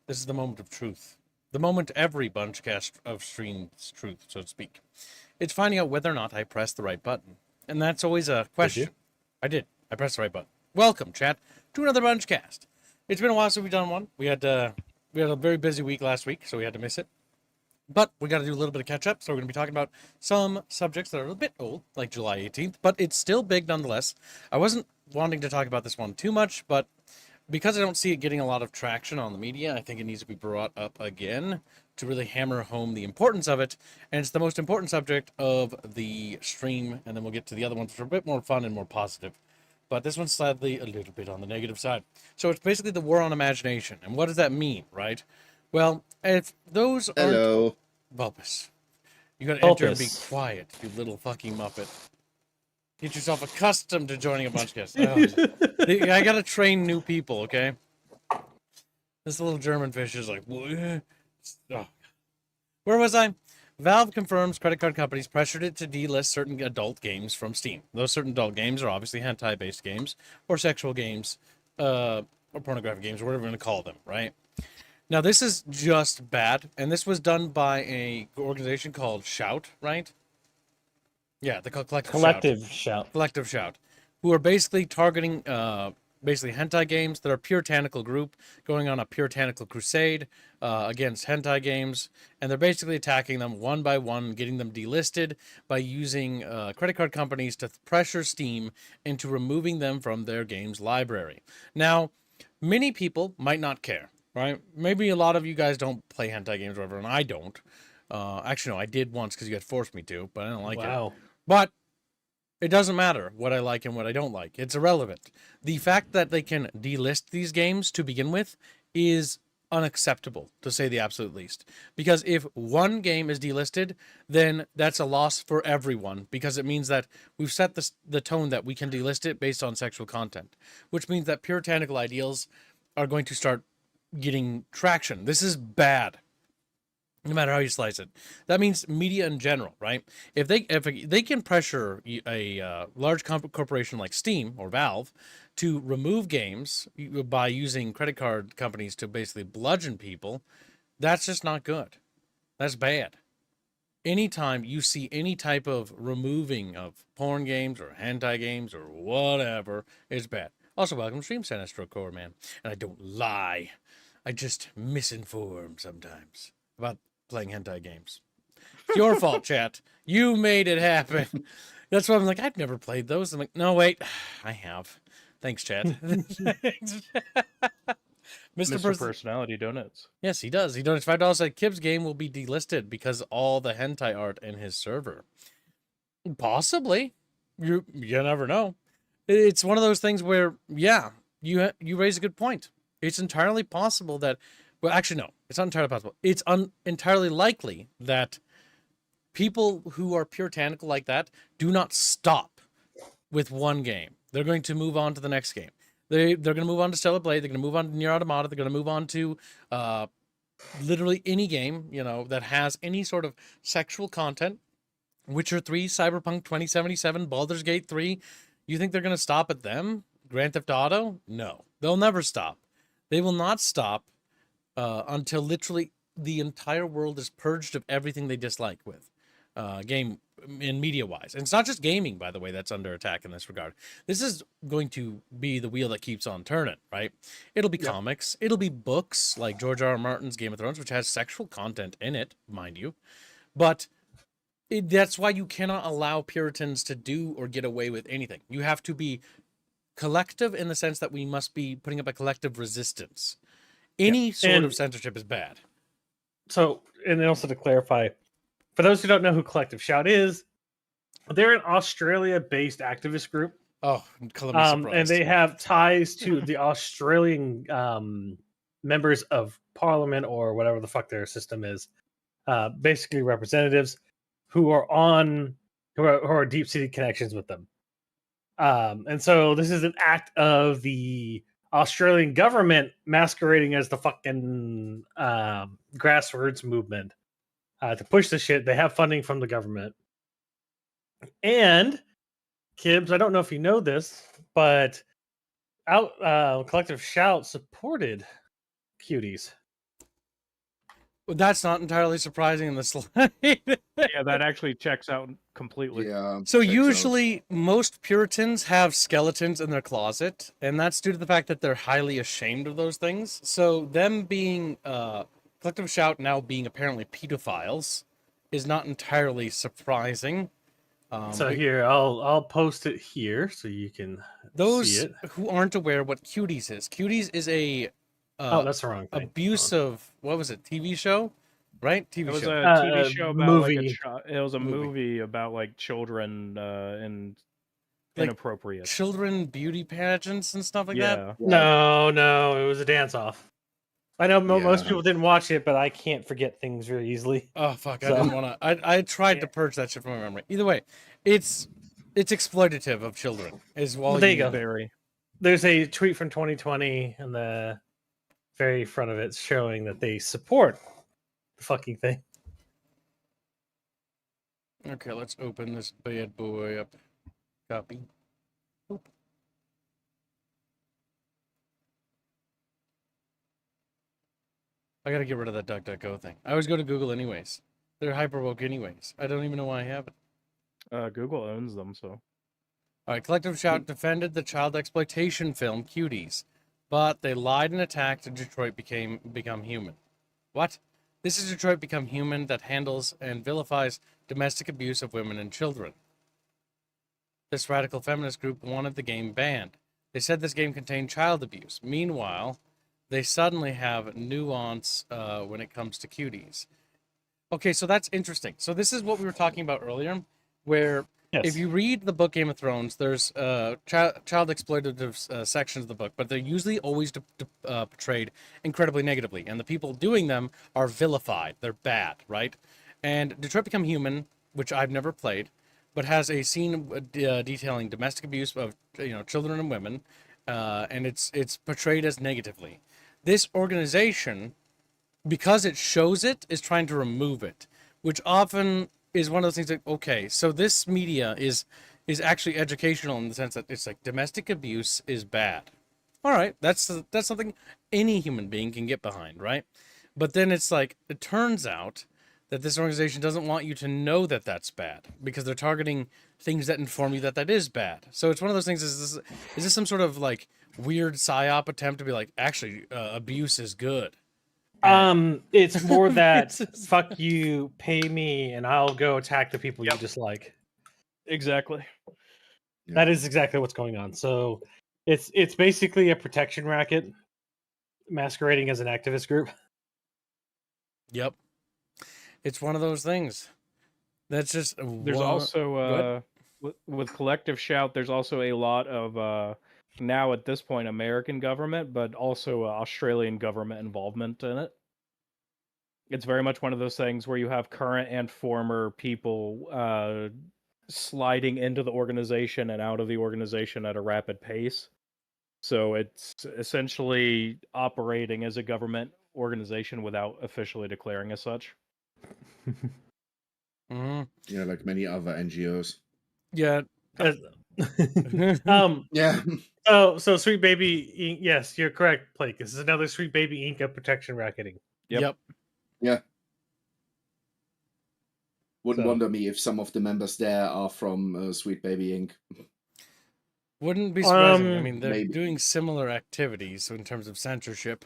This is the moment of truth. The moment every bunchcast of streams truth, so to speak. It's finding out whether or not I pressed the right button. And that's always a question. Did you? I did. I pressed the right button. Welcome, chat, to another bunchcast. It's been a while since we've done one. We had a very busy week last week, so we had to miss it. But we got to do a little bit of catch up, so we're going to be talking about some subjects that are a bit old, like July 18th, but it's still big nonetheless. I wasn't wanting to talk about this one too much, but because I don't see it getting a lot of traction on the media, I think it needs to be brought up again to really hammer home the importance of it. And it's the most important subject of the stream, and then we'll get to the other ones, which are a bit more fun and more positive. But this one's sadly a little bit on the negative side. So it's basically the war on imagination. And what does that mean, right? Well, if those aren't... Hello. Bulbous. You gotta enter and be Bulbous. quiet, you little fucking muppet. Get yourself accustomed to joining a bunchcast. Oh. I gotta train new people, okay? This little German fish is like, oh. Where was I? Valve confirms credit card companies pressured it to delist certain adult games from Steam. Those certain adult games are obviously hentai-based games, or sexual games, or pornographic games, or whatever we're gonna call them, right? Now, this is just bad, and this was done by a organization called Shout, right? Yeah, they're called Collective Shout. Collective Shout, who are basically targeting basically hentai games. They're a puritanical group going on a puritanical crusade against hentai games, and they're basically attacking them one by one, getting them delisted by using credit card companies to pressure Steam into removing them from their games library. Now, many people might not care. Right? Maybe a lot of you guys don't play hentai games or whatever, and I don't. Actually, no, I did once because you guys forced me to, but I don't like it. But it doesn't matter what I like and what I don't like. It's irrelevant. The fact that they can delist these games to begin with is unacceptable, to say the absolute least. Because if one game is delisted, then that's a loss for everyone, because it means that we've set the tone that we can delist it based on sexual content, which means that puritanical ideals are going to start getting traction. This is bad, no matter how you slice it. That means media in general, right? If they can pressure a large corporation like Steam or Valve to remove games by using credit card companies to basically bludgeon people, that's just not good. That's bad. Anytime you see any type of removing of porn games or hentai games or whatever, it's bad. Also, welcome to Stream Sinestro Core, man. And I don't lie. I just misinform sometimes about playing hentai games. It's your fault, chat. You made it happen. That's why I'm like, I've never played those. I'm like, no, wait, I have. Thanks, chat. Mr. Personality Donuts. Yes, he does. He donates $5. Like, Kib's game will be delisted because all the hentai art in his server. Possibly. You never know. It's one of those things where, yeah, you raise a good point. It's entirely possible that, well, actually, no, it's not entirely possible. It's entirely likely that people who are puritanical like that do not stop with one game. They're going to move on to the next game. They're going to move on to Stellar Blade. They're going to move on to Nier Automata. They're going to move on to literally any game, that has any sort of sexual content. Witcher 3, Cyberpunk 2077, Baldur's Gate 3. You think they're going to stop at them? Grand Theft Auto? No. They'll never stop. They will not stop until literally the entire world is purged of everything they dislike with game and media-wise. And it's not just gaming, by the way, that's under attack in this regard. This is going to be the wheel that keeps on turning, right? It'll be comics. It'll be books like George R. R. Martin's Game of Thrones, which has sexual content in it, mind you. But that's why you cannot allow Puritans to do or get away with anything. You have to be collective in the sense that we must be putting up a collective resistance. Any sort of censorship is bad. So, and also to clarify, for those who don't know who Collective Shout is, they're an Australia-based activist group. Oh, color me surprised. And they have ties to the Australian members of Parliament or whatever the fuck their system is. Basically, representatives who are deep-seated connections with them. And so this is an act of the Australian government masquerading as the fucking grassroots movement to push the shit. They have funding from the government. And Kibbs, I don't know if you know this, but Collective Shout supported Cuties. That's not entirely surprising in the slide. Yeah, that actually checks out completely. Yeah. So checks out. usually most Puritans have skeletons in their closet, and that's due to the fact that they're highly ashamed of those things. So them being Collective Shout now being apparently pedophiles is not entirely surprising. So here, I'll post it here so you can see Those it. who aren't aware what Cuties is, Cuties is a Oh, that's the wrong thing. abusive, what was it, TV show? Right? TV It was show. a TV show about like movie. it was a Movie. movie about like children and Like, inappropriate. Children beauty pageants and stuff like that. Yeah. No, it was a dance off. I know most Yeah. people didn't watch it, but I can't forget things very easily. Oh fuck! I So- didn't want to. I tried to purge that shit from my memory. Either way, it's exploitative of children. Is all Well, there you go. Very. There's a tweet from 2020 and the very front of it showing that they support the fucking thing. Okay, let's open this bad boy up. Copy. Oop. I gotta get rid of that DuckDuckGo thing. I always go to Google anyways. They're hyperwoke anyways. I don't even know why I have it. Google owns them, so. All right, Collective Shout defended the child exploitation film Cuties, but they lied and attacked and Detroit become human. What? This is Detroit Become Human that handles and vilifies domestic abuse of women and children. This radical feminist group wanted the game banned. They said this game contained child abuse. Meanwhile, they suddenly have nuance when it comes to Cuties. Okay, so that's interesting. So this is what we were talking about earlier, where if you read the book Game of Thrones, there's child exploitative sections of the book, but they're usually always portrayed incredibly negatively, and the people doing them are vilified. They're bad, right? And Detroit Become Human, which I've never played, but has a scene detailing domestic abuse of children and women, and it's portrayed as negatively. This organization, because it shows it, is trying to remove it, which often is one of those things that, okay, so this media is actually educational in the sense that it's like domestic abuse is bad. All right, that's something any human being can get behind, right? But then it's like, it turns out that this organization doesn't want you to know that that's bad because they're targeting things that inform you that that is bad. So it's one of those things, is this some sort of like weird psyop attempt to be like, actually, abuse is good? It's more that fuck you, pay me, and I'll go attack the people you dislike. Exactly. Yeah. That is exactly what's going on. So it's basically a protection racket masquerading as an activist group. Yep. It's one of those things. That's just There's also with Collective Shout, there's also a lot of now at this point American government, but also Australian government involvement in it. It's very much one of those things where you have current and former people sliding into the organization and out of the organization at a rapid pace. So it's essentially operating as a government organization without officially declaring as such. Mm-hmm. Yeah, like many other NGOs. Yeah. Yeah. So Sweet Baby Inc. Yes, you're correct, Blake. This is another Sweet Baby Inc. of protection racketing. Yep. Yeah. Wouldn't So- wonder me if some of the members there are from Sweet Baby Inc. Wouldn't be surprising. I Um, mean, they're maybe. doing similar activities in terms of censorship.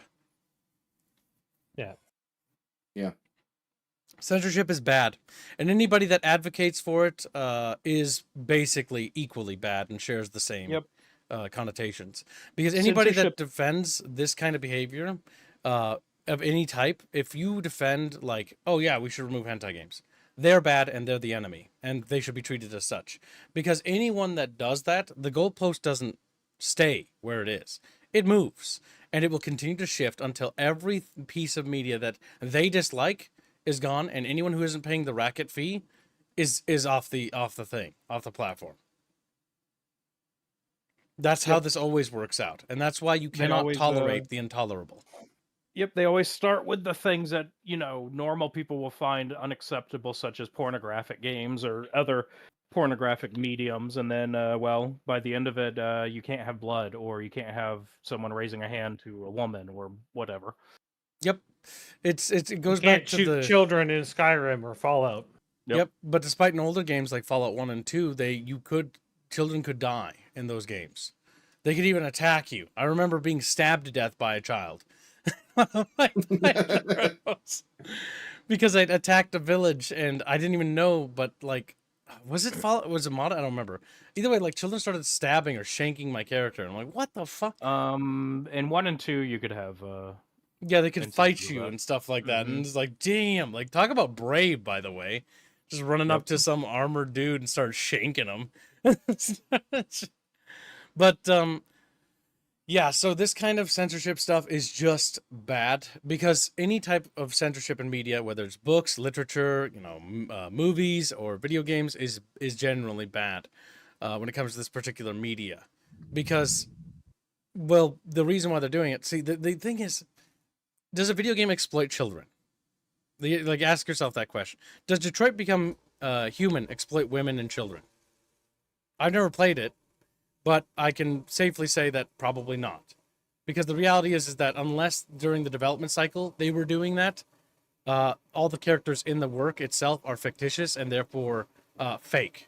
Yeah. Yeah. Censorship is bad, and anybody that advocates for it is basically equally bad and shares the same connotations. Because anybody that defends this kind of behavior of any type, if you defend like, oh yeah, we should remove hentai games, they're bad and they're the enemy, and they should be treated as such. Because anyone that does that, the goalpost doesn't stay where it is. It moves, and it will continue to shift until every piece of media that they dislike is gone, and anyone who isn't paying the racket fee is off the platform. That's how this always works out, and that's why you cannot always, tolerate the intolerable. Yep, they always start with the things that, normal people will find unacceptable, such as pornographic games or other pornographic mediums, and then, by the end of it, you can't have blood, or you can't have someone raising a hand to a woman, or whatever. Yep. It You goes can't back to shoot the children in Skyrim or Fallout. Yep. But despite in older games like Fallout 1 and 2, children could die in those games. They could even attack you. I remember being stabbed to death by a child. My heroes. Because I attacked a village and I didn't even know, but like was it mod? I don't remember. Either way, like children started stabbing or shanking my character. And I'm like, what the fuck? In 1 and 2, you could have Yeah, they could fight instances of you that. and stuff like that. Mhm. And it's like, damn, like talk about brave, by the way. Just running up Yep. to some armored dude and start shanking him. But yeah, so this kind of censorship stuff is just bad because any type of censorship in media, whether it's books, literature, movies, or video games, is generally bad when it comes to this particular media. Because, well, the reason why they're doing it, see, the thing is, does a video game exploit children? Like, ask yourself that question. Does Detroit Become Human exploit women and children? I've never played it, but I can safely say that probably not. Because the reality is that unless during the development cycle they were doing that, all the characters in the work itself are fictitious and therefore fake.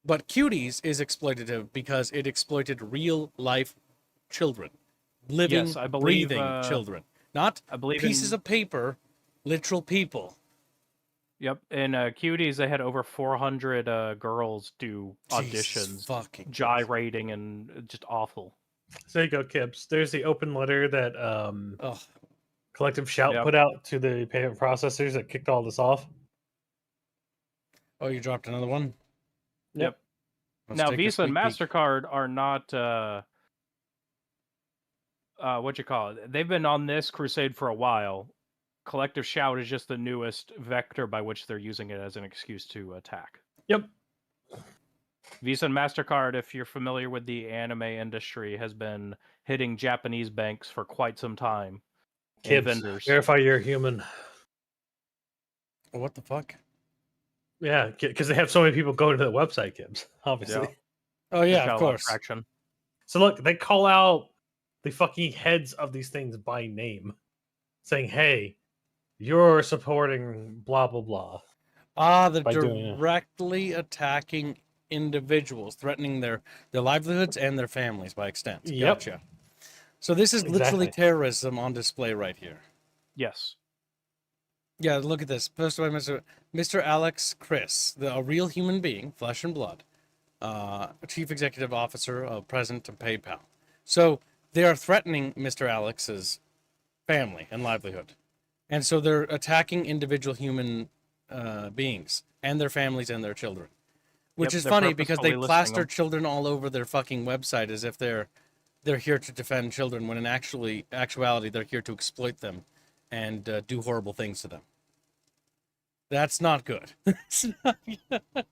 But Cuties is exploitative because it exploited real life children. Living, Yes, I believe, breathing children. Not I believe pieces in of paper, literal people. Yep, in Cuties they had over 400 girls do Jesus auditions, fucking gyrating and just awful. So there you go, Kips. There's the open letter that Ugh. Collective Shout Yep. put out to the payment processors that kicked all this off. Oh, you dropped another one? Yep. Let's Now take a Visa and sneak peek. MasterCard are not what you call it. They've been on this crusade for a while. Collective Shout is just the newest vector by which they're using it as an excuse to attack. Yep. Visa and MasterCard, if you're familiar with the anime industry, has been hitting Japanese banks for quite some time. And Kids, vendors. verify you're human. What the fuck? Yeah, because they have so many people going to the website, Kibbs, obviously. Yeah. Oh They've yeah, got of a lot course. traction. So look, they call out the fucking heads of these things by name, saying, "Hey, you're supporting blah blah blah." Ah, they're By doing it. directly attacking individuals, threatening their livelihoods and their families by extent. Yep. Gotcha. So this is literally Exactly. terrorism on display right here. Yes. Yeah, look at this. Posted by Mr. Alex Chris, a real human being, flesh and blood, chief executive officer of President of PayPal. So they are threatening Mr. Alex's family and livelihood. And so they're attacking individual human beings and their families and their children. Which Yep, is they're funny because they purposefully listing plaster them. children all over their fucking website as if they're here to defend children, when in actuality they're here to exploit them and do horrible things to them. That's not good. It's not good.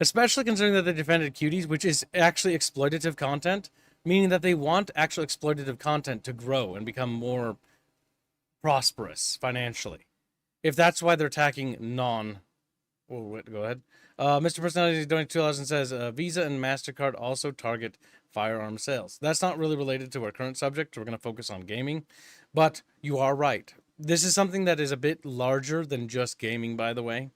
Especially considering that they defended Cuties, which is actually exploitative content, meaning that they want actual exploitative content to grow and become more prosperous financially. If that's why they're attacking go ahead. Mr. Personality donated $2 and says Visa and MasterCard also target firearm sales. That's not really related to our current subject. We're going to focus on gaming. But you are right. This is something that is a bit larger than just gaming, by the way,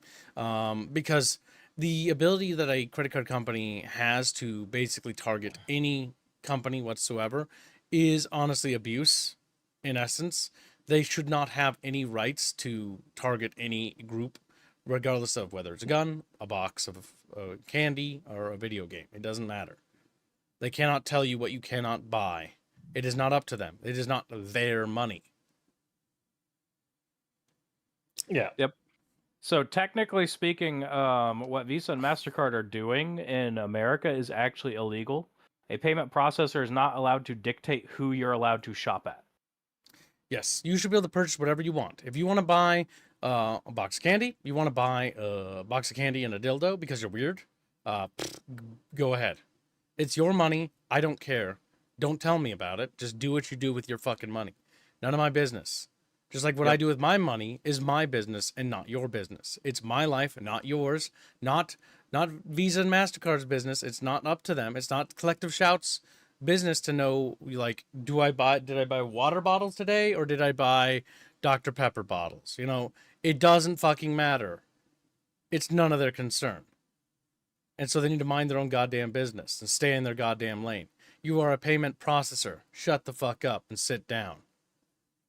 because the ability that a credit card company has to basically target any company whatsoever is honestly abuse, in essence. They should not have any rights to target any group, regardless of whether it's a gun, a box of candy, or a video game. It doesn't matter. They cannot tell you what you cannot buy. It is not up to them. It is not their money. Yeah. Yep. So technically speaking, what Visa and MasterCard are doing in America is actually illegal. A payment processor is not allowed to dictate who you're allowed to shop at. Yes, you should be able to purchase whatever you want. If you want to buy a box of candy, you want to buy a box of candy and a dildo because you're weird, go ahead. It's your money. I don't care. Don't tell me about it. Just do what you do with your fucking money. None of my business. Just like what I do with my money is my business and not your business. It's my life, not yours. Not Visa and MasterCard's business. It's not up to them. It's not Collective Shout's business to know, like, did I buy water bottles today or did I buy Dr. Pepper bottles? You know, it doesn't fucking matter. It's none of their concern. And so they need to mind their own goddamn business and stay in their goddamn lane. You are a payment processor. Shut the fuck up and sit down.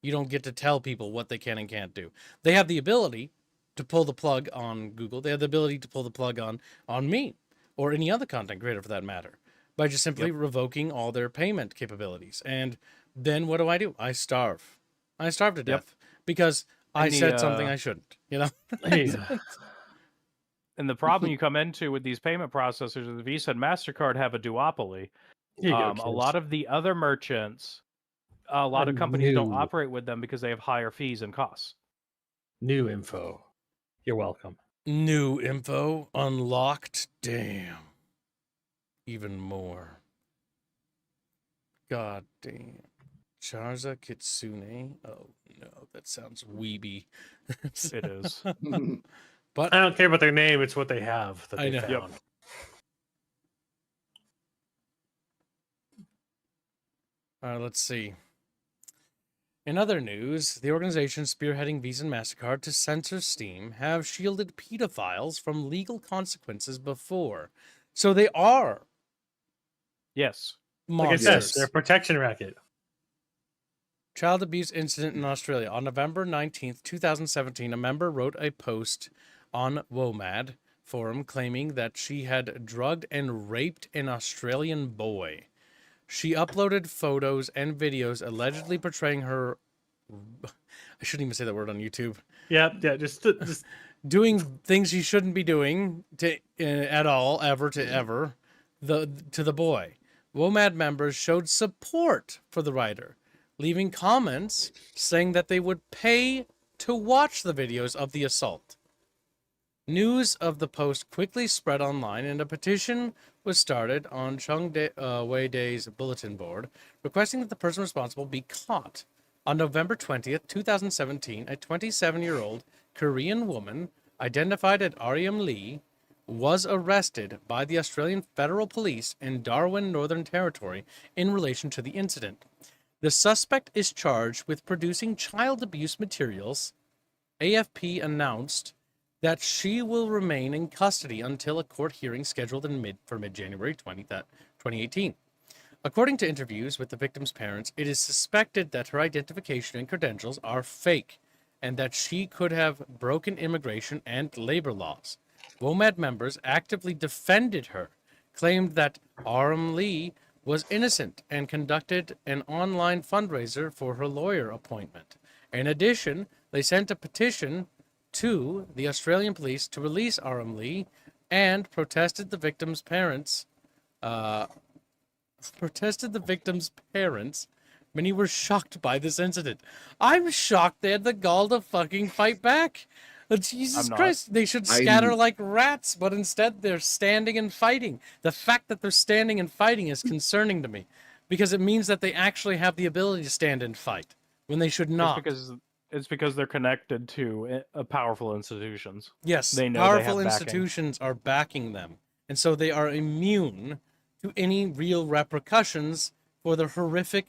You don't get to tell people what they can and can't do. They have the ability to pull the plug on Google. They have the ability to pull the plug on me or any other content creator for that matter by just simply revoking all their payment capabilities. And then what do? I starve. I starve to death because I said something I shouldn't, you know? Hey, And the problem you come into with these payment processors is Visa and MasterCard have a duopoly. here you go, A kids. lot of the other merchants, a lot of companies don't operate with them because they have higher fees and costs. New info. You're welcome. New info unlocked. Damn. Even more. God damn. Charza Kitsune. Oh no, that sounds weeby. It is. But I don't care about their name. It's what they have that I they know. Yep. found. let's see. In other news, the organization spearheading Visa and MasterCard to censor Steam have shielded pedophiles from legal consequences before. So they are Yes. Like I monsters. said, they're a protection racket. Child abuse incident in Australia. On November 19th, 2017, a member wrote a post on WOMAD forum claiming that she had drugged and raped an Australian boy. She uploaded photos and videos allegedly portraying her... I shouldn't even say that word on YouTube. Yeah, just Doing things she shouldn't be doing at all, ever to ever, to the boy. WOMAD members showed support for the writer, leaving comments saying that they would pay to watch the videos of the assault. News of the post quickly spread online, and a petition was started on Chung Wei Day's bulletin board, requesting that the person responsible be caught. On November 20th, 2017, a 27-year-old Korean woman, identified as Aryam Lee, was arrested by the Australian Federal Police in Darwin, Northern Territory, in relation to the incident. The suspect is charged with producing child abuse materials. AFP announced that she will remain in custody until a court hearing scheduled for mid-January 2018. According to interviews with the victim's parents, it is suspected that her identification and credentials are fake and that she could have broken immigration and labor laws. WOMAD members actively defended her, claimed that Aram Lee was innocent, and conducted an online fundraiser for her lawyer appointment. In addition, they sent a petition to the Australian police to release Aram Lee and protested the victim's parents. Many were shocked by this incident. I'm shocked they had the gall to fucking fight back. Jesus Christ, they should scatter like rats, but instead they're standing and fighting. The fact that they're standing and fighting is concerning to me, because it means that they actually have the ability to stand and fight when they should not. It's because they're connected to powerful institutions. Yes, they know powerful they have institutions are backing them, and so they are immune to any real repercussions for their horrific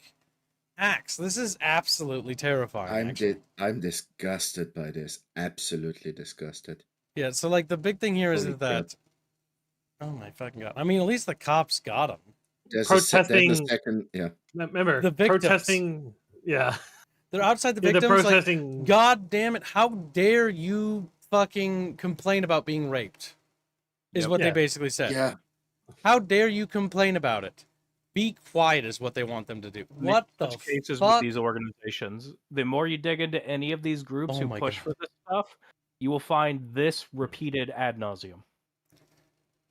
acts. This is absolutely terrifying. I'm disgusted by this. Absolutely disgusted. Yeah, so like the big thing here is Holy that crap. oh my fucking god. I mean, at least the cops got him. There's Protesting- a second, yeah. remember The victims. protesting. Yeah, They're outside the they're victims. Like, protesting. god damn it, how dare you fucking complain about being raped? Is Yep. what they Yeah. basically said. Yeah. How dare you complain about it? Be quiet is what they want them to do. What the Such cases fuck? with these organizations, the more you dig into any of these groups Oh who my push God. for this stuff, you will find this repeated ad nauseum.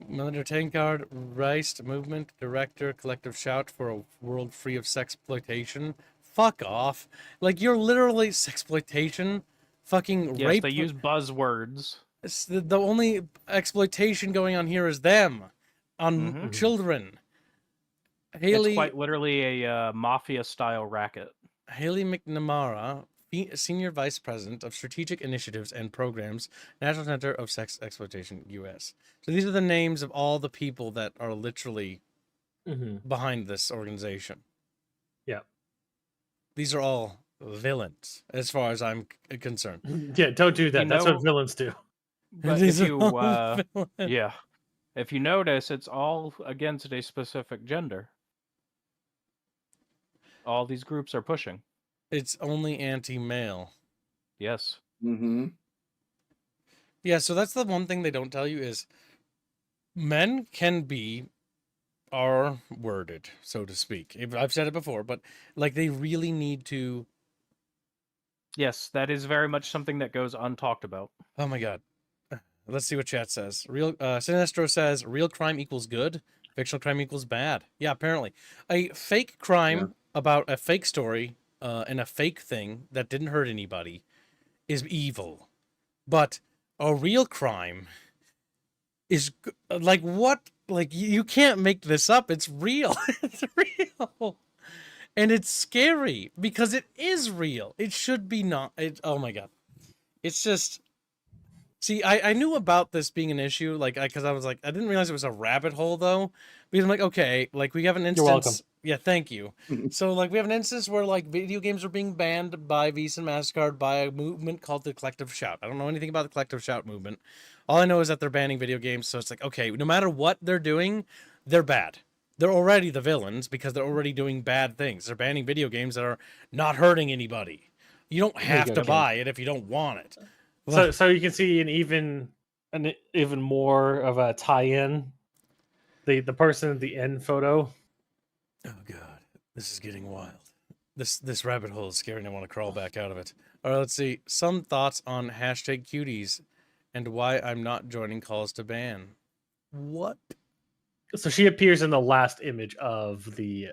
Melinda Tankard, Rice Movement Director, Collective Shout for a World Free of Sexploitation. Fuck off. Like, you're literally sexploitation. Fucking Yes, rape. they use buzzwords. It's the only exploitation going on here is them on Mhm. children. It's Haley quite literally a mafia-style racket. McNamara, Senior Vice President of Strategic Initiatives and Programs, National Center of Sex Exploitation, U.S. So these are the names of all the people that are literally behind this organization. Yeah. These are all villains, as far as I'm concerned. Yeah, don't do that. You That's know- what villains do. But These if are you, all villains. yeah, if you notice, it's all against a specific gender. All these groups are pushing. It's only anti-male. Yes. Mm-hmm. Yeah, so that's the one thing they don't tell you is men can be R-worded, so to speak. I've said it before, but like they really need to. Yes, that is very much something that goes untalked about. Oh my god. Let's see what chat says. Sinestro says real crime equals good, fictional crime equals bad. Yeah, apparently. A fake crime about a fake story and a fake thing that didn't hurt anybody is evil. But a real crime is like what? Like you can't make this up. It's real. It's real. And it's scary because it is real. It should be not. Oh my god. It's just. See, I knew about this being an issue, like, because I was like, I didn't realize it was a rabbit hole, though. Because I'm like, okay, like, we have an instance. You're welcome. Yeah, thank you. So, like, we have an instance where, like, video games are being banned by Visa and MasterCard by a movement called the Collective Shout. I don't know anything about the Collective Shout movement. All I know is that they're banning video games, so it's like, okay, no matter what they're doing, they're bad. They're already the villains because they're already doing bad things. They're banning video games that are not hurting anybody. You don't have to buy it if you don't want it. So you can see an even more of a tie-in. The person at the end photo. Oh god, this is getting wild. This rabbit hole is scary and I want to crawl back out of it. All right, let's see. Some thoughts on hashtag cuties and why I'm not joining calls to ban. What? So she appears in the last image of the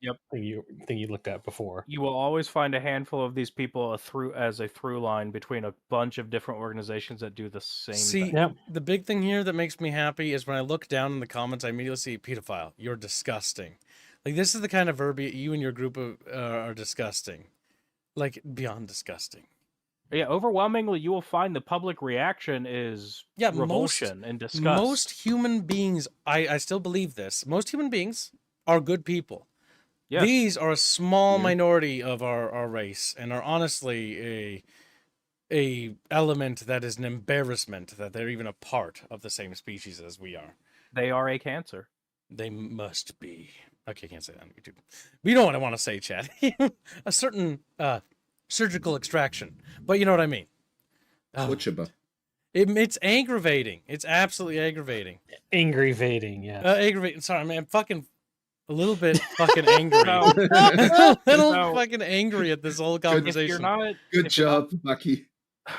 Yep. thing you looked at before. You will always find a handful of these people as a through line between a bunch of different organizations that do the same See, thing. Yep. the big thing here that makes me happy is when I look down in the comments, I immediately see pedophile. You're disgusting. Like this is the kind of verbiage you and your group are disgusting. Like beyond disgusting. Yeah, overwhelmingly, you will find the public reaction is revulsion and disgust. Most human beings, I still believe this. Most human beings are good people. Yes. These are a small minority of our race and are honestly a element that is an embarrassment that they're even a part of the same species as we are. They are a cancer. They must be. Okay, I can't say that on YouTube. But you know what I want to say, Chad. A certain surgical extraction. But you know what I mean. Butcherba. It's aggravating. It's absolutely aggravating. Aggravating, yeah. Aggravating. Sorry, man. I'm fucking a little bit fucking angry. No. A little No. fucking angry at this whole conversation. Good job, Bucky.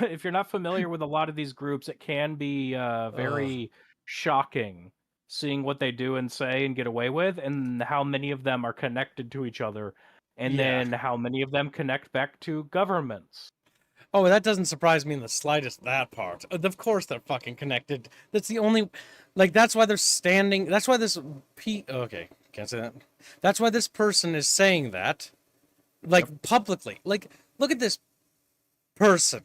If you're not familiar with a lot of these groups, it can be very shocking seeing what they do and say and get away with, and how many of them are connected to each other, and then how many of them connect back to governments. Oh, that doesn't surprise me in the slightest, that part. Of course they're fucking connected. That's the only... Like, that's why they're standing... That's why this... Okay, can't say that. That's why this person is saying that. Like, publicly. Like, look at this person.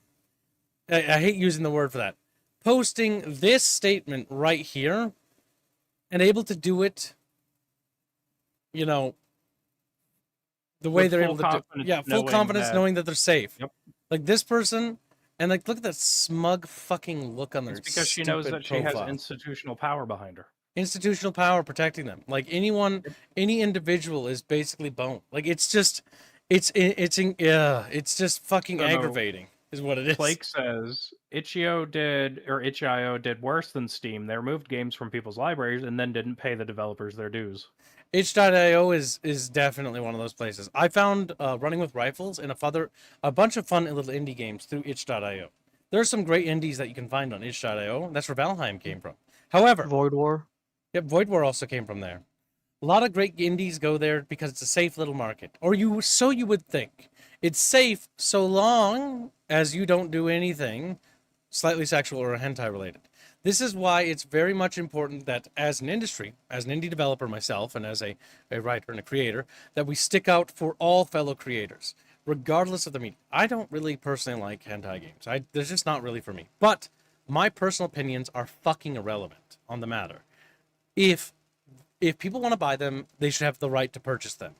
I hate using the word for that. Posting this statement right here and able to do it, you know, the way With they're full able to do confidence, yeah, full knowing confidence that- knowing that they're safe. Yep. Like this person, and like look at that smug fucking look on their It's because she knows stupid that she has profile. institutional power behind her. Institutional power protecting them. Like anyone, any individual is basically bone. Like it's just, it's just fucking No, no. aggravating. Is what it is. Blake says Itch.io did worse than Steam. They removed games from people's libraries and then didn't pay the developers their dues. Itch.io is definitely one of those places. I found Running with Rifles and a bunch of fun little indie games through Itch.io. There are some great indies that you can find on Itch.io. That's where Valheim came from. However, Void War. Yep, Void War also came from there. A lot of great indies go there because it's a safe little market. Or you would think. It's safe so long as you don't do anything slightly sexual or hentai related. This is why it's very much important that as an industry, as an indie developer myself, and as a writer and a creator, that we stick out for all fellow creators, regardless of the medium. I don't really personally like hentai games. They're just not really for me. But my personal opinions are fucking irrelevant on the matter. If If people want to buy them, they should have the right to purchase them.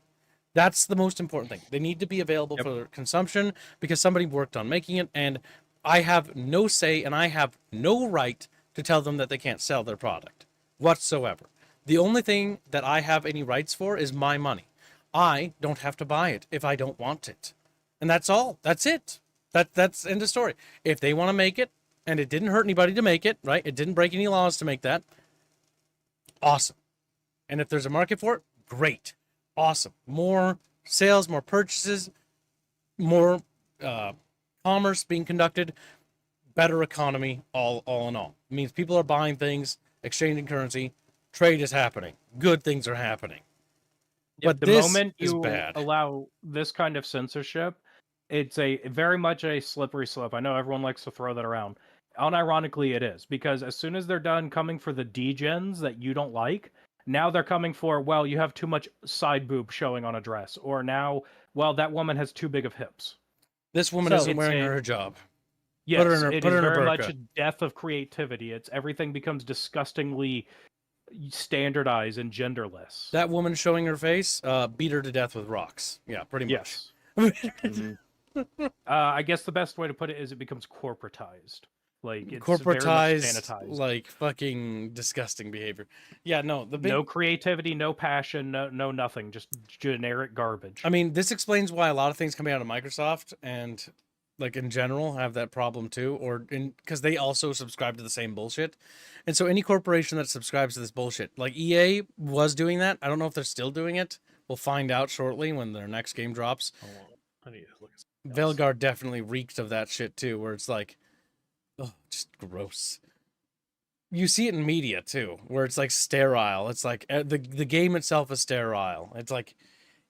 That's the most important thing. They need to be available for consumption because somebody worked on making it, and I have no say and I have no right to tell them that they can't sell their product whatsoever. The only thing that I have any rights for is my money. I don't have to buy it if I don't want it. And that's all. That's it. That's end of story. If they want to make it, and it didn't hurt anybody to make it, right? It didn't break any laws to make that. Awesome. And if there's a market for it, great. Awesome. More sales, more purchases, more commerce being conducted, better economy, all in all. It means people are buying things, exchanging currency, trade is happening, good things are happening. But the this moment is you bad. allow this kind of censorship, it's a very much a slippery slope. I know everyone likes to throw that around. Unironically, it is, because as soon as they're done coming for the degens that you don't like, now they're coming for, well, you have too much side boob showing on a dress, or now, well, that woman has too big of hips. This woman So isn't it's wearing a- her hijab. Yes, her- it put is her in a very much burqa. a death of creativity. It's everything becomes disgustingly standardized and genderless. That woman showing her face, beat her to death with rocks. Yeah, pretty much. Yes. I guess the best way to put it is it becomes corporatized. Like it's very much Corporatized, sanitized. like fucking disgusting behavior. Yeah, no, the big. No creativity, no passion, no nothing, just generic garbage. I mean, this explains why a lot of things coming out of Microsoft and like in general have that problem too, or in because they also subscribe to the same bullshit. And so any corporation that subscribes to this bullshit, like EA was doing that. I don't know if they're still doing it. We'll find out shortly when their next game drops. I need to look at something else. Velgar definitely reeked of that shit too, where it's like, oh, just gross. You see it in media too, where it's like sterile. It's like the game itself is sterile. It's like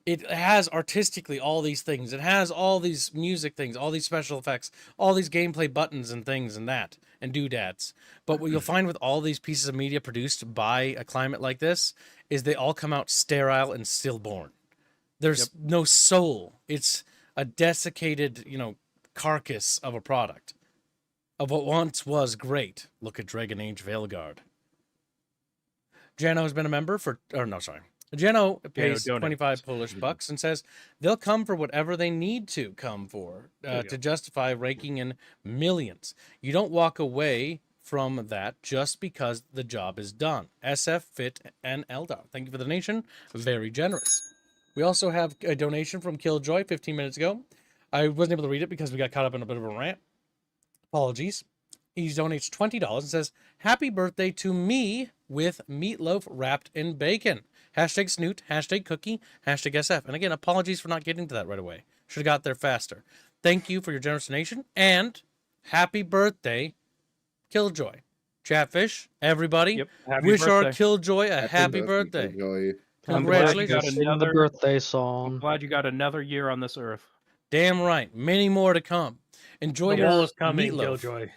it has artistically all these things. It has all these music things, all these special effects, all these gameplay buttons and things and that and doodads. But what you'll find with all these pieces of media produced by a climate like this is they all come out sterile and stillborn. There's no soul. It's a desiccated, carcass of a product of what once was great. Look at Dragon Age Veilguard. Jano has been a member Jano pays donates. 25 Polish bucks and says they'll come for whatever they need to come for to justify raking in millions. You don't walk away from that just because the job is done. SF, Fit, and Eldar. Thank you for the donation. Very generous. We also have a donation from Killjoy 15 minutes ago. I wasn't able to read it because we got caught up in a bit of a rant. Apologies. He donates $20 and says, "Happy birthday to me with meatloaf wrapped in bacon. Hashtag snoot, hashtag cookie, hashtag SF." And again, apologies for not getting to that right away. Should have got there faster. Thank you for your generous donation and happy birthday, Killjoy. Chatfish, everybody. Yep. Happy Wish our birthday. Killjoy a happy birthday. Killjoy. I'm glad you got Congratulations. Sing the another- birthday I'm song. glad you got another year on this earth. Damn right. Many more to come. Enjoy The your wall is coming, meatloaf. Killjoy.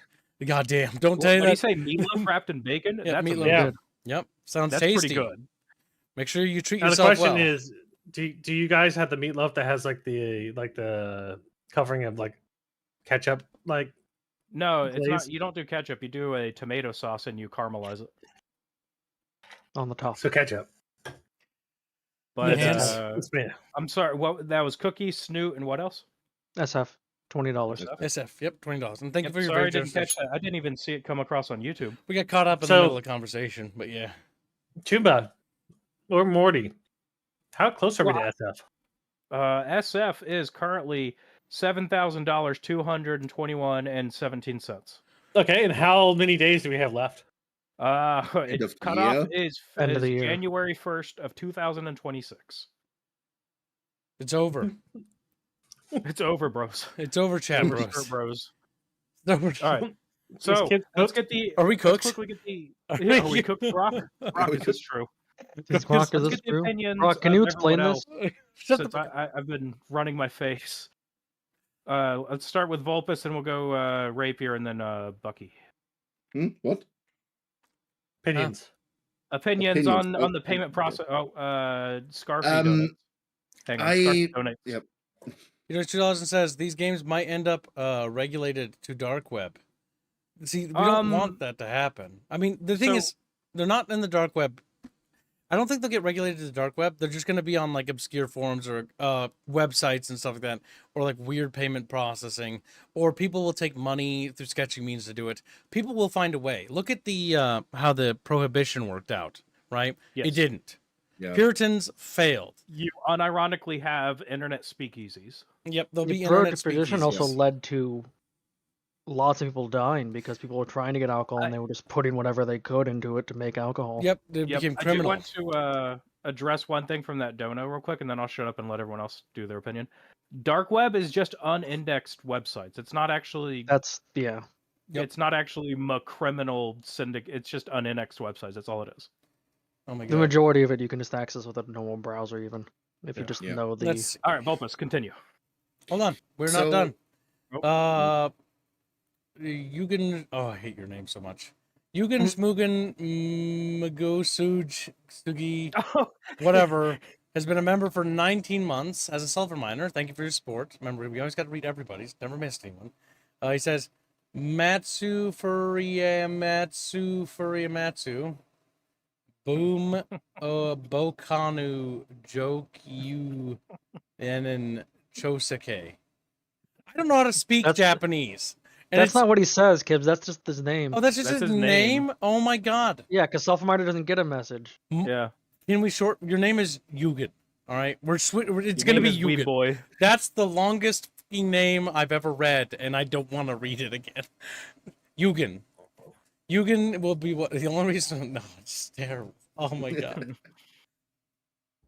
God damn. Don't What tell you do you that. say? Meatloaf wrapped in bacon? Yeah, That's meatloaf. amazing. Yeah. Yep. Sounds That's tasty. pretty good. Make sure you treat Now the yourself question well. is, do you guys have the meatloaf that has like the covering of like ketchup? Like No, it's not. Glaze? You don't do ketchup. You do a tomato sauce and you caramelize it. On the top. so ketchup. But Yes. It's me. I'm sorry. What that was? Cookie, Snoot, and what else? SF, $20. SF. Yep. $20. And thank you Yep, for your sorry, I very didn't generous. catch that. I didn't even see it come across on YouTube. We got caught up in the So- middle of the conversation, but yeah. Chuba or Morty. How close are we to SF? SF is currently $7,000, 221.17. Okay, and how many days do we have left? of Its the cutoff year? is End of the year. January 1st of 2026. It's over. It's over, bros. It's over, chat Over, bros. bros. It's over. All right. So kids let's cooked? get the. Are we Let's cooked? quickly get the. Are Yeah, we are we cooked, Brock? Brock, we is this true? Brock, is Let's this get the true? opinions Brock, can of you explain everyone this? else, Shut since the I've been running my face. Let's start with Vulpus, and we'll go Rapier, and then Bucky. What? Opinions. Opinions Opinions. on the Okay. payment process. Oh, Scarfy Um, donates. Hang on, Scarfy donates. Yep. You know, 2000 says these games might end up regulated to dark web. See, we don't want that to happen. I mean, the thing So- is, they're not in the dark web. I don't think they'll get regulated to the dark web. They're just going to be on like obscure forums or websites and stuff like that, or like weird payment processing, or people will take money through sketchy means to do it. People will find a way. Look at the how the prohibition worked out, right? Yes. It didn't. Yeah. Puritans failed. You unironically have internet speakeasies. Yep, there'll The be internet prohibition speakeasies. also yes. led to lots of people dying because people were trying to get alcohol and they were just putting whatever they could into it to make alcohol. Yep, it became I do criminal. want to address one thing from that dono real quick, and then I'll shut up and let everyone else do their opinion. Dark web is just unindexed websites. It's not actually. That's yeah. Yep. It's not actually a criminal syndicate. It's just unindexed websites. That's all it is. Oh my The god. majority of it you can just access with a normal browser, even if you Yeah. just Yeah. know the. Let's All right, Volpus, continue. hold on. We're So- not done. Oh. Yugen. Oh, I hate your name so much. Yugen Smugen Magosuj Sugi whatever has been a member for 19 months as a silver miner. Thank you for your support. Remember, we always got to read everybody's. Never missed anyone. He says, Matsu Matsu. Boom Bokanu Jokyu and then Chosake. I don't know how to speak That's- Japanese. And That's it's- not what he says, Kibbs. That's just his name. Oh, that's just That's his his name? name. Oh my god. Yeah, because self-miner doesn't get a message. Yeah. Can we short? Your name is Yugen. All right, it's Your gonna name be is Weed Yugen. Boy. That's the longest fucking name I've ever read, and I don't want to read it again. Yugen. Yugen will be what the only reason. No, it's terrible. Oh my god.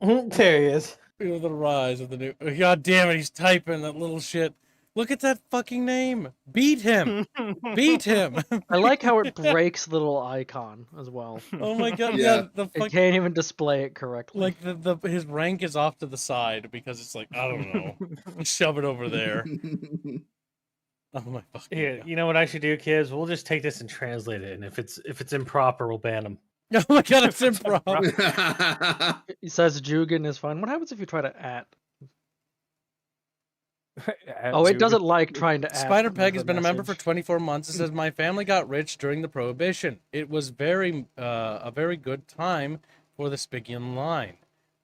There he is. Feel the rise of the new. God damn it, he's typing that little shit. Look at that fucking name. Beat him. Beat him. I like how it breaks the little icon as well. Oh my god. Yeah. Yeah. The It fuck. can't even display it correctly. Like the his rank is off to the side because it's like I don't know. Shove it over there. Oh my fucking Here, god. you know what I should do, kids? We'll just take this and translate it, and if it's improper, we'll ban them. Oh my god, it's improv. He says Jugan is fine. What happens if you try to at? Oh, it doesn't like trying to add. Spider Peg has the been a member for message. 24 months. It says my family got rich during the Prohibition. It was a very good time for the Spigian line.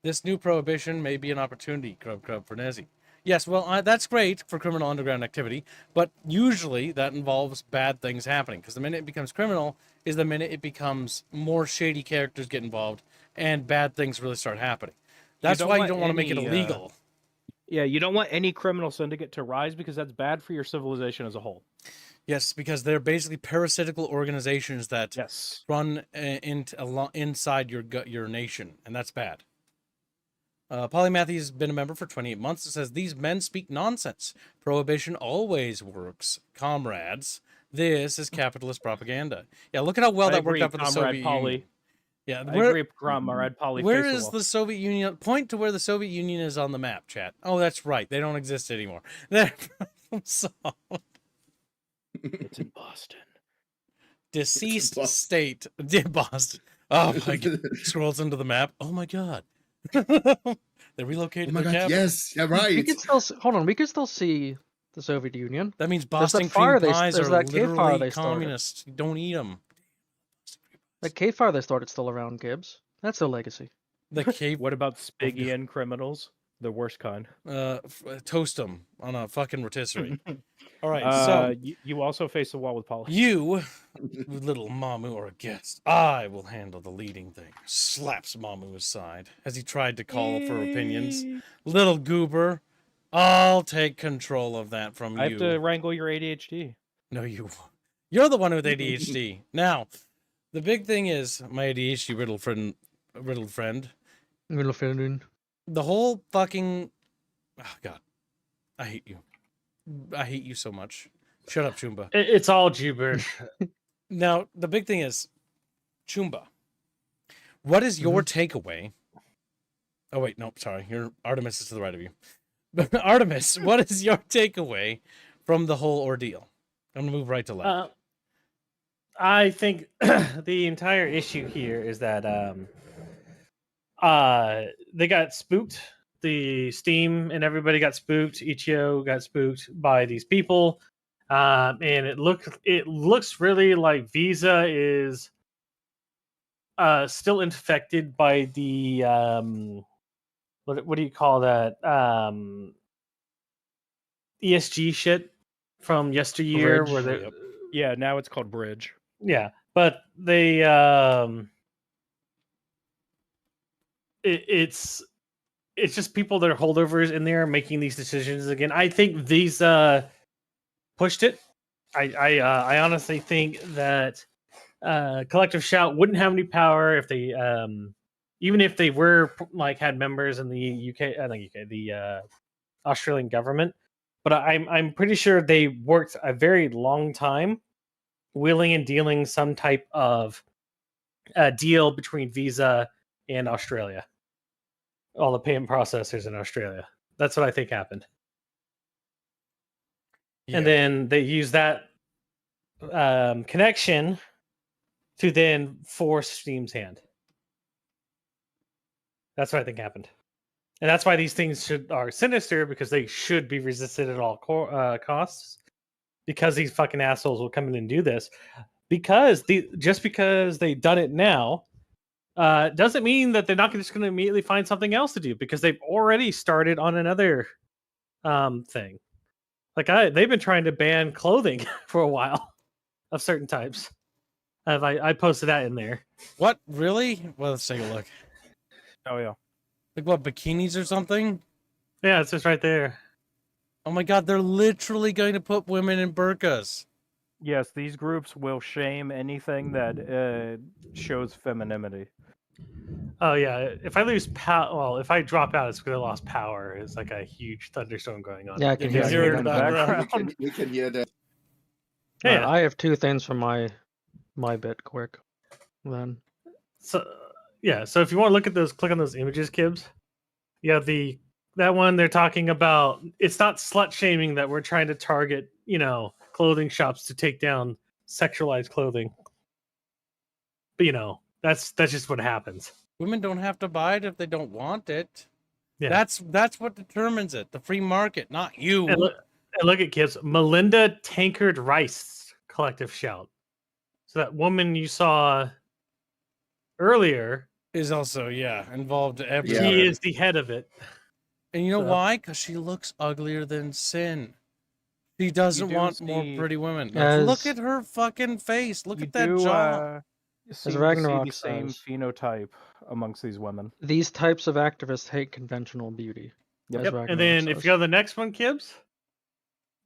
This new Prohibition may be an opportunity. Crub for Nezzy. Yes, well, that's great for criminal underground activity, but usually that involves bad things happening because the minute it becomes criminal is the minute it becomes more shady characters get involved and bad things really start happening. That's don't why you want don't want to make it any, illegal. Yeah, you don't want any criminal syndicate to rise because that's bad for your civilization as a whole. Yes, because they're basically parasitical organizations that Yes. run inside your nation, and that's bad. Polymathy has been a member for 28 months. It says, these men speak nonsense. Prohibition always works. Comrades, this is capitalist propaganda. Yeah, look at how well I that worked agree, out for the Comrade Soviet Polly. Union. Yeah, I agree, Comrade Polly. where face is wall. the Soviet Union? Point to where the Soviet Union is on the map, chat. Oh, that's right. They don't exist anymore. They're solved. It's in Boston. Deceased Boston. state. Boston. Oh my god. Scrolls into the map. Oh my god. They relocated Oh my their god, capital. yes, yeah, We right. can still hold on. We can still see the Soviet Union. That means There's that Boston fire cream they- pies there's are that cave fire literally they started. communists. You don't eat them. The cave fire they started still around, Gibbs. That's their legacy. The cave. What about Spigian criminals? The worst kind. Toast them on a fucking rotisserie. All right, so you also face the wall with Polly. you, little Mamu, are a guest. I will handle the leading thing. Slaps Mamu aside as he tried to call for opinions. Little goober, I'll take control of that from I you. have to wrangle your ADHD. No, you won't. You're the one with ADHD. Now, the big thing is my ADHD riddled friend. Middle finger. The whole fucking. Oh, God. I hate you. I hate you so much. Shut up, Chumba. It's all gibberish. Now, the big thing is, Chumba, what is your takeaway? Oh, wait, no, sorry. Artemis is to the right of you. Artemis, what is your takeaway from the whole ordeal? I'm going to move right to left. I think the entire issue here is that they got spooked. The Steam and everybody got spooked. Ichio got spooked by these people, and it looks really like Visa is still infected by the what do you call that? ESG shit from yesteryear, where Bridge. they Yeah, now it's called Bridge. yeah, but they it's just people that are holdovers in there making these decisions again. I think these pushed it. I honestly think that Collective Shout wouldn't have any power if they even if they were like had members in the the Australian government. But I'm pretty sure they worked a very long time wheeling and dealing some type of deal between Visa and Australia, all the payment processors in Australia. That's what I think happened. And then they use that connection to then force Steam's hand. That's what I think happened. And that's why these things are sinister, because they should be resisted at all costs. Because these fucking assholes will come in and do this. Because just because they've done it now doesn't mean that they're not just going to immediately find something else to do, because they've already started on another thing. Like they've been trying to ban clothing for a while of certain types. I posted that in there. What? Really? Well, let's take a look. Oh yeah. Like what, bikinis or something? Yeah, it's just right there. Oh my god, they're literally going to put women in burqas. Yes, these groups will shame anything that shows femininity. Oh yeah, if I lose power, well, if I drop out, it's because I lost power. It's like a huge thunderstorm going on. Yeah, I You can can hear hear it it in the background. We can hear that. Yeah. I have two things for my bit quick. Then So yeah, so if you want to look at those, click on those images, Kibbs. Yeah, that one they're talking about. It's not slut shaming that we're trying to target, clothing shops to take down sexualized clothing. But that's just what happens. Women don't have to buy it if they don't want it. Yeah. That's what determines it. The free market, not you. And look at Kibbs. Melinda Tankard Rice Collective Shout. So that woman you saw earlier is also involved everywhere. She is the head of it. And you know why? Because she looks uglier than sin. She doesn't want more pretty women. Like, look at her fucking face. Look at that jaw. As Ragnarok the same says, phenotype amongst these women. These types of activists hate conventional beauty. Yep. And then if you go to the next one, Kibbs,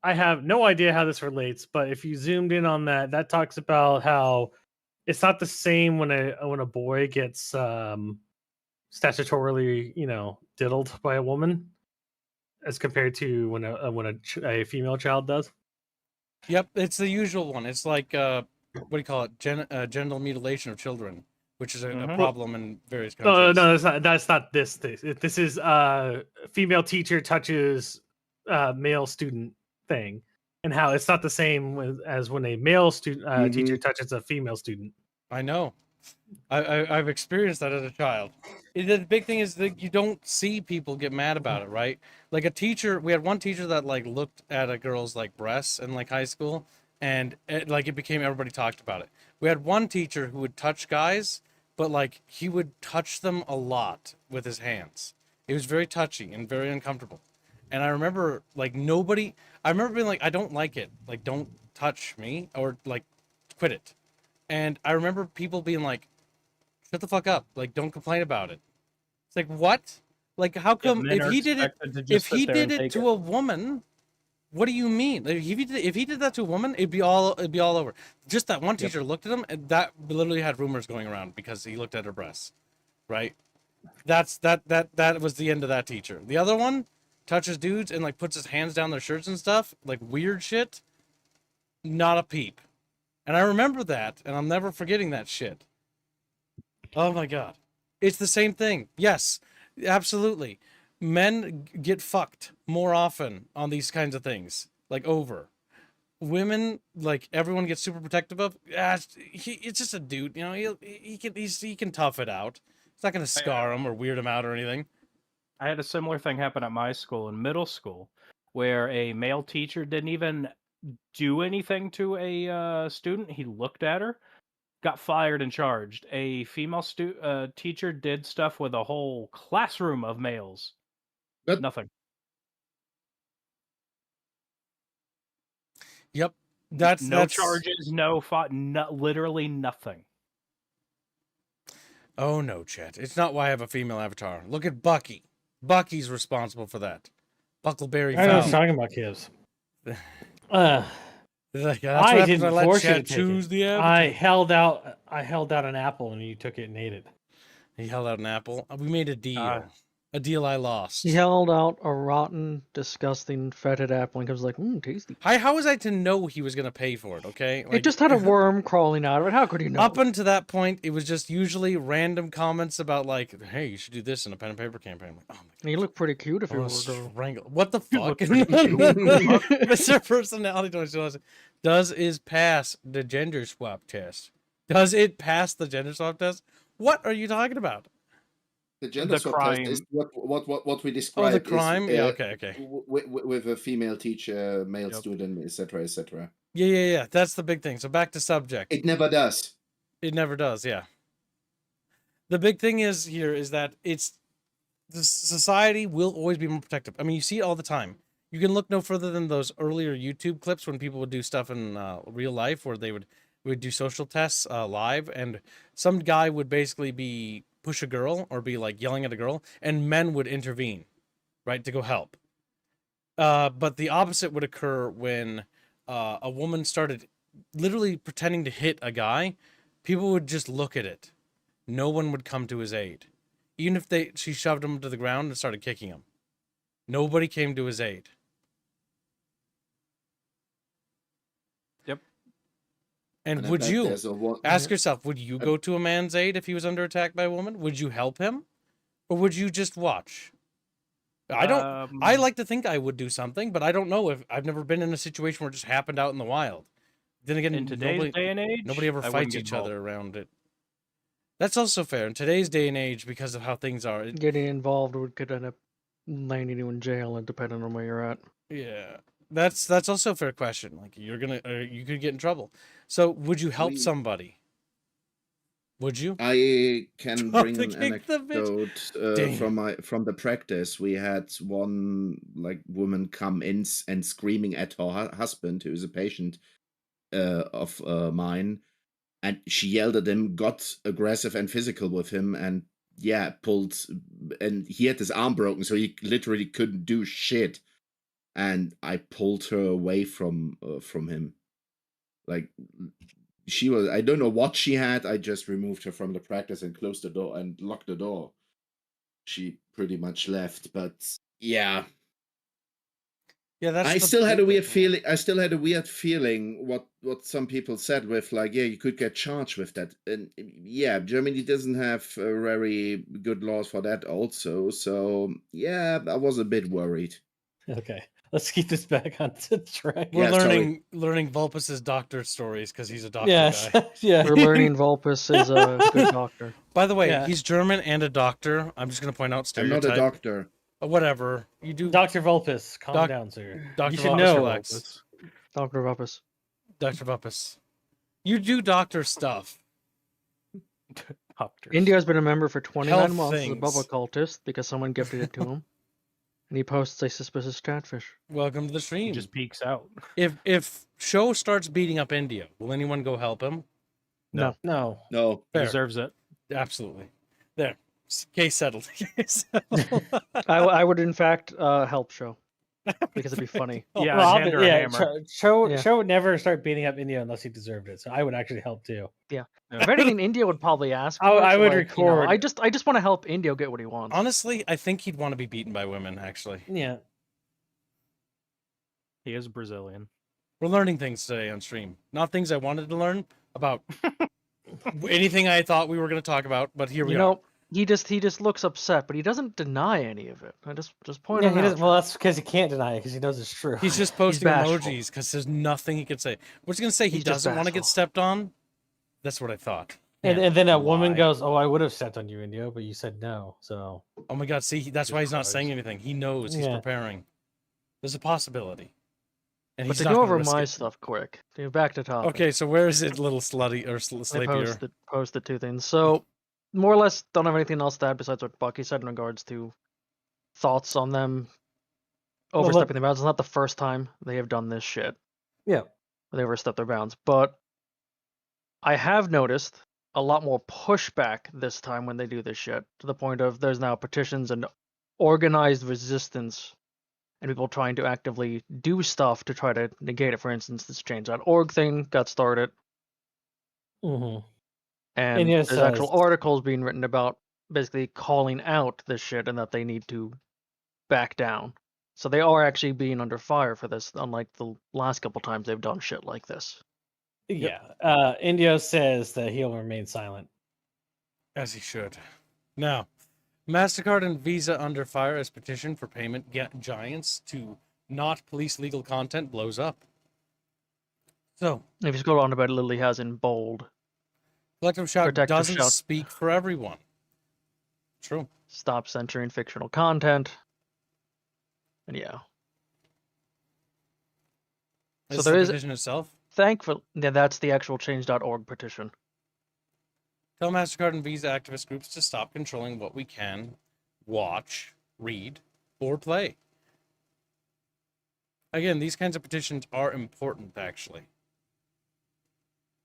I have no idea how this relates, but if you zoomed in on that talks about how it's not the same when a boy gets statutorily, diddled by a woman as compared to when a female child does. Yep, it's the usual one. It's like what do you call it? Genital mutilation of children, which is a problem in various countries. No, that's not this. This is female teacher touches male student thing, and how it's not the same as when a male student teacher touches a female student. I know. I've experienced that as a child. The big thing is that you don't see people get mad about it, right? Like a teacher, we had one teacher that like looked at a girl's like breasts in like high school, and it became, everybody talked about it. We had one teacher who would touch guys, but like he would touch them a lot with his hands. It was very touchy and very uncomfortable. And I remember like I remember being like, I don't like it. Like, don't touch me, or like quit it. And I remember people being like, shut the fuck up. Like, don't complain about it. It's like, what? Like, how come if he did it to a woman, what do you mean? Like, if he did that to a woman, it'd be all over. Just that one teacher looked at him, and that literally had rumors going around because he looked at her breasts. Right? That was the end of that teacher. The other one touches dudes and like puts his hands down their shirts and stuff, like weird shit. Not a peep. And I remember that, and I'm never forgetting that shit. Oh my god. It's the same thing. Yes, absolutely. Men get fucked more often on these kinds of things. Like, over. Women, like, everyone gets super protective of. It's just a dude, he can tough it out. It's not going to scar him or weird him out or anything. I had a similar thing happen at my school in middle school, where a male teacher didn't even do anything to a student. He looked at her, got fired and charged. A female teacher did stuff with a whole classroom of males. But- Nothing. Yep. No That's charges, literally nothing. Oh no, Chet. It's not why I have a female avatar. Look at Bucky. Bucky's responsible for that. Buckleberry I know what Fowl. you're talking about, kids. That's what I happens didn't when I let force you to Chet take choose it. the avatar. I held out an apple and you took it and ate it. He held out an apple. We made a deal. A deal I lost. He held out a rotten, disgusting, fetid apple and was like, tasty. How was I to know he was going to pay for it, okay? It just had a worm crawling out of it. How could you know? Up until that point, it was just usually random comments about like, hey, you should do this in a pen and paper campaign. I'm like, oh my god. And you look pretty cute if you Oh, were to go. strangle. What the You fuck? look pretty cute. Mr. Personality 22 does is pass the gender swap test. Does it pass the gender swap test? What are you talking about? The gender The swap crime. test is what we Oh, described. the crime? Is, Yeah, okay. With a female teacher, male Yep. student, etc., etc. Yeah. That's the big thing. So back to subject. It never does. It never does, yeah. The big thing is that the society will always be more protective. I mean, you see it all the time. You can look no further than those earlier YouTube clips when people would do stuff in real life where they would do social tests live, and some guy would basically push a girl or be like yelling at a girl, and men would intervene, right, to go help. But the opposite would occur when a woman started literally pretending to hit a guy. People would just look at it. No one would come to his aid. Even if she shoved him to the ground and started kicking him. Nobody came to his aid. Yep. And I would bet you there's a one- ask yourself, would you go to a man's aid if he was under attack by a woman? Would you help him? Or would you just watch? I like to think I would do something, but I don't know if I've never been in a situation where it just happened out in the wild. Then again, in today's day and age, nobody ever I wouldn't fights get each involved. other around it. That's also fair. In today's day and age, because of how things are, Getting involved could end up landing you in jail, and depending on where you're at. yeah, that's also a fair question. Like you could get in trouble. So would you help somebody? Would you? I can Drop bring the an kick the bitch. anecdote from the practice. We had one woman come in and screaming at her husband, who is a patient of mine, and she yelled at him, got aggressive and physical with him, and pulled, and he had his arm broken, so he literally couldn't do shit, and I pulled her away from him, like. She was, I don't know what she had. I just removed her from the practice and closed the door and locked the door. She pretty much left, but yeah. Yeah, that's. I still had a weird feeling. I still had a weird feeling what some people said with like, yeah, you could get charged with that, and yeah, Germany doesn't have very good laws for that also. So yeah, I was a bit worried. Okay, let's keep this back on track. We're Yeah, sorry. learning Vulpus's doctor stories because he's a doctor Yes, guy. yeah. We're learning Vulpus is a good doctor. By the way, Yeah. he's German and a doctor. I'm just gonna point out I'm stereotype. not a doctor. Whatever you do, Dr. Vulpus, calm Doc- down, sir. Dr. You should Vulpus, know. relax. Dr. Vulpus. Dr. Vulpus. You do doctor stuff. Doctors. India has been a member for 29 Health months as a things. bubble cultist because someone gifted it to him. And he posts a suspicious catfish. Welcome to the He stream. just peeks out. If Show starts beating up India, will anyone go help him? No. No. No. Fair. Deserves it. Absolutely. There. Case settled. Case settled. I would, in fact, help Show. Because it'd be funny. Yeah, Well, hand or a hammer. Cho Yeah. would never start beating up India unless he deserved it. So I would actually help too. If anything, India would probably ask. I- for it, I so, would like, you know, record- I just want to help India get what he wants. Honestly, I think he'd want to be beaten by women, actually. Yeah. He is Brazilian. We're learning things today on stream. Not things I wanted to learn about anything I thought we were going to talk about, but here we You are. know, he just looks upset, but he doesn't deny any of it. I just point Yeah, it he out. doesn't, well, that's because he can't deny it because he knows it's true. He's just posting bashful. emojis because there's nothing he could say. We're just going to say he He's just doesn't want to get bashful. stepped on. That's what I thought. and then a woman Why? goes, "Oh, I would have stepped on you, India, but you said no." So Oh my God, see, that's why he's not saying anything. He knows he's Yeah. preparing. There's a possibility. And But he's to not go gonna over risk my it. stuff quick, to back to topic. Okay, so where is it, little slutty or I slapier? posted two things. So more or less don't have anything else to add besides what Bucky said in regards to thoughts on them overstepping their bounds. It's not the first time they have done this shit. Yeah. They overstepped their bounds. But I have noticed a lot more pushback this time when they do this shit, to the point of there's now petitions and organized resistance and people trying to actively do stuff to try to negate it. For instance, this change.org thing got started, Mm-hmm. and India there's actual says- articles being written about basically calling out this shit and that they need to back down. So they are actually being under fire for this, unlike the last couple times they've done shit like this. Yeah. India says that he'll remain silent. As he should. Now, MasterCard and Visa under fire as petition for payment giants to not police legal content blows up. So, If you scroll on about it, Lily has in bold, Collective Shout Protective doesn't Shout. speak for everyone. True. stop censoring fictional content. And yeah. Is So the there is, petition itself? thankfully, yeah, that's the actual change.org petition. Tell MasterCard and Visa activist groups to stop controlling what we can watch, read, or play. Again, these kinds of petitions are important, actually.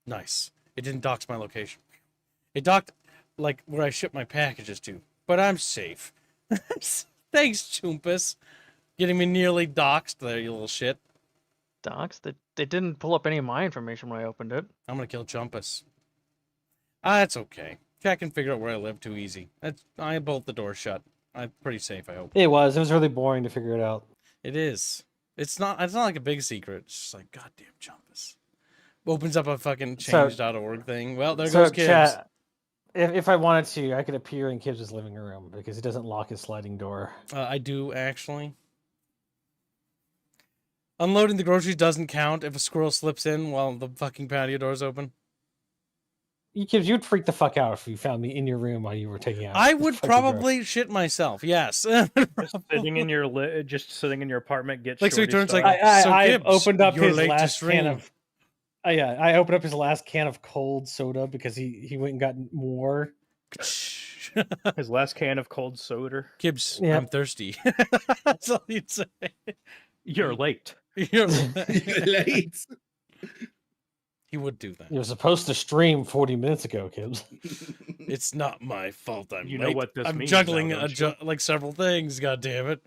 Nice. It didn't dox my location. It docked, like, where I ship my packages to. But I'm safe. Thanks, Chumpus. Getting me nearly doxed there, you little shit. Docs, they didn't pull up any of my information when I opened it. I'm gonna kill Chumpus. That's okay. Chat can figure out where I live too easy. I bolt the door shut. I'm pretty safe, I hope. It was really boring to figure it out. It is. It's not like a big secret. It's just like, goddamn Chumpus. Opens up a fucking change.org thing. Well, there goes Kibbs. Chat, if I wanted to, I could appear in Kibbs' living room because he doesn't lock his sliding door. I do, actually. Unloading the groceries doesn't count if a squirrel slips in while the fucking patio door's open. Kibbs, you'd freak the fuck out if you found me in your room while you were taking out. I would probably shit myself. Yes. Sitting in your just sitting in your apartment, get Like, so he shorty turns style. like, I Gibbs, opened up you're his late to last can stream. of. I opened up his last can of cold soda because he went and got more. His last can of cold soda. Gibbs, Yep. I'm thirsty. That's all you'd say. You're late. You're Late. He would do that. You were supposed to stream 40 minutes ago, Kibbs. It's not my fault. I'm You late. know what this I'm means juggling now, don't you? like several things. God damn it!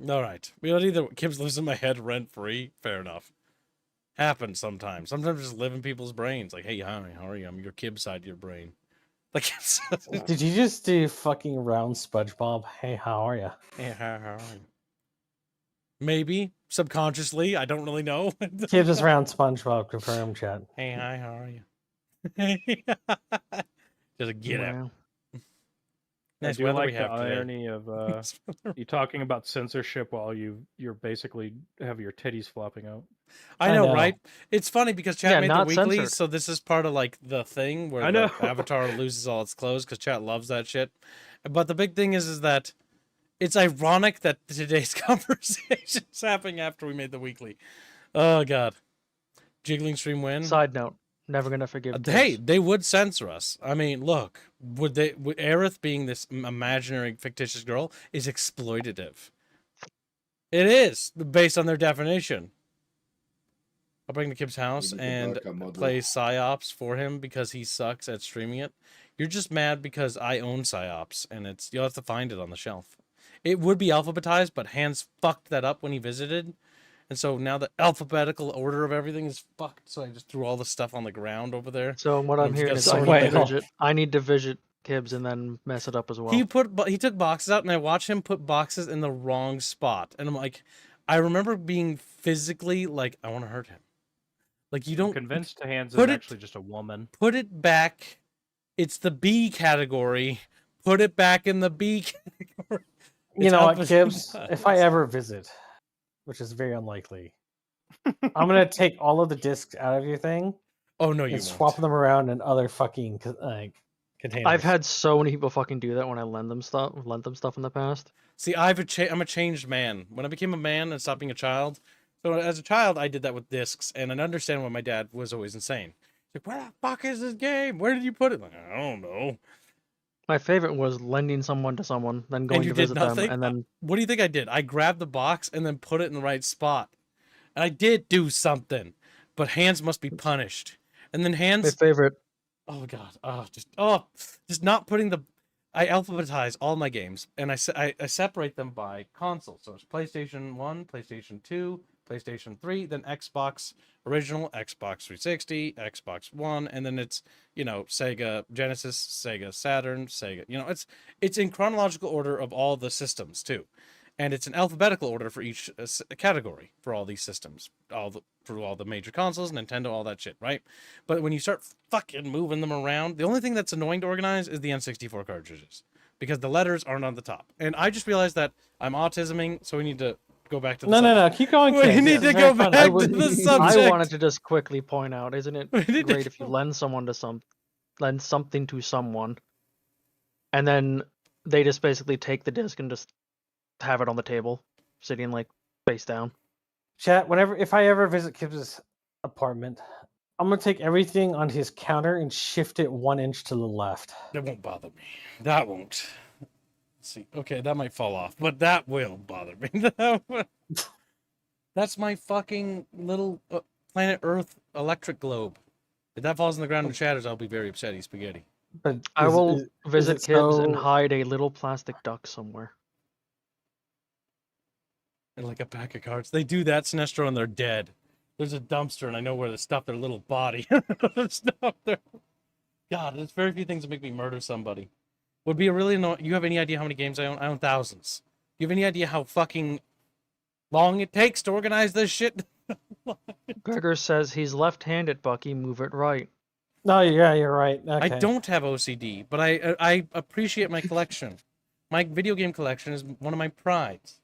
All right, we don't either. Kibbs lives in my head rent free. Fair enough. Happens sometimes. Sometimes just live in people's brains. Like, hey, hi, how are you? I'm your Kib side of your brain. Like, Did you just do fucking round SpongeBob? Hey, how are you? hey, how are you? Maybe subconsciously. I don't really know. Kibbs is round SpongeBob. Confirm, chat. Hey, hi, how are you? Just a get up. Wow. Nice I do weather like we the have today. irony of you talking about censorship while you're basically have your titties flopping out. I I know, know. right? It's funny because chat Yeah, made the not weekly, censored. so this is part of like the thing where I the know. avatar loses all its clothes because chat loves that shit. But the big thing is that it's ironic that today's conversation is happening after we made the weekly. Oh god, jiggling stream win. Side note, never gonna forgive. Hey, Kibbs. they would censor us. I mean, look, would Aerith being this imaginary fictitious girl is exploitative. It is based on their definition. I'll bring the Kib's house Even the and Barca model. play psyops for him because he sucks at streaming it. You're just mad because I own psyops and you'll have to find it on the shelf. It would be alphabetized, but Hans fucked that up when he visited. And so now the alphabetical order of everything is fucked. So I just threw all the stuff on the ground over there. So what I'm I'm just hearing gonna is sort I need to visit Kibbs and then mess it up as well. He took boxes out, and I watched him put boxes in the wrong spot. And I'm like, I remember being physically like, I want to hurt him. Like, you I'm don't convinced Hans put is it- actually just a woman. put it back. It's the B category. Put it back in the B category. You It's know what, alphabetized. Kibbs? If I ever visit, which is very unlikely, I'm gonna take all of the discs out of your thing Oh no, you and won't. swap them around in other fucking containers. I've had so many people fucking do that when I lent them stuff in the past. See, I'm a changed man. When I became a man and stopped being a child, so as a child, I did that with discs, and I understand why my dad was always insane. He's like, where the fuck is this game? Where did you put it? Like, I don't know. My favorite was lending someone to someone, then And going you to did visit them, nothing? and then What do you think I did? I grabbed the box and then put it in the right spot. And I did do something, but hands must be punished. And then my hands, favorite. oh god, just not putting the. I alphabetize all my games, and I separate them by console. So it's PlayStation 1, PlayStation 2, PlayStation 3, then Xbox original, Xbox 360, Xbox One, and then it's, Sega Genesis, Sega Saturn, Sega. It's in chronological order of all the systems too. And it's an alphabetical order for each category for all these systems, for all the major consoles, Nintendo, all that shit, right? But when you start fucking moving them around, the only thing that's annoying to organize is the N64 cartridges because the letters aren't on the top. And I just realized that I'm autisming, so we need to go back to the No. Keep going. We Kids. need This to is very go fun. back I, to would, the I subject. wanted to just quickly point out, isn't it We need to great if you go- lend something to someone, and then they just basically take the disc and just have it on the table, sitting like face down. Chat. If I ever visit Kibbs' apartment, I'm gonna take everything on his counter and shift it 1 inch to the left. That won't bother me. That won't. Let's see. Okay, that might fall off, but that will bother me. That's my fucking little planet Earth electric globe. If that falls on the ground and shatters, I'll be very upset. Spaghetti. But I will visit it Kibbs and so- hide a little plastic duck somewhere. And like a pack of cards. They do that, Sinestro, and they're dead. There's a dumpster, and I know where to stuff their little body. Stuff their... God, there's very few things that make me murder somebody. Would be a really annoying... You have any idea how many games I own? I own thousands. You have any idea how fucking long it takes to organize this shit? Gregor says he's left-handed, Bucky. Move it right. No, yeah, you're right. Okay. I don't have OCD, but I appreciate my collection. My video game collection is one of my prides.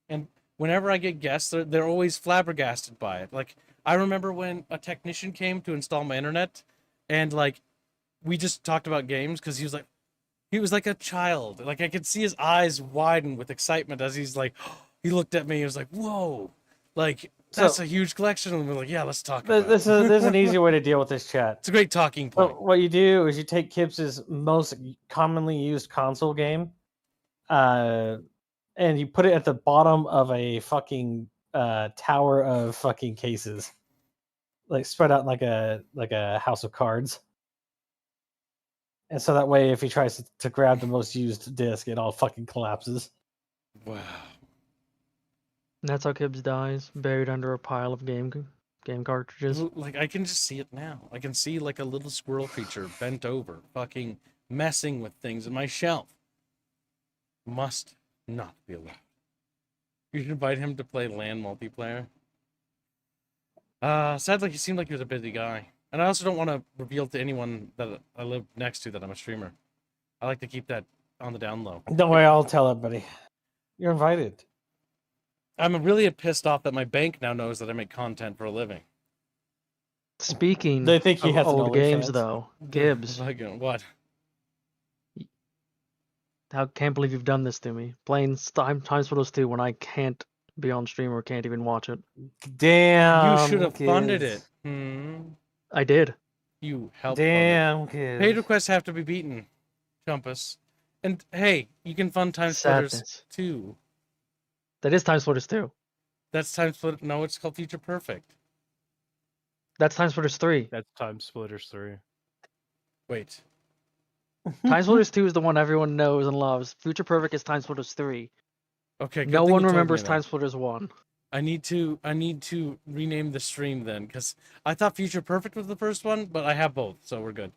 And whenever I get guests, they're always flabbergasted by it. Like, I remember when a technician came to install my internet, and like, we just talked about games because he was like a child. Like, I could see his eyes widen with excitement as he's like, he looked at me. He was like, "Whoa!" Like, that's So- a huge collection. And we're like, "Yeah, let's talk about There's it." an easy way to deal with this chat. It's a great talking So point. what you do is you take Kibbs's most commonly used console game, and you put it at the bottom of a fucking tower of fucking cases, like spread out like a house of cards. And so that way, if he tries to grab the most used disc, it all fucking collapses. Wow. And that's how Kibbs dies, buried under a pile of game cartridges. Like, I can just see it now. I can see like a little squirrel creature bent over, fucking messing with things in my shelf. Must not be allowed. You should invite him to play LAN multiplayer. Sadly, he seemed like he was a busy guy. And I also don't want to reveal to anyone that I live next to that I'm a streamer. I like to keep that on the down low. Don't worry, I'll tell everybody. You're invited. I'm really pissed off that my bank now knows that I make content for a living. Speaking They think he of has an old games, OnlyFans. though, Gibbs, Like, what? I can't believe you've done this to me. Playing Time Splitters 2 when I can't be on stream or can't even watch it. Damn. You should have funded kids. it. I did. You helped fund it. Damn, kids. Paid requests have to be beaten, Chumpus. And hey, you can fund Time Splitters Sadness. too. That is Time Splitters 2. That's Time Split. No, it's called Future Perfect. That's Time Splitters 3. That's Time Splitters 3. Wait. Time Splitters 2 is the one everyone knows and loves. Future Perfect is Time Splitters 3. Okay. good No thing one you told me remembers that. Time Splitters 1. I need to rename the stream then, because I thought Future Perfect was the first one, but I have both, so we're good.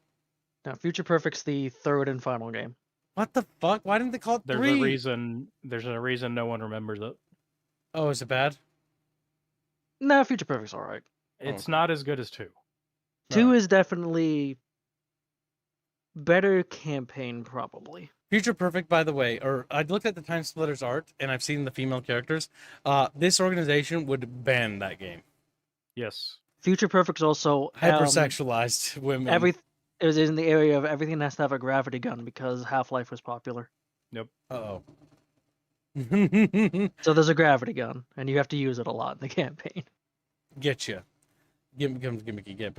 Now, Future Perfect's the third and final game. What the fuck? Why didn't they call it There's 3? a reason. There's a reason no one remembers it. Oh, is it bad? No, Future Perfect's alright. It's Okay. not as good as 2. 2 is definitely better campaign, probably. Future Perfect, by the way, or I looked at the Time Splitters art and I've seen the female characters. This organization would ban that game. Yes. Future Perfect's also Hypersexualized women. It was in the area of everything has to have a gravity gun because Half-Life was popular. Uh-oh. So there's a gravity gun, and you have to use it a lot in the campaign. Get you. Gimmicky, get.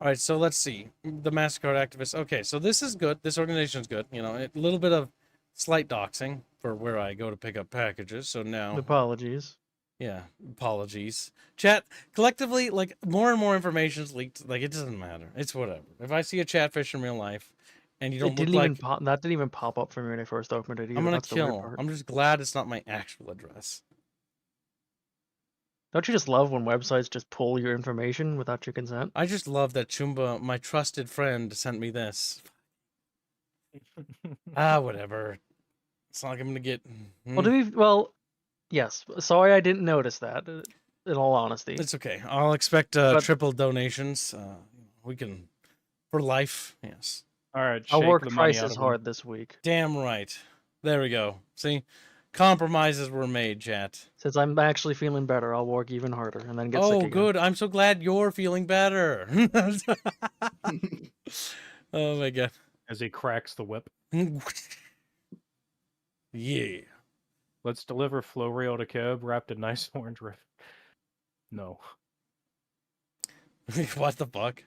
All right, so let's see. The MasterCard activists. Okay, so this is good. This organization is good. You know, a little bit of slight doxing for where I go to pick up packages. So now, Apologies. yeah, apologies. Chat, collectively, like, more and more information is leaked. Like, it doesn't matter. It's whatever. If I see a chatfish in real life and you It don't look didn't like... even pop. That didn't even pop up for me when I first opened it either. I'm going to That's the weird kill. part. I'm just glad it's not my actual address. Don't you just love when websites just pull your information without your consent? I just love that Chumba, my trusted friend, sent me this. Whatever. It's not like I'm going to get... Well, yes. Sorry, I didn't notice that. In all honesty, It's okay. I'll expect But- triple donations. We can... For life, yes. All right, I'll shake work the money twice out as of 'em. hard this week. Damn right. There we go. See? Compromises were made, chat. Since I'm actually feeling better, I'll work even harder and then get sick Oh, again. good. I'm so glad you're feeling better. Oh, my God. As he cracks the whip. Yeah. Let's deliver Florio to Keb wrapped in nice orange ribbon. No. What the fuck?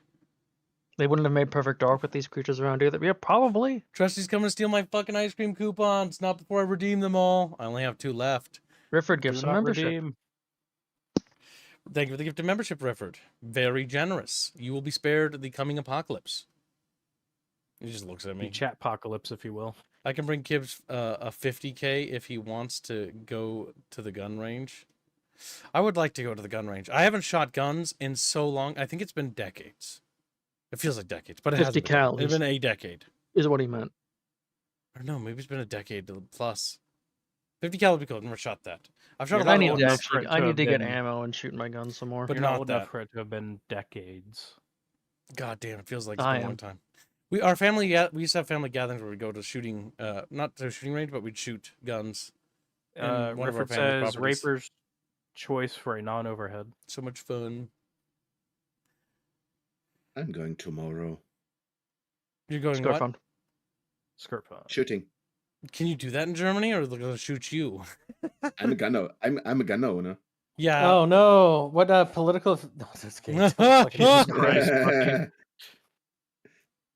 They wouldn't have made Perfect Dark with these creatures around either. Yeah, probably. Trusty's coming to steal my fucking ice cream coupons. Not before I redeem them all. I only have 2 left. Rifford Do gives some not membership. redeem. Thank you for the gift of membership, Rifford. Very generous. You will be spared the coming apocalypse. He just looks at The me. chat apocalypse, if you will. I can bring Kibbs a 50k if he wants to go to the gun range. I would like to go to the gun range. I haven't shot guns in so long. I think it's been decades. It feels like decades, but it 50 hasn't been. cal It's been a decade. is what he meant. Or no, maybe it's been a decade plus. 50 cal would be cool. I've never shot that. I've shot You're a lot I of need old to enough guns. for actually. it I to need have to get been- ammo and shoot my guns some more. But You're not not old enough that. for it to have been decades. God damn, it feels like it's I been a long am. time. We used to have family gatherings where we'd go to shooting, not to a shooting range, but we'd shoot guns. in one of our Rifford family says properties. Raper's choice for a non-overhead. So much fun. I'm going tomorrow. You're going Skirt what? fun. Skirt fun. Shooting. Can you do that in Germany, or are they going to shoot you? I'm a gunner. I'm a gun owner. Yeah. Oh no! What political? No, just kidding. Don't fucking- Jesus Christ, fucking-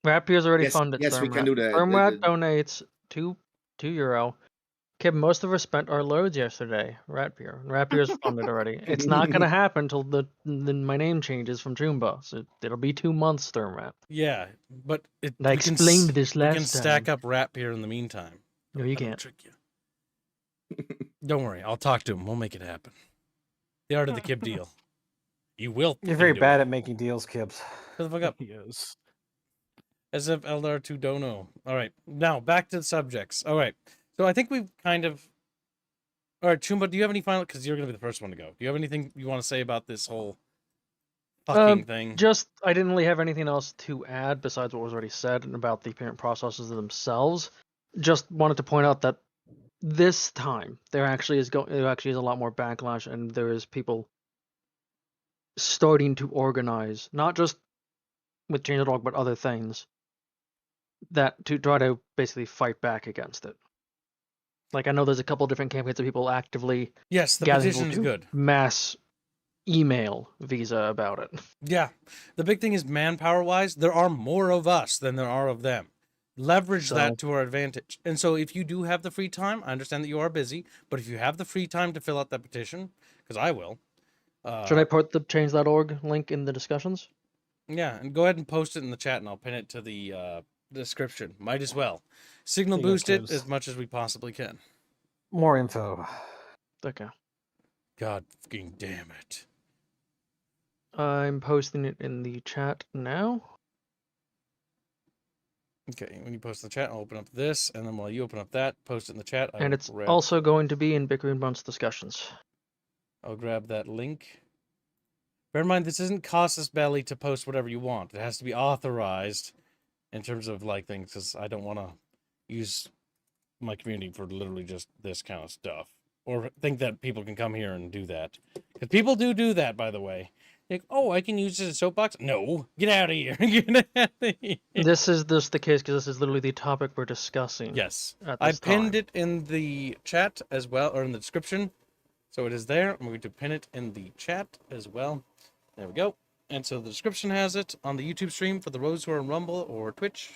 Rapiers already Yes, funded. yes, we can Thermrat. do the- Thermrat the- donates €2. Kib, most of us spent our loads yesterday. Rapier. Rapier's funded already. It's not gonna happen until my name changes from Jumbo. So it'll be 2 months, Thermrat. Yeah, but And I explained this we can last stack time. up rap here in the meantime. No, you I don't can't. trick you. Don't worry, I'll talk to him. We'll make it happen. The art of the Kib deal. You will. You're very do bad it. at making deals, Kibbs. Shut the fuck up. Yes. As if LR2 don't know. All right, now back to the subjects. All right, so I think we've kind of. All right, Chumba, do you have any final? Because you're gonna be the first one to go. Do you have anything you want to say about this whole fucking thing? Just, I didn't really have anything else to add besides what was already said about the parent processes themselves. Just wanted to point out that this time there actually is a lot more backlash, and there is people starting to organize, not just with Change.org, but other things, that to try to basically fight back against it. Like, I know there's a couple different campaigns of people actively Yes, the gathering petition's to good. mass email Visa about it. Yeah, the big thing is manpower-wise, there are more of us than there are of them. Leverage So- that to our advantage. And so if you do have the free time, I understand that you are busy, but if you have the free time to fill out that petition, because I will. Should I put the Change.org link in the discussions? Yeah, and go ahead and post it in the chat, and I'll pin it to the description. Might as well. Signal There you go, boost it Tibbs. as much as we possibly can. More info. Okay. God fucking damn it. I'm posting it in the chat now. Okay, when you post in the chat, I'll open up this, and then while you open up that, post it in the chat. And it's also going to be in Bickering Bunch discussions. I'll grab that link. Bear in mind, this isn't Casus Belli to post whatever you want. It has to be authorized in terms of like things, because I don't want to use my community for literally just this kind of stuff, or think that people can come here and do that. Because people do that, by the way. Like, oh, I can use it as a soapbox. No, get out of here. Get out of here. This is the case because this is literally the topic we're discussing. Yes, At I this pinned time. it in the chat as well, or in the description, so it is there. I'm going to pin it in the chat as well. There we go. And so the description has it on the YouTube stream for those who are on Rumble or Twitch.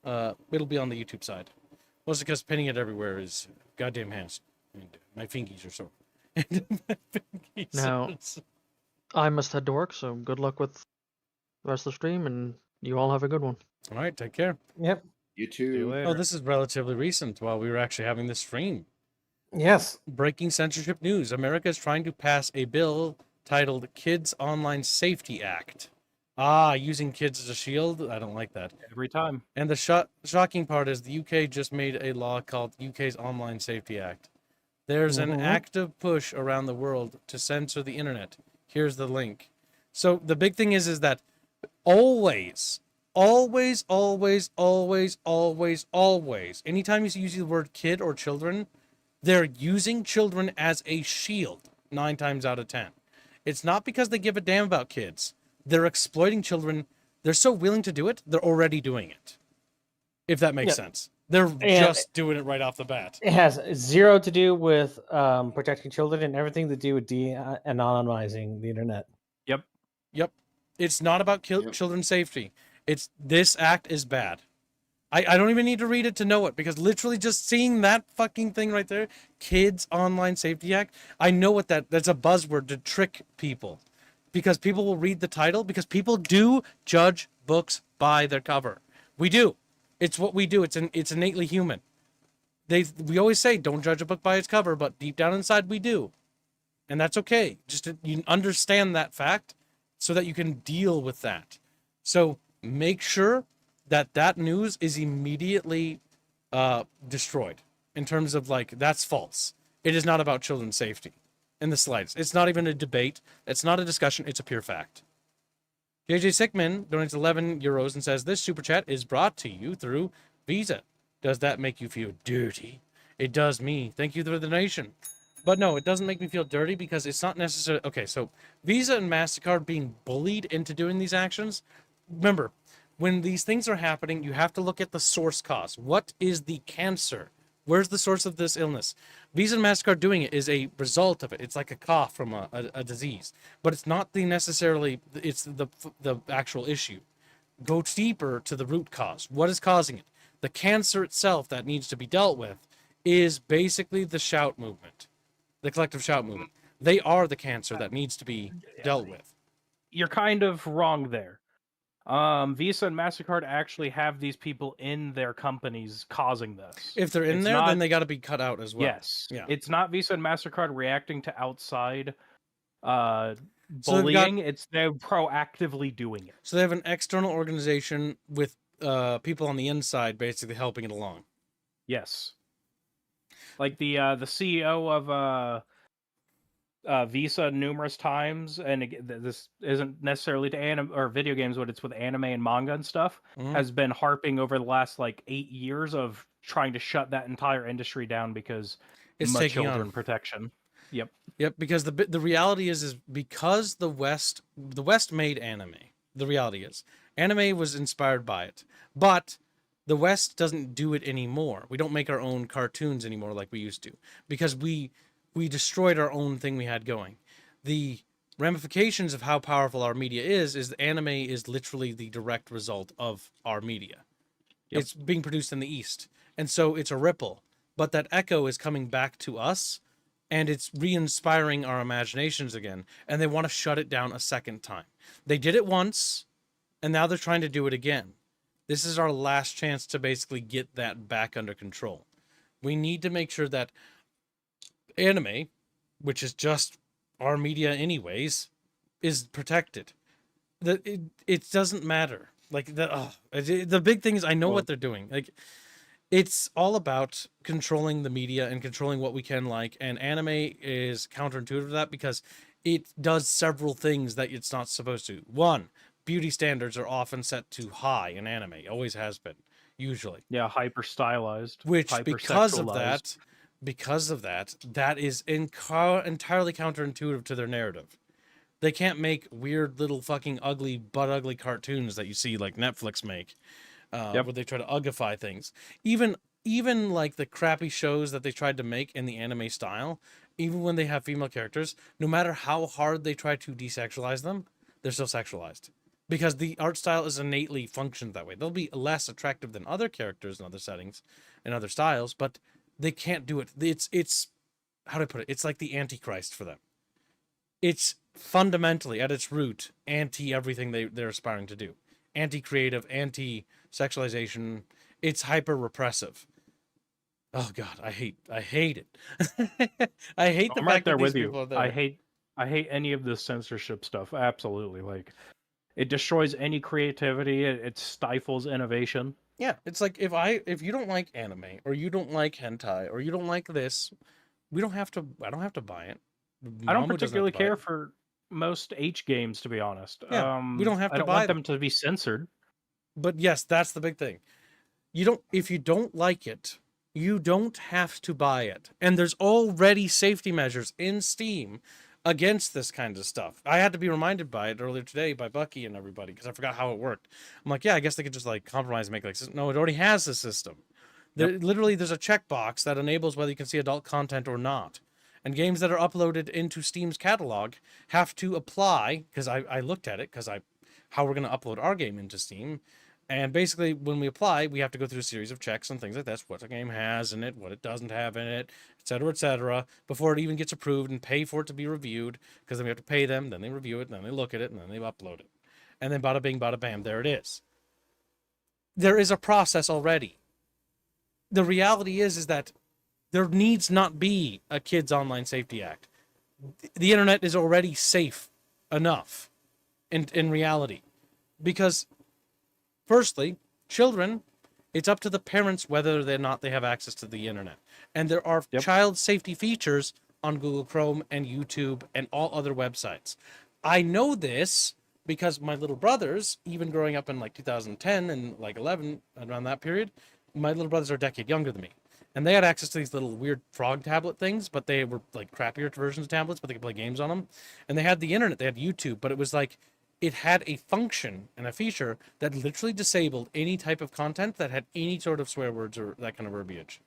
It'll be on the YouTube side. Mostly because pinning it everywhere is goddamn hands. And my fingies are sore. My fingies Now- are sore. I must head to work, so good luck with the rest of the stream, and you all have a good one. All right, take care. Yep. You See you too. later. Oh, this is relatively recent while we were actually having this stream. Yes. Breaking censorship news. America is trying to pass a bill titled Kids Online Safety Act. Ah, using kids as a shield? I don't like that. Every time. And the shocking part is the UK just made a law called UK's Online Safety Act. There's an active push around the world to censor the internet. Here's the link. So the big thing is that always, anytime you use the word kid or children, they're using children as a shield 9 times out of 10. It's not because they give a damn about kids. They're exploiting children. They're so willing to do it, they're already doing it. If that makes sense. They're just doing it right off the bat. It has zero to do with protecting children and everything to do with anonymizing the internet. Yep. It's not about children's safety. This act is bad. I don't even need to read it to know it, because literally just seeing that fucking thing right there, Kids Online Safety Act, I know what that's a buzzword to trick people. Because people will read the title, because people do judge books by their cover. We do. It's what we do. It's innately human. We always say don't judge a book by its cover, but deep down inside we do. And that's okay. You understand that fact so that you can deal with that. So make sure that news is immediately destroyed in terms of that's false. It is not about children's safety in the slightest. It's not even a debate. It's not a discussion. It's a pure fact. JJ Sickman donates 11 euros and says, this super chat is brought to you through Visa. Does that make you feel dirty? It does me. Thank you for the donation. But no, it doesn't make me feel dirty because it's not necessarily... Okay, so Visa and MasterCard being bullied into doing these actions. Remember, when these things are happening, you have to look at the source cause. What is the cancer? Where's the source of this illness? Visa and MasterCard doing it is a result of it. It's like a cough from a disease. But it's not it's the actual issue. Go deeper to the root cause. What is causing it? The cancer itself that needs to be dealt with is basically the shout movement. The collective shout movement. They are the cancer that needs to be dealt with. You're kind of wrong there. Visa and MasterCard actually have these people in their companies causing this. If they're in there, then they got to be cut out as well. Yes. Yeah. It's not Visa and MasterCard reacting to outside bullying. They're proactively doing it. So they have an external organization with people on the inside basically helping it along. Yes. Like the CEO of Visa numerous times, and this isn't necessarily to anime or video games, but it's with anime and manga and stuff, has been harping over the last 8 years of trying to shut that entire industry down because It's much taking children on protection. Yep. Because the reality is because the West made anime. The reality is anime was inspired by it, but the West doesn't do it anymore. We don't make our own cartoons anymore like we used to, because we destroyed our own thing we had going. The ramifications of how powerful our media is anime is literally the direct result of our media. Yep. It's being produced in the East, and so it's a ripple, but that echo is coming back to us, and it's re-inspiring our imaginations again, and they want to shut it down a second time. They did it once, and now they're trying to do it again. This is our last chance to basically get that back under control. We need to make sure that anime, which is just our media anyways, is protected. It doesn't matter. The big thing is I know what they're doing. It's all about controlling the media and controlling what we can like, and anime is counterintuitive to that because it does several things that it's not supposed to. One, beauty standards are often set too high in anime. Always has been, usually. Yeah, hyper stylized. Which because of that, that is entirely counterintuitive to their narrative. They can't make weird little fucking ugly, butt ugly cartoons that you see like Netflix make, where they try to ugify things. Even like the crappy shows that they tried to make in the anime style, even when they have female characters, no matter how hard they try to desexualize them, they're still sexualized. Because the art style is innately functioned that way. They'll be less attractive than other characters in other settings and other styles, but they can't do it. It's how do I put it? It's like the Antichrist for them. It's fundamentally at its root anti everything they're aspiring to do. Anti-creative, anti-sexualization. It's hyper repressive. Oh God, I hate it. I hate the I'm fact right there that these with people you. are there. I hate any of this censorship stuff. Absolutely, like it destroys any creativity. It stifles innovation. Yeah, it's like if you don't like anime or you don't like hentai or you don't like this, I don't have to buy it. I don't Mamu doesn't have particularly to buy care it. for most H games, to be honest. Yeah, we don't have I to don't buy want them. them to be censored. But yes, that's the big thing. If you don't like it, you don't have to buy it. And there's already safety measures in Steam against this kind of stuff. I had to be reminded by it earlier today by Bucky and everybody because I forgot how it worked. I'm like, yeah, I guess they could just like compromise and make like no, it already has a system. Literally, there's a checkbox that enables whether you can see adult content or not. And games that are uploaded into Steam's catalog have to apply, because I looked at it, how we're going to upload our game into Steam. And basically, when we apply, we have to go through a series of checks and things like this. What the game has in it, what it doesn't have in it, et cetera, before it even gets approved and pay for it to be reviewed. Because then we have to pay them, then they review it, and then they look at it, and then they upload it. And then bada bing, bada bam, there it is. There is a process already. The reality is that there needs not be a Kids Online Safety Act. The internet is already safe enough in reality. Because firstly, children, it's up to the parents whether or not they have access to the internet. And there are child safety features on Google Chrome and YouTube and all other websites. I know this because my little brothers, even growing up in like 2010 and like 11, around that period, my little brothers are a decade younger than me. And they had access to these little weird frog tablet things, but they were like crappier versions of tablets, but they could play games on them. And they had the internet, they had YouTube, but it was like, it had a function and a feature that literally disabled any type of content that had any sort of swear words or that kind of verbiage.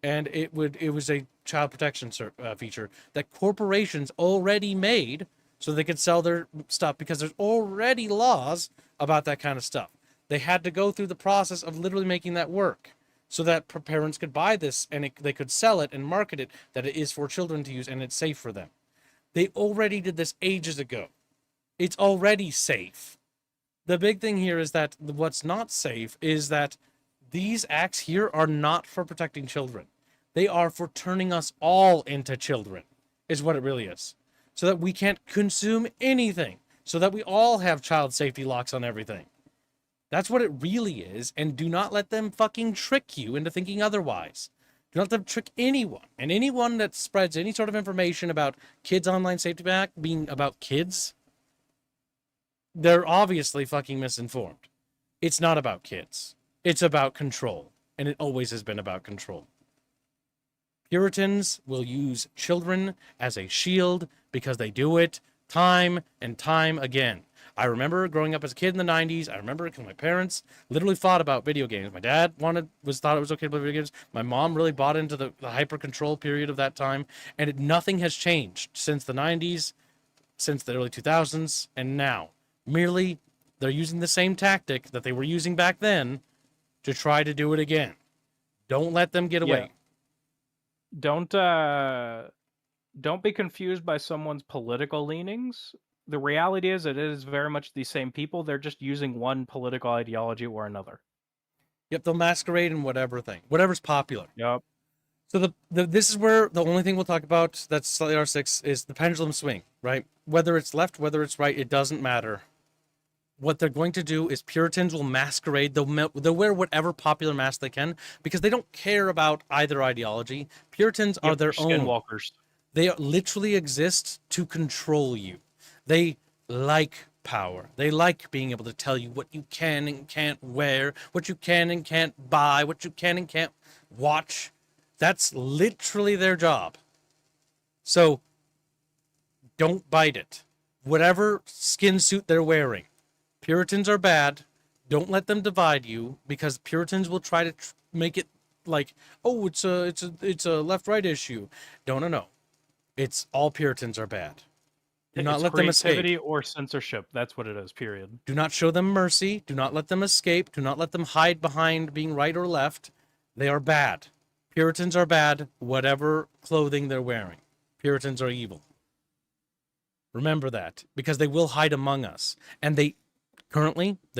And it was a child protection feature that corporations already made so they could sell their stuff because there's already laws about that kind of stuff. They had to go through the process of literally making that work so that parents could buy this and they could sell it and market it, that it is for children to use and it's safe for them. They already did this ages ago. It's already safe. The big thing here is that what's not safe is that these acts here are not for protecting children. They are for turning us all into children, is what it really is. So that we can't consume anything. So that we all have child safety locks on everything. That's what it really is. And do not let them fucking trick you into thinking otherwise. Do not let them trick anyone. And anyone that spreads any sort of information about Kids Online Safety Act being about kids, they're obviously fucking misinformed. It's not about kids. It's about control. And it always has been about control. Puritans will use children as a shield because they do it time and time again. I remember growing up as a kid in the 90s. I remember because my parents literally fought about video games. My dad thought it was okay to play video games. My mom really bought into the hyper control period of that time. And nothing has changed since the 90s, since the early 2000s, and now. Merely, they're using the same tactic that they were using back then to try to do it again. Don't let them get away. Yeah. Don't be confused by someone's political leanings. The reality is it is very much the same people. They're just using one political ideology or another. Yep, they'll masquerade in whatever's popular. Yep. So this is where the only thing we'll talk about that's slightly R6 is the pendulum swing, right? Whether it's left, whether it's right, it doesn't matter. What they're going to do is Puritans will masquerade. They'll wear whatever popular mask they can because they don't care about either ideology. Puritans are their own. Skinwalkers. They literally exist to control you. They like power. They like being able to tell you what you can and can't wear, what you can and can't buy, what you can and can't watch. That's literally their job. So don't bite it. whatever skin suit they're wearing. Puritans are bad. Don't let them divide you, because Puritans will try to make it like, oh, it's a left-right issue. No. It's all Puritans are bad. Do not It's let them creativity escape. or censorship. That's what it is, period. Do not show them mercy. Do not let them escape. Do not let them hide behind being right or left. They are bad. Puritans are bad, whatever clothing they're wearing. Puritans are evil. Remember that, because they will hide among us. And they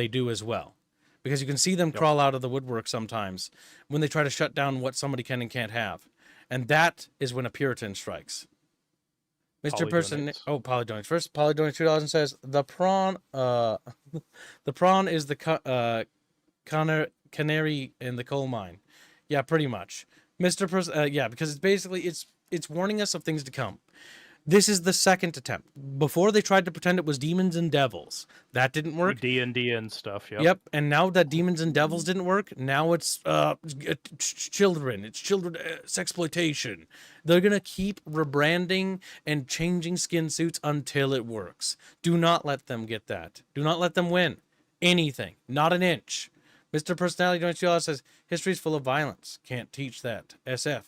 do as well. Because you can see them crawl out of the woodwork sometimes when they try to shut down what somebody can and can't have. And that is when a Puritan strikes. Mr. Person, Polydones. First, Polydones $2 and says the prawn is the canary in the coal mine. Yeah, pretty much. Mr. Person, yeah, because it's warning us of things to come. This is the second attempt. Before they tried to pretend it was demons and devils. That didn't work. D&D and stuff, Yep, and now that demons and devils didn't work, now it's children. It's children sexploitation. They're going to keep rebranding and changing skin suits until it works. Do not let them get that. Do not let them win anything. Not an inch. Mr. Personality Joint says, history's full of violence. Can't teach that. SF.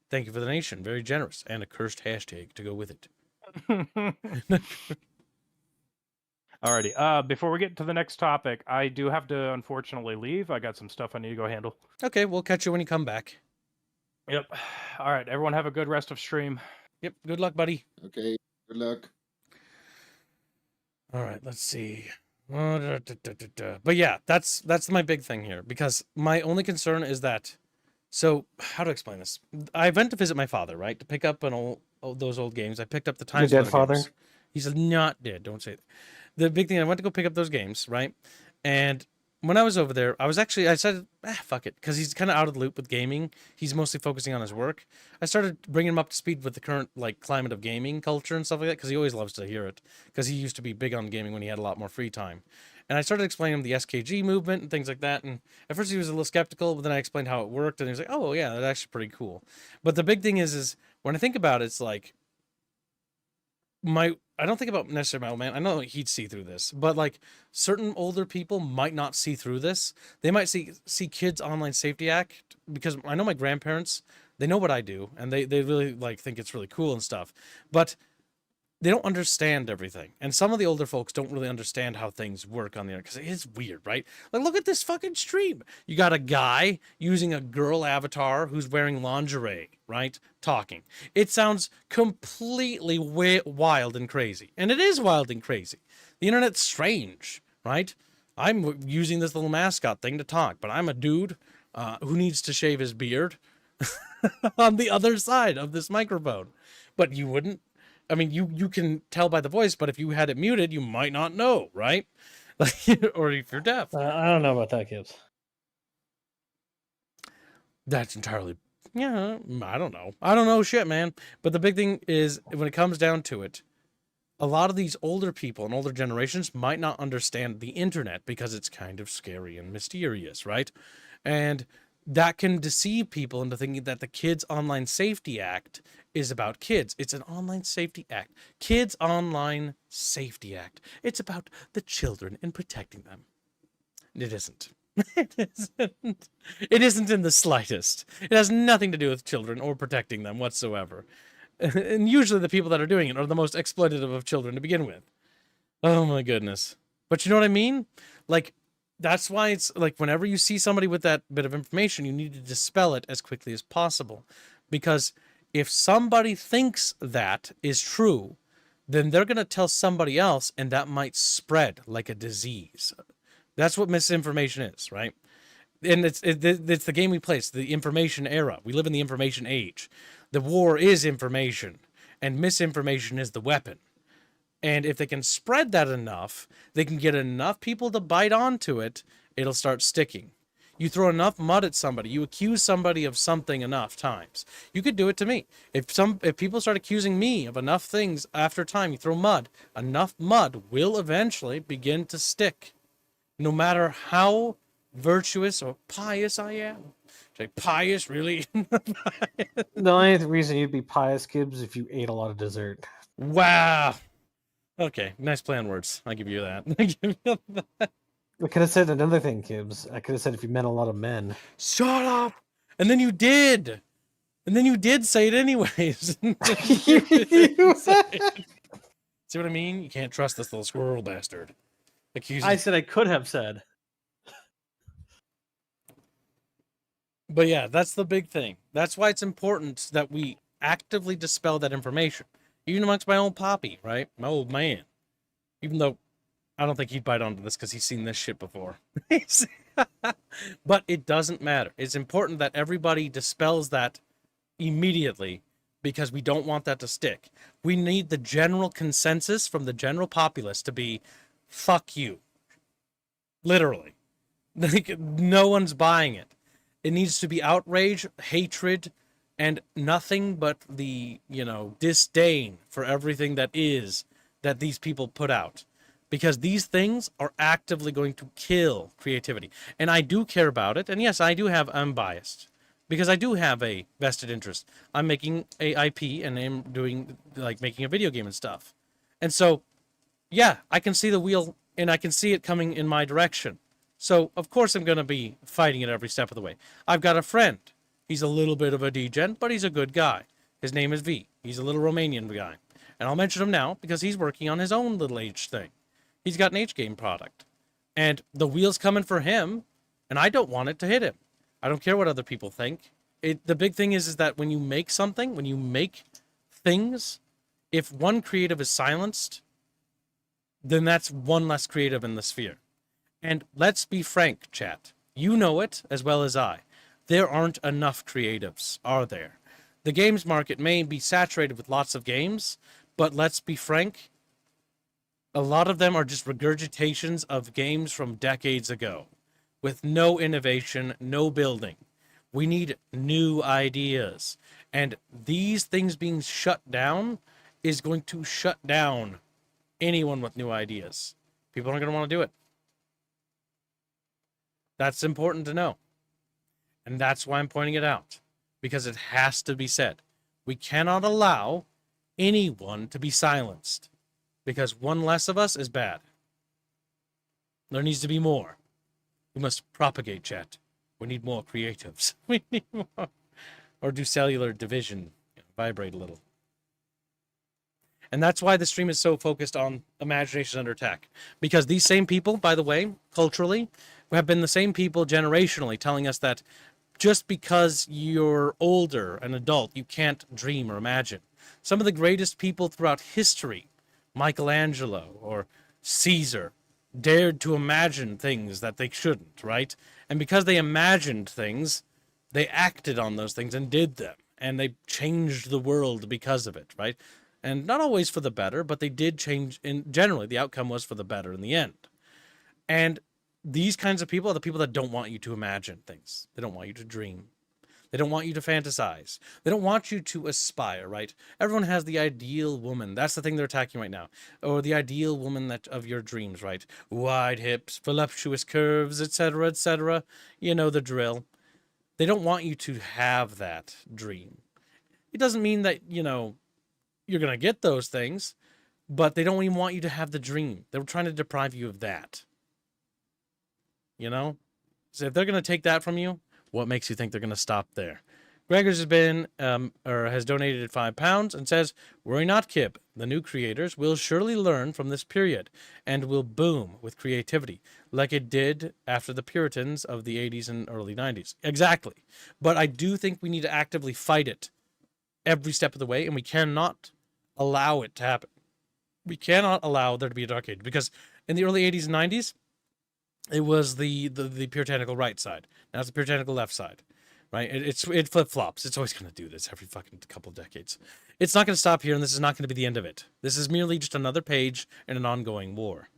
Thank you for the nation. Very generous. And a cursed hashtag to go with it. Alrighty. Before we get to the next topic, I do have to unfortunately leave. I got some stuff I need to go handle. Okay, we'll catch you when you come back. Yep. All right. Everyone have a good rest of stream. Yep. Good luck, buddy. Okay, good luck. All right, let's see. But yeah, that's my big thing here, because my only concern is that. So how to explain this? I went to visit my father, right, to pick up those old games. I picked up the Time Your dead Splitter father? games. He's not dead. Don't say that. The big thing, I went to go pick up those games, right? And when I was over there, I said, fuck it, because he's kind of out of the loop with gaming. He's mostly focusing on his work. I started bringing him up to speed with the current climate of gaming culture and stuff like that, because he always loves to hear it, because he used to be big on gaming when he had a lot more free time. And I started explaining him the SKG movement and things like that. And at first he was a little skeptical, but then I explained how it worked, and he was like, oh yeah, that's actually pretty cool. But the big thing is when I think about it, it's like, I don't think about necessarily my old man. I know he'd see through this, but certain older people might not see through this. They might see Kids Online Safety Act, because I know my grandparents, they know what I do, and they really think it's really cool and stuff. But they don't understand everything. And some of the older folks don't really understand how things work on the internet, because it is weird, right? Look at this fucking stream. You got a guy using a girl avatar who's wearing lingerie, right? Talking. It sounds completely wild and crazy. And it is wild and crazy. The internet's strange, right? I'm using this little mascot thing to talk, but I'm a dude who needs to shave his beard on the other side of this microphone. But you wouldn't. I mean, you can tell by the voice, but if you had it muted, you might not know, right? Or if you're deaf. I don't know about that, Gibbs. That's entirely, yeah, I don't know. I don't know shit, man. But the big thing is, when it comes down to it, a lot of these older people and older generations might not understand the internet because it's kind of scary and mysterious, right? And that can deceive people into thinking that the Kids Online Safety Act is about kids. It's an online safety act. Kids Online Safety Act. It's about the children and protecting them. It isn't. It isn't. It isn't in the slightest. It has nothing to do with children or protecting them whatsoever. And usually the people that are doing it are the most exploitative of children to begin with. Oh my goodness. But you know what I mean? That's why it's whenever you see somebody with that bit of information, you need to dispel it as quickly as possible. Because if somebody thinks that is true, then they're going to tell somebody else, and that might spread like a disease. That's what misinformation is, right? And it's the game we play. It's the information era. We live in the information age. The war is information, and misinformation is the weapon. And if they can spread that enough, they can get enough people to bite onto it, it'll start sticking. You throw enough mud at somebody, you accuse somebody of something enough times. You could do it to me. If people start accusing me of enough things after time, you throw mud, enough mud will eventually begin to stick. No matter how virtuous or pious I am. Say pious, really? The only reason you'd be pious, Gibbs, if you ate a lot of dessert. Wow. Okay, nice play on words. I give you that. I give you that. I could have said another thing, Kibbs. I could have said if you meant a lot of men. Shut up. And then you did. And then you did say it anyways. See what I mean? You can't trust this little squirrel bastard. I said I could have said. But yeah, that's the big thing. That's why it's important that we actively dispel that information. Even amongst my old poppy, right? My old man. Even though I don't think he'd bite onto this because he's seen this shit before. But it doesn't matter. It's important that everybody dispels that immediately because we don't want that to stick. We need the general consensus from the general populace to be, fuck you. Literally. Like, no one's buying it. It needs to be outrage, hatred, and nothing but the, disdain for everything that these people put out. Because these things are actively going to kill creativity. And I do care about it. And yes, I'm biased. Because I do have a vested interest. I'm making a IP and I'm doing, making a video game and stuff. And so, yeah, I can see the wheel and I can see it coming in my direction. So, of course, I'm going to be fighting it every step of the way. I've got a friend. He's a little bit of a degen, but he's a good guy. His name is V. He's a little Romanian guy. And I'll mention him now because he's working on his own little H thing. He's got an H game product. And the wheel's coming for him, and I don't want it to hit him. I don't care what other people think. The big thing is that when you make something, when you make things, if one creative is silenced, then that's one less creative in the sphere. And let's be frank, chat. You know it as well as I. There aren't enough creatives, are there? The games market may be saturated with lots of games, but let's be frank, a lot of them are just regurgitations of games from decades ago, with no innovation, no building. We need new ideas. And these things being shut down is going to shut down anyone with new ideas. People aren't going to want to do it. That's important to know. And that's why I'm pointing it out. Because it has to be said. We cannot allow anyone to be silenced. Because one less of us is bad. There needs to be more. We must propagate, chat. We need more creatives. We need more. Or do cellular division. Vibrate a little. And that's why the stream is so focused on imagination under attack. Because these same people, by the way, culturally, have been the same people generationally telling us that just because you're older, an adult, you can't dream or imagine. Some of the greatest people throughout history, Michelangelo or Caesar, dared to imagine things that they shouldn't, right? And because they imagined things, they acted on those things and did them. And they changed the world because of it, right? And not always for the better, but they did change. And generally, the outcome was for the better in the end. And these kinds of people are the people that don't want you to imagine things. They don't want you to dream. They don't want you to fantasize. They don't want you to aspire, right? Everyone has the ideal woman. That's the thing they're attacking right now. Or the ideal woman of your dreams, right? Wide hips, voluptuous curves, etc., etc. You know the drill. They don't want you to have that dream. It doesn't mean that, you're going to get those things, but they don't even want you to have the dream. They're trying to deprive you of that. So if they're going to take that from you, what makes you think they're going to stop there? Gregors has donated £5 and says, "Worry not, Kib. The new creators will surely learn from this period and will boom with creativity, like it did after the Puritans of the 80s and early 90s." Exactly. But I do think we need to actively fight it every step of the way, and we cannot allow it to happen. We cannot allow there to be a dark age, because in the early 80s and 90s, it was the puritanical right side. Now it's the puritanical left side, right? It flip-flops. It's always going to do this every fucking couple of decades. It's not going to stop here, and this is not going to be the end of it. This is merely just another page in an ongoing war.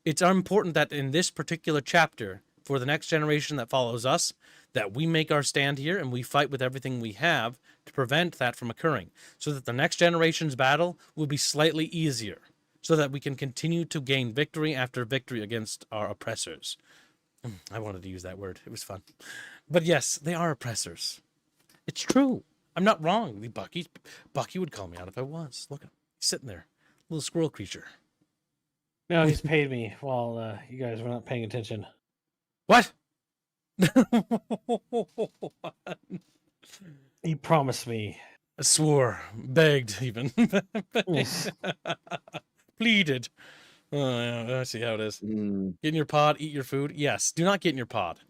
It's important that in this particular chapter, for the next generation that follows us, that we make our stand here and we fight with everything we have to prevent that from occurring, so that the next generation's battle will be slightly easier, so that we can continue to gain victory after victory against our oppressors. I wanted to use that word. It was fun. But yes, they are oppressors. It's true. I'm not wrong. Bucky would call me out if I was. Look at him. He's sitting there. Little squirrel creature. No, he's paid me while you guys were not paying attention. What? He promised me. Swore, begged, even Yes. pleaded. Oh, yeah, I see how it is. Mm, Get in your pod, eat your food. Yes, do not get in your pod.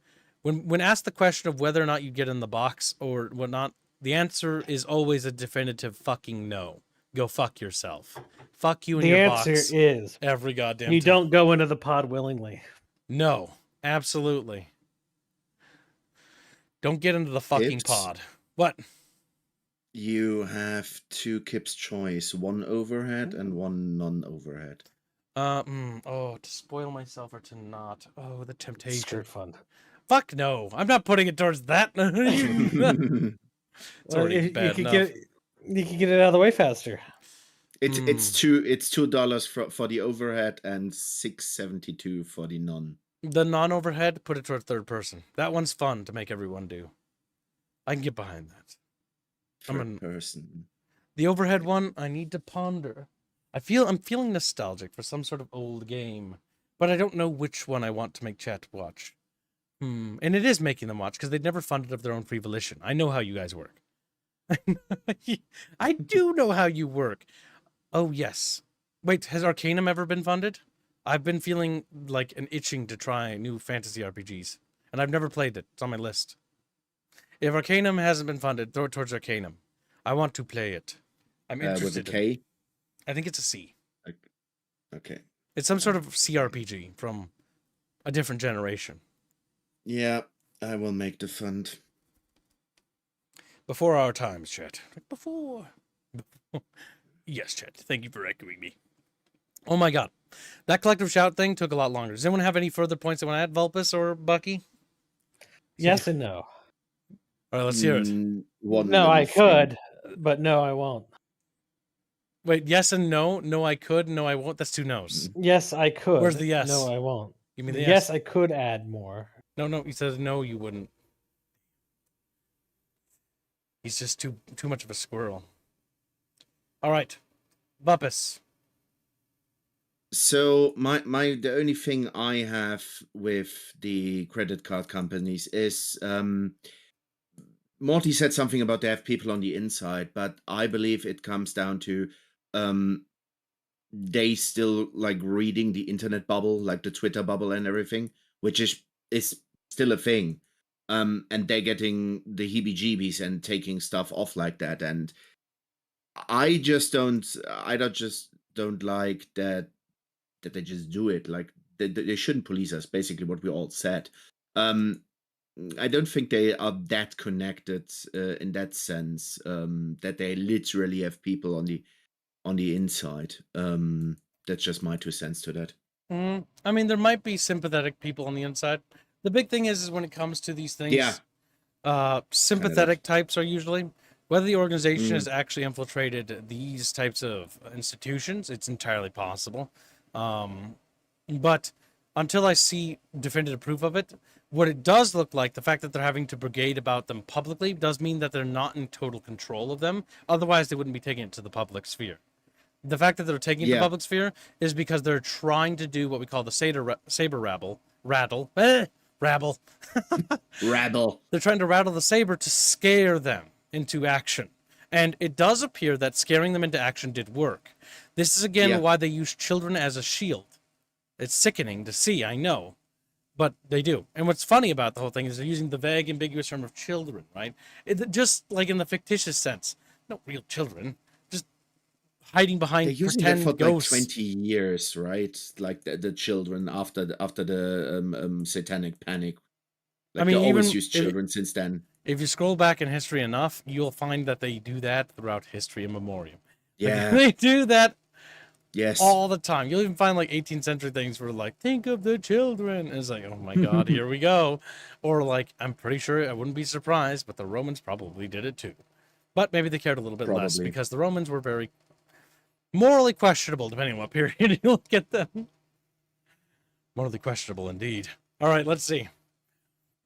When asked the question of whether or not you get in the box or whatnot, the answer is always a definitive fucking no. Go fuck yourself. Fuck you in The your answer box is every goddamn you time. don't go into the pod willingly. No, absolutely. Don't get into the fucking Tips? pod. What? you have 2 Kip's choice, one overhead and one non-overhead. To spoil myself or to not. Oh, the temptation. Skirt fund. Fuck no. I'm not putting it towards that. It's already you bad could enough. you can get it out of the way faster. It's $2 for the overhead and $6.72 for the non. The non-overhead, put it toward third person. That one's fun to make everyone do. I can get behind that. Third person. The overhead one, I need to ponder. I'm feeling nostalgic for some sort of old game, but I don't know which one I want to make chat watch. And it is making them watch because they'd never funded of their own free volition. I know how you guys work. I do know how you work. Oh yes. Wait, has Arcanum ever been funded? I've been feeling like an itching to try new fantasy RPGs, and I've never played it. It's on my list. If Arcanum hasn't been funded, throw it towards Arcanum. I want to play it. I'm interested. With a K? I think it's a C. Okay. It's some sort of CRPG from a different generation. Yeah, I will make the fund. Before our times, chat. Before. Yes, chat. Thank you for echoing me. Oh my god. That collective shout thing took a lot longer. Does anyone have any further points they want to add, Vulpus or Bucky? Yes and no. All right, let's hear it. One No, little I thing. could, but no, I won't. Wait, yes and no? No, I could. No, I won't. That's 2 no's. Yes, I could. Where's the yes? No, I won't. Give me the yes, yes. I could add more. No, he says no, you wouldn't. He's just too much of a squirrel. All right, Buppus. So the only thing I have with the credit card companies is Morty said something about they have people on the inside, but I believe it comes down to they still like reading the internet bubble, like the Twitter bubble and everything, which is still a thing. And they're getting the heebie-jeebies and taking stuff off like that. And I just don't like that they just do it. Like they shouldn't police us, basically what we all said. I don't think they are that connected in that sense, that they literally have people on the inside. That's just my 2 cents to that. I mean, there might be sympathetic people on the inside. The big thing is when it comes to these things, sympathetic types are usually, whether the organization has actually infiltrated these types of institutions, it's entirely possible. But until I see definitive proof of it, what it does look like, the fact that they're having to brigade about them publicly does mean that they're not in total control of them. Otherwise, they wouldn't be taking it to the public sphere. The fact that they're taking it to the public sphere is because they're trying to do what we call the saber rabble. Rabble. They're trying to rattle the saber to scare them into action. And it does appear that scaring them into action did work. This is, again, why they use children as a shield. It's sickening to see, I know. But they do. And what's funny about the whole thing is they're using the vague, ambiguous term of children, right? Just like in the fictitious sense. No real children. Just hiding behind pretend for ghosts. Like 20 years, right? Like the children after the satanic panic. Like, I mean, they always used children since then. If you scroll back in history enough, you'll find that they do that throughout history and memoriam. Yeah. Like, they do that Yes. all the time. You'll even find like 18th century things where like, think of the children. And it's like, oh my God, here we go. Or like, I'm pretty sure, I wouldn't be surprised, but the Romans probably did it too. But maybe they cared a little bit less because the Romans were very morally questionable, depending on what period you look at them. Morally questionable indeed. All right, let's see.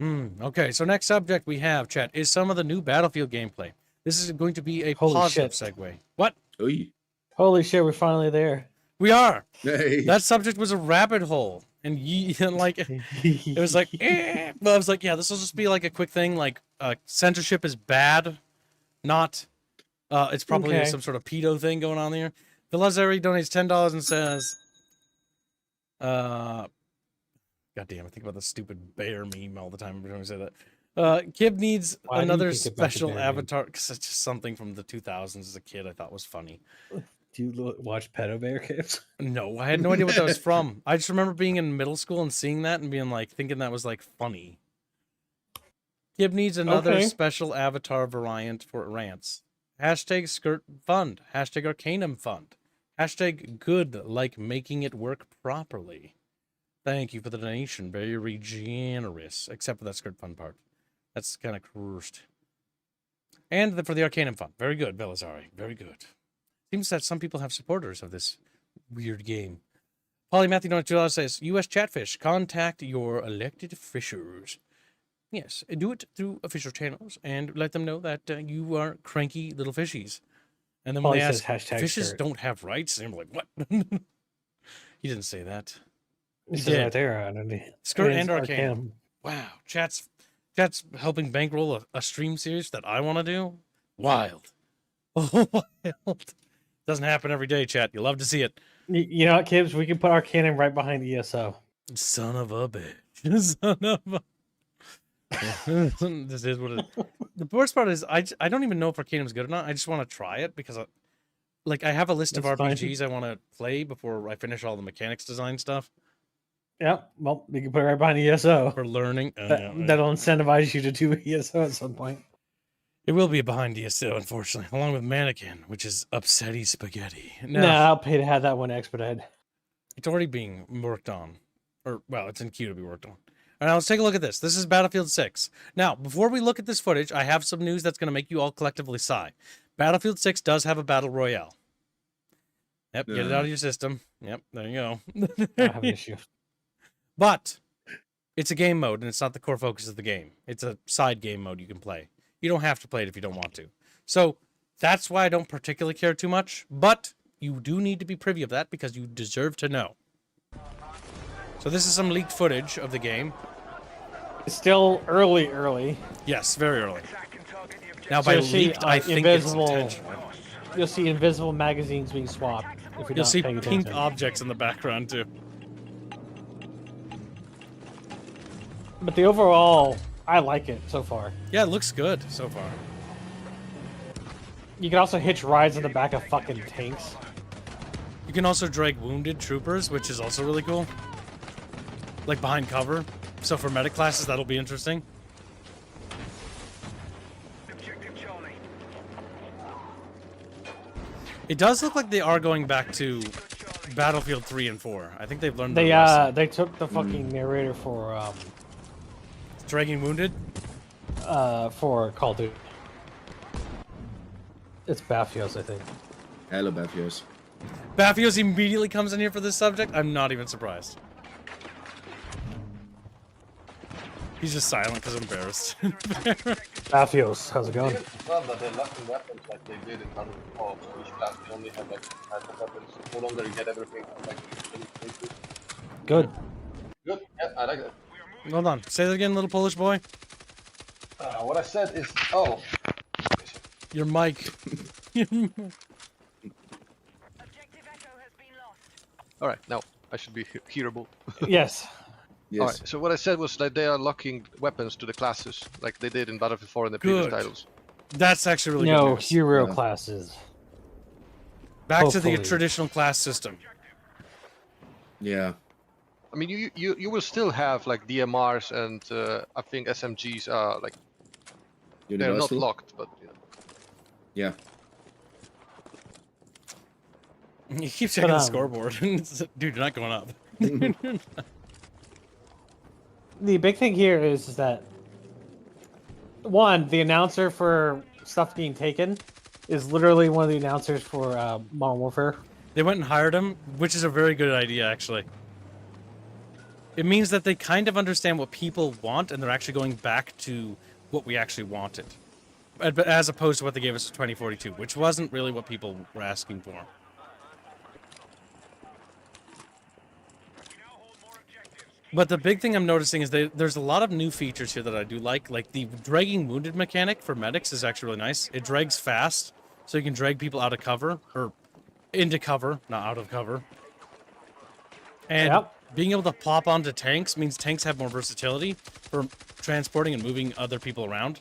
Okay, so next subject we have, chat, is some of the new Battlefield gameplay. This is going to be a positive segue. What? Oy. Holy shit, we're finally there. We are. Hey. That subject was a rabbit hole, and like it was like, Well, I was like, yeah, this will just be like a quick thing. Like, censorship is bad, not. It's probably Okay. some sort of pedo thing going on there. Vilazeri donates $10 and says, God damn, I think about the stupid bear meme all the time every time I say that. Kib needs Why do you another think about the special bear meme? avatar because it's just something from the 2000s as a kid I thought was funny. Do you watch Pedo Bear Kids? No, I had no idea what that was from. I just remember being in middle school and seeing that and being like, thinking that was like funny. Kib needs another Okay. special avatar variant for rants. Hashtag skirt fund. Hashtag arcanum fund. Hashtag good, like making it work properly. Thank you for the donation. Very generous. Except for that skirt fund part. That's kind of cursed. And for the arcanum fund. Very good, Belazari. Very good. Seems that some people have supporters of this weird game. Polymathy $2 says, US Chatfish, contact your elected fishers. Yes, do it through official channels and let them know that you are cranky little fishies. And then when Polly they says ask, hashtag fishes skirt. don't have rights, and I'm like, what? He didn't say that. It He says did. right there underneath. Skirt It is and arcanum. Wow, chat's helping bankroll a stream series that I want to do. Wild. Oh, wild. Doesn't happen every day, chat. You love to see it. You know what, Kibbs? We can put our cannon right behind ESO. Son of a bitch. Son of a... This is what it... The worst part is I don't even know if Arcanum's good or not. I just want to try it because I have a list of That's fine. RPGs I want to play before I finish all the mechanics design stuff Yep. Well, we can put it right behind ESO. for learning. That'll incentivize you to do ESO at some point. It will be behind DSO, unfortunately, along with Mannequin, which is upsetty spaghetti. No, Nah, I'll pay to have that one expedited. it's already being worked on. Or, well, it's in queue to be worked on. All right, let's take a look at this. This is Battlefield 6. Now, before we look at this footage, I have some news that's going to make you all collectively sigh. Battlefield 6 does have a battle royale. Yep, get it out of your system. Yep, there you go. I have an issue. But it's a game mode, and it's not the core focus of the game. It's a side game mode you can play. You don't have to play it if you don't want to. So that's why I don't particularly care too much, but you do need to be privy of that because you deserve to know. So this is some leaked footage of the game. It's still early. Yes, very early. Now, So by you'll see, leaked, I think it's invisible- intentional. You'll see invisible magazines being swapped if you're You'll not see paying pink attention. objects in the background, too. But the overall, I like it so far. Yeah, it looks good so far. You can also hitch rides on the back of fucking tanks. You can also drag wounded troopers, which is also really cool. Like behind cover. So for medic classes, that'll be interesting. It does look like they are going back to Battlefield 3 and 4. I think they've learned their lesson. They took the fucking narrator for Dragging wounded? Call of Duty. It's Bafios, I think. Hello, Bafios. Bafios immediately comes in here for this subject. I'm not even surprised. He's just silent because embarrassed. Bafios, how's it going? Well, but they're locking weapons like they did in Battlefield 4, so each class they only have like type of weapons. No longer you get everything from like Good. Good, yeah, I like that. Hold on. Say that again, little Polish boy. What I said is, oh, Your mic. All right, now I should be hearable. Yes. Yes. All right, so what I said was that they are locking weapons to the classes, like they did in Battlefield 4 in the previous Good. titles. That's actually really No good news. hero Yeah. classes. Back to the Hopefully. traditional class system. Yeah. I mean, you will still have like DMRs and I think SMGs are like they're not Universal. locked, but you know. Yeah. You keep checking But, the scoreboard. Dude, you're not going up. The big thing here is that one, the announcer for stuff being taken is literally one of the announcers for Modern Warfare. They went and hired him, which is a very good idea, actually. It means that they kind of understand what people want, and they're actually going back to what we actually wanted. As opposed to what they gave us in 2042, which wasn't really what people were asking for. But the big thing I'm noticing is there's a lot of new features here that I do like. Like the dragging wounded mechanic for medics is actually really nice. It drags fast, so you can drag people out of cover, or into cover, not out of cover. And Yep. being able to pop onto tanks means tanks have more versatility for transporting and moving other people around.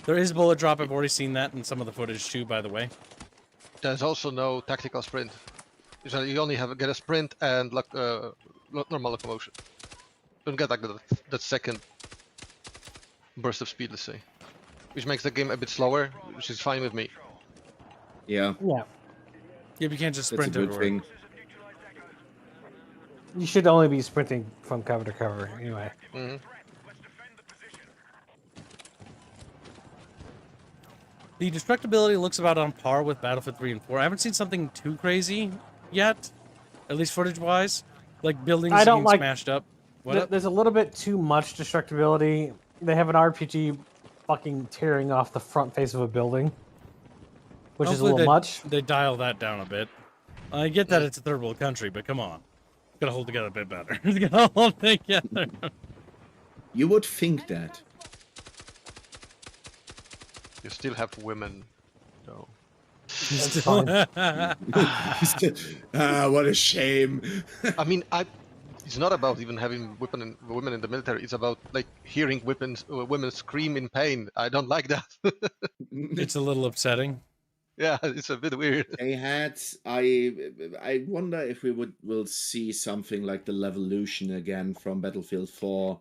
There is bullet drop. I've already seen that in some of the footage too, by the way. There's also no tactical sprint. So you only get a sprint and like normal locomotion. You don't get like that second burst of speed, let's say, which makes the game a bit slower, which is fine with me. Yeah, Yeah. Yeah, you can't just that's a sprint good everywhere. thing. You should only be sprinting from cover to cover anyway. Hmm. The destructibility looks about on par with Battlefield 3 and 4. I haven't seen something too crazy yet, at least footage-wise. Like buildings I don't being like- smashed up. What up? There's a little bit too much destructibility. They have an RPG fucking tearing off the front face of a building, which is a Hopefully little much. They dial that down a bit. I get that it's a third world country, but come on. Gotta hold together a bit better. Gotta hold together. You would think that. You still have women, though. Still- What a shame. I mean, it's not about even having women in the military. It's about like hearing women scream in pain. I don't like that. It's a little upsetting. Yeah, it's a bit weird. They had. I wonder if will see something like the Levolution again from Battlefield 4,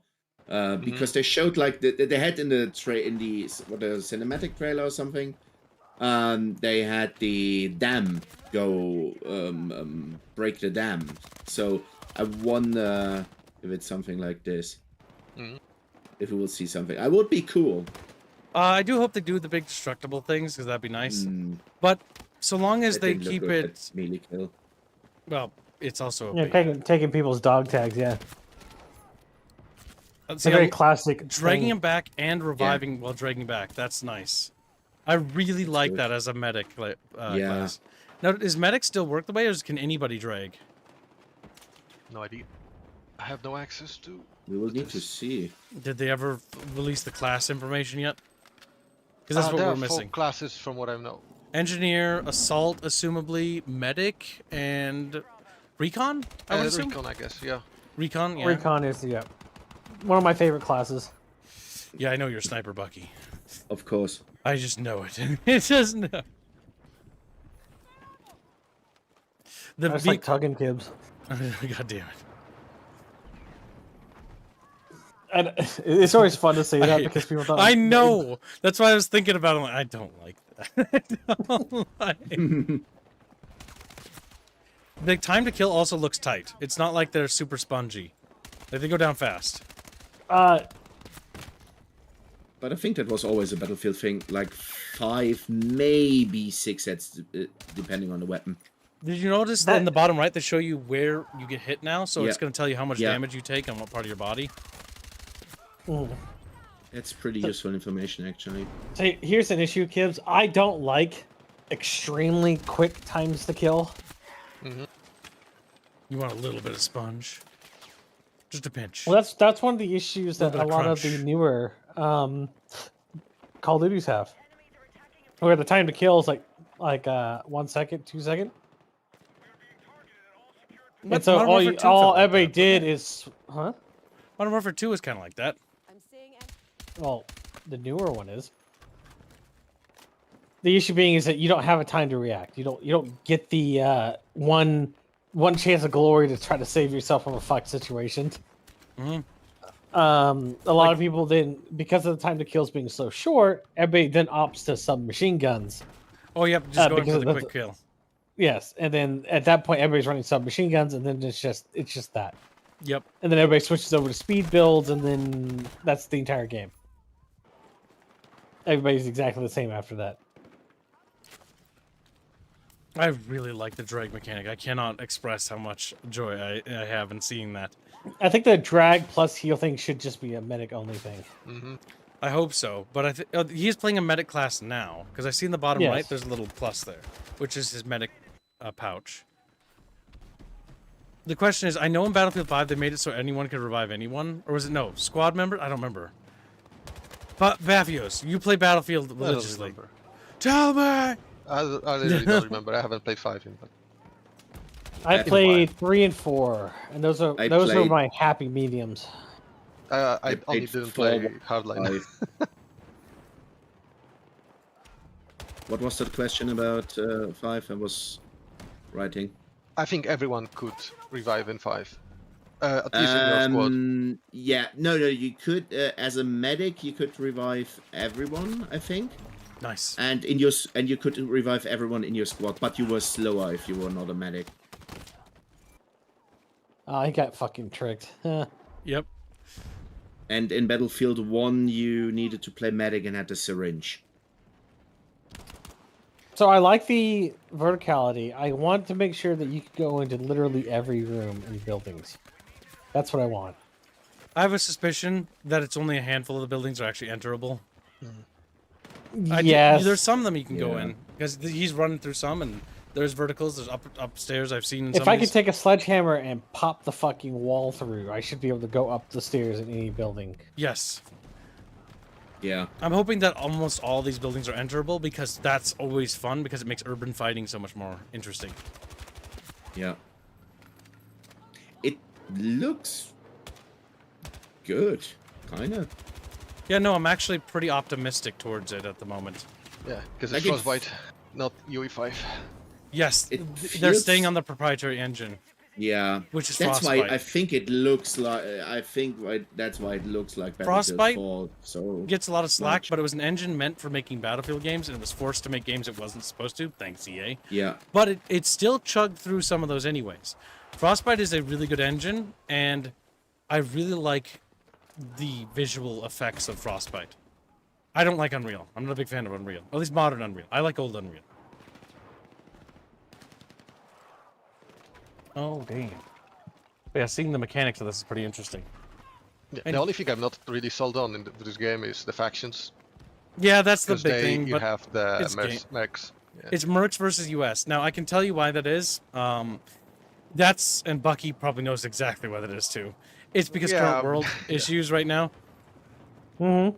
because they showed like they had in the cinematic trailer or something. They had the dam go break the dam. So I wonder if it's something like this. If we will see something, I would be cool. I do hope they do the big destructible things, because that'd be nice. But so long as That they didn't look keep good, it... that melee kill. Well, it's also... a Yeah, big- taking people's dog tags. Yeah, it's See, a very I- classic. dragging thing. him back and reviving while dragging back. That's nice. I really like good. that as a medic Yeah. class. Now, does medic still work the way, or can anybody drag? No idea. I have no access to. We will need to see. Did they ever release the class information yet? Because that's what there we're are 4 missing. classes from what I know. Engineer, assault, assumably, medic, and recon. I would assume Recon, I guess. Yeah. recon. Yeah, Recon is one of my favorite classes. yeah. I know you're sniper, Bucky. Of course. I just know it. It's just no. The I just like tugging kibs. God damn it. And it's always fun to say that because people don't. I know. That's why I was thinking about it. Like, I don't like that. I don't like... The time to kill also looks tight. It's not like they're super spongy. Like, they go down fast. But I think that was always a Battlefield thing. Like 5, maybe 6 hits, depending on the weapon. Did you notice that in the bottom right they show you where you get hit now? So it's Yeah. going to tell you how much Yeah. damage you take on what part of your body. That's pretty useful information, actually. So here's an issue, Kibs. I don't like extremely quick times to kill. You want a little bit of sponge. Just a pinch. Well, that's one of the issues that Little a bit of lot of the crunch. newer Call of Duties have, where the time to kill is like 1 second, 2 second. And so Modern Warfare 2 felt all like everybody that, did didn't is, huh? it? Modern Warfare 2 is kind of like that. Well, the newer one is. The issue being is that you don't have a time to react. You don't get the one chance of glory to try to save yourself from a fucked situation. A lot of people then, because of the time to kills being so short, everybody then opts to submachine guns. Oh, yep, just going because for the that's- quick kill. Yes, and then at that point everybody's running submachine guns, and then it's just that. Yep. And then everybody switches over to speed builds, and then that's the entire game. Everybody's exactly the same after that. I really like the drag mechanic. I cannot express how much joy I have in seeing that. I think the drag plus heal thing should just be a medic only thing. I hope so, but I think he's playing a medic class now because I see in the bottom Yes. right there's a little plus there, which is his medic pouch. The question is, I know in Battlefield 5 they made it so anyone could revive anyone, or was it no squad member? I don't remember. But Bafios, you play Battlefield I don't religiously. remember. Tell me. I really don't remember. I haven't played 5 in, but I That's played 3 and 4, and those are I those are played- my happy mediums. I I only played didn't 4, play Hardline. 5. What was that question about 5? I was writing. I think everyone could revive in 5. At least in your squad. Yeah, no, you could as a medic you could revive everyone, I think, Nice. and you could revive everyone in your squad, but you were slower if you were not a medic. Oh, I got fucking tricked. Yep. And in Battlefield 1, you needed to play medic and had a syringe. So I like the verticality. I want to make sure that you could go into literally every room in buildings. That's what I want. I have a suspicion that it's only a handful of the buildings are actually enterable. Yes. There's some of them you can go Yeah. in because he's running through some, and there's verticals. There's upstairs. I've seen. In If some I of could these. take a sledgehammer and pop the fucking wall through, I should be able to go up the stairs in any building. Yes. Yeah. I'm hoping that almost all these buildings are enterable because that's always fun because it makes urban fighting so much more interesting. Yeah. It looks good, kind of. Yeah, no, I'm actually pretty optimistic towards it at the moment. Yeah, because Like it's Frostbite, not UE5. Yes, It they're feels- staying on the proprietary engine, Yeah. which is That's Frostbite. why I think it looks like. That's why it looks like Battlefield Frostbite 4. So Gets a lot of slack, much. but it was an engine meant for making Battlefield games, and it was forced to make games it wasn't supposed to. Thanks, EA. yeah, But it still chugged through some of those anyways. Frostbite is a really good engine, and I really like the visual effects of Frostbite. I don't like Unreal. I'm not a big fan of Unreal. At least modern Unreal. I like old Unreal. Oh, damn. But yeah, seeing the mechanics of this is pretty interesting. Yeah, And- the only thing I'm not really sold on in this game is the factions. Yeah, that's the Because big thing. you But have the it's mercs. Yeah. it's Mercs versus US. Now, I can tell you why that is. And Bucky probably knows exactly why that is too. It's because Yeah, current world issues right now. Mm-hmm.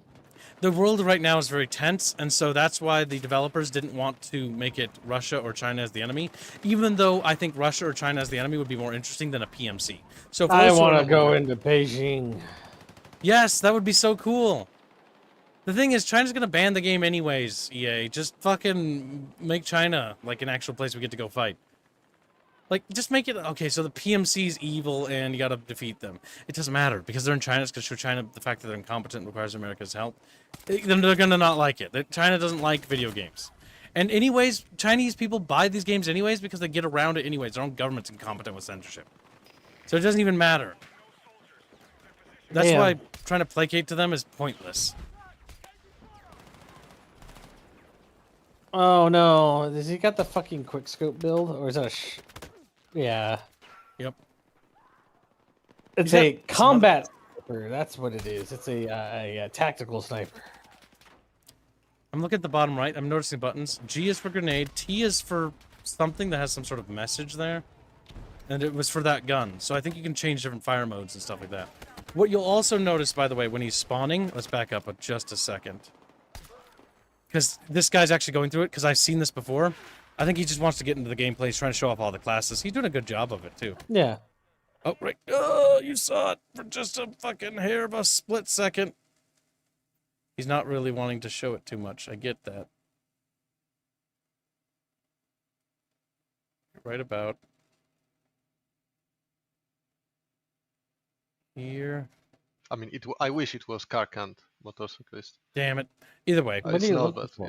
The world right now is very tense, and so that's why the developers didn't want to make it Russia or China as the enemy, even though I think Russia or China as the enemy would be more interesting than a PMC. So for I those who are want to not go aware- into Beijing. Yes, that would be so cool. The thing is, China's gonna ban the game anyways, EA. Just fucking make China like an actual place we get to go fight. Like, just make it okay. So the PMC's evil, and you gotta defeat them. It doesn't matter because they're in China. It's gonna show China the fact that they're incompetent requires America's help. Then they're gonna not like it. China doesn't like video games, and anyways, Chinese people buy these games anyways because they get around it anyways. Their own government's incompetent with censorship, so it doesn't even matter. That's Damn. why trying to placate to them is pointless. Oh no! Has he got the fucking quickscope build, or is that a? Yeah. Yep. It's He's a got some combat sniper. That's what it is. It's a tactical sniper. I'm looking at the bottom right. I'm noticing buttons. G is for grenade. T is for something that has some sort of message there. And it was for that gun. So I think you can change different fire modes and stuff like that. What you'll also notice, by the way, when he's spawning... Let's back up just a second. Because this guy's actually going through it, because I've seen this before. I think he just wants to get into the gameplay. He's trying to show off all the classes. He's doing a good job of it, too. Yeah. Oh, right. Oh, you saw it for just a fucking hair of a split second. He's not really wanting to show it too much. I get that. Right about here. I mean, I wish it was Karkand motorcyclist. Damn it. Either way, What It's are you not, looking but for?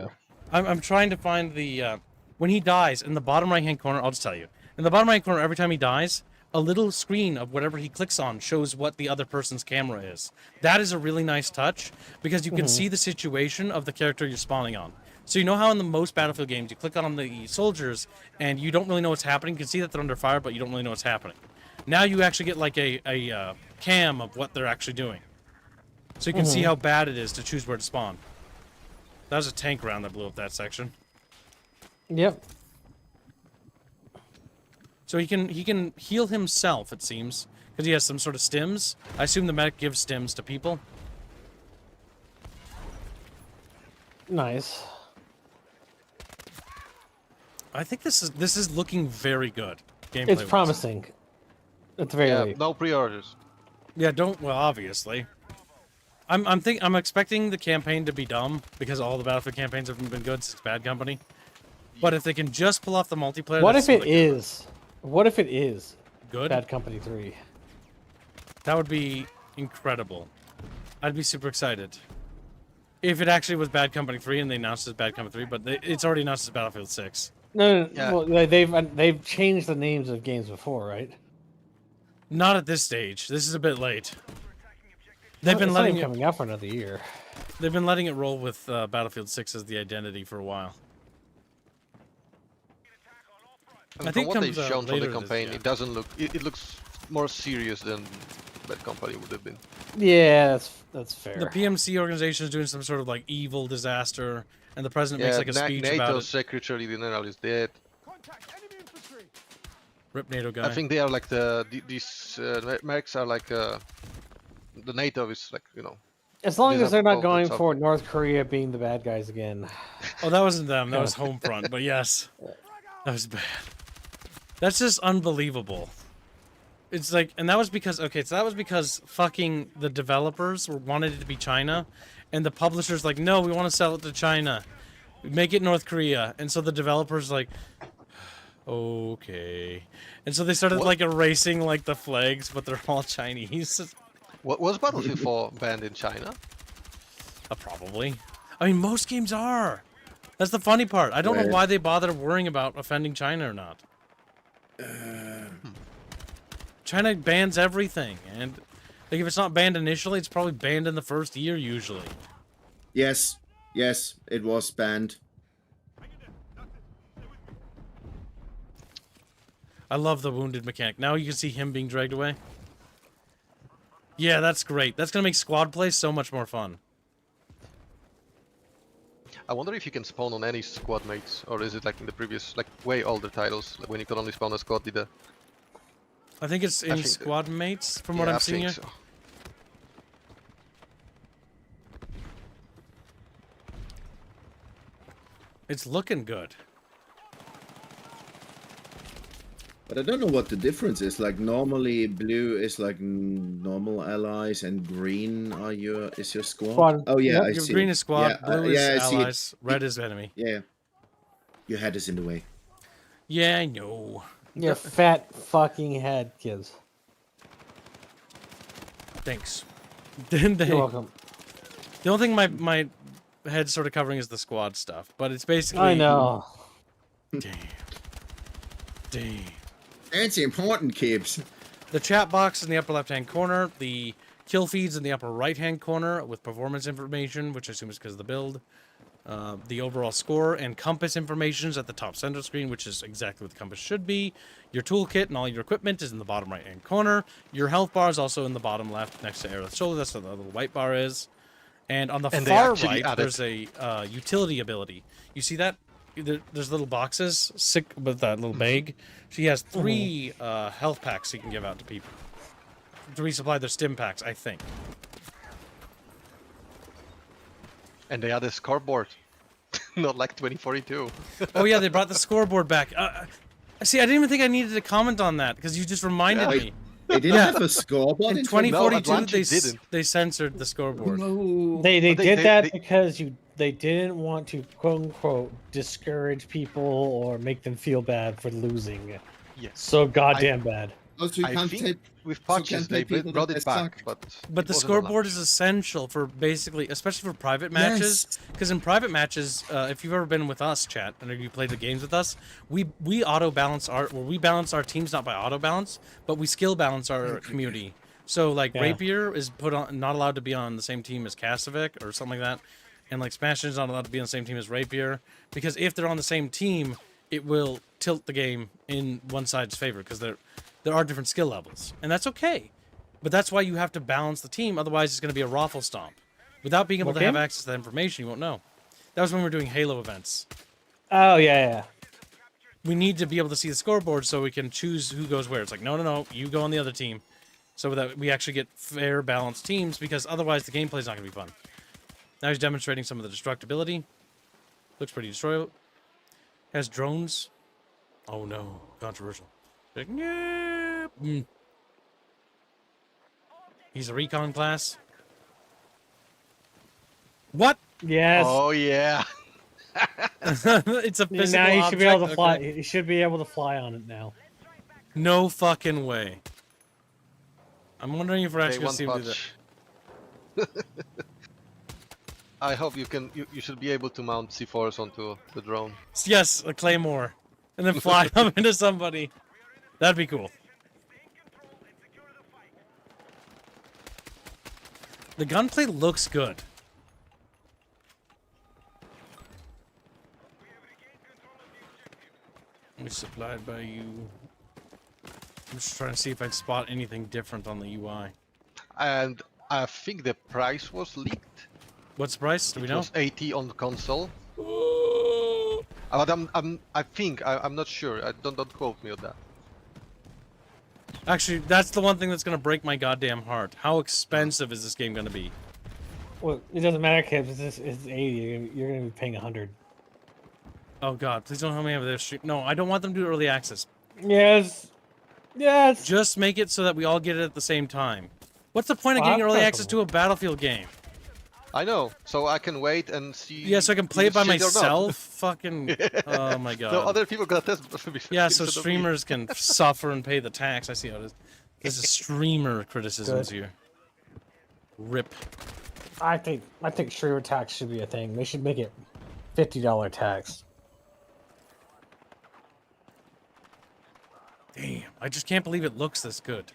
yeah. I'm trying to find the when he dies in the bottom right hand corner. I'll just tell you, in the bottom right corner, every time he dies, a little screen of whatever he clicks on shows what the other person's camera is. That is a really nice touch because you can see the situation of the character you're spawning on. So you know how in the most Battlefield games you click on the soldiers and you don't really know what's happening. You can see that they're under fire, but you don't really know what's happening. Now you actually get like a cam of what they're actually doing. So you can see how bad it is to choose where to spawn. That was a tank round that blew up that section. Yep. So he can heal himself, it seems, because he has some sort of stims. I assume the medic gives stims to people. Nice. I think this is looking very good. Gameplay It's promising. At the very Yeah, least. no pre-orders. Yeah, well, obviously. I'm expecting the campaign to be dumb because all the Battlefield campaigns haven't been good since Bad Company. But if they can just pull off the multiplayer, What that's if it something good. is? What if it is Good? Bad Company 3? That would be incredible. I'd be super excited. If it actually was Bad Company 3 and they announced it as Bad Company 3, but it's already announced as Battlefield 6. No, Yeah. well, they've changed the names of games before, right? Not at this stage. This is a bit late. They've been It's not letting even it. coming out for another year. They've been letting it roll with Battlefield 6 as the identity for a while. And I from think what it they've comes out shown from later the this campaign, year. it doesn't look. It looks more serious than Bad Company would have been. Yeah, that's fair. The PMC organization is doing some sort of like evil disaster, and the president makes like a speech NATO about it. Secretary General is dead. Rip NATO guy. I think they are like these Mercs are like the NATO is like, you know. As long These as are they're not both going something. for North Korea being the bad guys again. Oh, that wasn't them. That was Homefront. But yes, that was bad. That's just unbelievable. It's like, and that was because, okay, so that was because fucking the developers wanted it to be China, and the publishers like, no, we want to sell it to China, make it North Korea, and so the developers like, okay, and so they started like erasing like the flags, but they're all Chinese. What was Battlefield 4 banned in China? Probably. I mean, most games are. That's the funny part. I don't know Right. why they bother worrying about offending China or not. China bans everything, and like if it's not banned initially, it's probably banned in the first year usually. Yes, it was banned. I love the wounded mechanic. Now you can see him being dragged away. Yeah, that's great. That's gonna make squad play so much more fun. I wonder if you can spawn on any squad mates, or is it like in the previous, like way older titles, like when you could only spawn a squad leader? I think it's in think- squad mates from what Yeah, I'm I seeing here. think so. It's looking good. But I don't know what the difference is. Like normally blue is like normal allies and green is your squad. Squad. Oh yeah, Yep. I Your see. green is squad, Yeah, blue is yeah, I see it. allies, red is enemy. Yeah. Your head is in the way. Yeah, I know. Your fat fucking head, kids. Thanks. Didn't they? You're welcome. The only thing my head's sort of covering is the squad stuff, but it's basically. I know. Damn. Damn. That's important, kids. The chat box in the upper left-hand corner, the kill feeds in the upper right-hand corner with performance information, which I assume is because of the build, the overall score, and compass information is at the top center screen, which is exactly what the compass should be. Your toolkit and all your equipment is in the bottom right-hand corner. Your health bar is also in the bottom left next to Aerith shoulder. That's what the little white bar is. And on the And they far actually right, added- there's a utility ability. You see that? There's little boxes, sick with that little bag. She has 3 health packs you can give out to people to resupply their stim packs, I think. And they had a scoreboard, not like 2042. Oh yeah, they brought the scoreboard back. See, I didn't even think I needed to comment on that because you just reminded Yeah. me. They didn't have a scoreboard In in 2042, Atlantic didn't. they censored the scoreboard. No. They But did they- that they- because they didn't want to quote unquote discourage people or make them feel bad for losing. Yes. So goddamn bad. Also, you I can't think take. with so patches can't they take people brought that it back, suck. but But the it wasn't scoreboard allowed. is essential for basically, especially for private matches, because in private matches, if you've ever been with us, chat, and if you played the games with us, we auto balance we balance our teams not by auto balance, but we skill balance our community. So like Yeah. Rapier is put on, not allowed to be on the same team as Kasovic or something like that, and like Smash is not allowed to be on the same team as Rapier, because if they're on the same team, it will tilt the game in one side's favor because there are different skill levels, and that's okay. But that's why you have to balance the team, otherwise it's going to be a raffle stomp. Without being able What to have game? access to that information, you won't know. That was when we were doing Halo events. Oh yeah, yeah. we need to be able to see the scoreboard so we can choose who goes where. It's like, no, you go on the other team, so that we actually get fair, balanced teams, because otherwise the gameplay's not going to be fun. Now he's demonstrating some of the destructibility. Looks pretty destroyable. Has drones. Oh no, controversial. Like, yeah. He's a recon class. What? Yes. Oh yeah. It's a physical Now you should be able to object? fly. Okay. You should be able to fly on it now. No fucking way. I'm wondering if we're Okay, actually going one to see him do that. punch. I hope you can. You should be able to mount C4s onto the drone. Yes, a claymore. And then fly them into somebody. That'd be cool. The gunplay looks good. Supplied by you. I'm just trying to see if I can spot anything different on the UI. And I think the price was leaked. What's the price? Do we It know? was 80 on the console. But I'm not sure. Don't quote me on that. Actually, that's the one thing that's gonna break my goddamn heart. How expensive is this game gonna be? Well, it doesn't matter, kids. It's 80. You're gonna be paying 100. Oh god, please don't tell me I have this stream. No, I don't want them to do early access. Yes. Yes. Just make it so that we all get it at the same time. What's the point of Well, getting I'm early access to comfortable. a Battlefield game? I know, so I can wait and see. Yeah, so I can play it if by it's shit or not. myself? Fucking... Oh my god. So other people got this. Yeah, so instead of me. streamers can suffer and pay the tax. I see how it is. This is streamer criticisms Good. here. Rip. I think streamer tax should be a thing. They should make it $50 tax. Damn, I just can't believe it looks this good.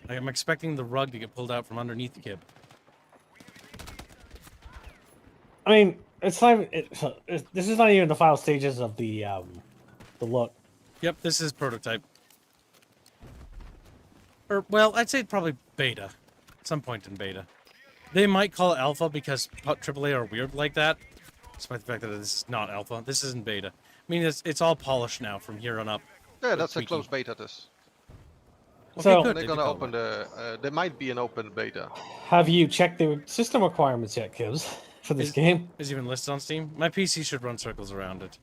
Like, I'm expecting the rug to get pulled out from underneath the kib. I mean, it's not. This is not even the final stages of the look. Yep, this is prototype. Or, well, I'd say probably beta. At some point in beta. They might call it alpha because AAA are weird like that. Despite the fact that this is not alpha. This isn't beta. I mean, it's all polished now from here on up. Yeah, that's a tweaking. close beta test. Okay, So- good. They're They gonna do call open it. there might be an open beta. Have you checked the system requirements yet, Kibbs, for this game? Is it even listed on Steam? My PC should run circles around it.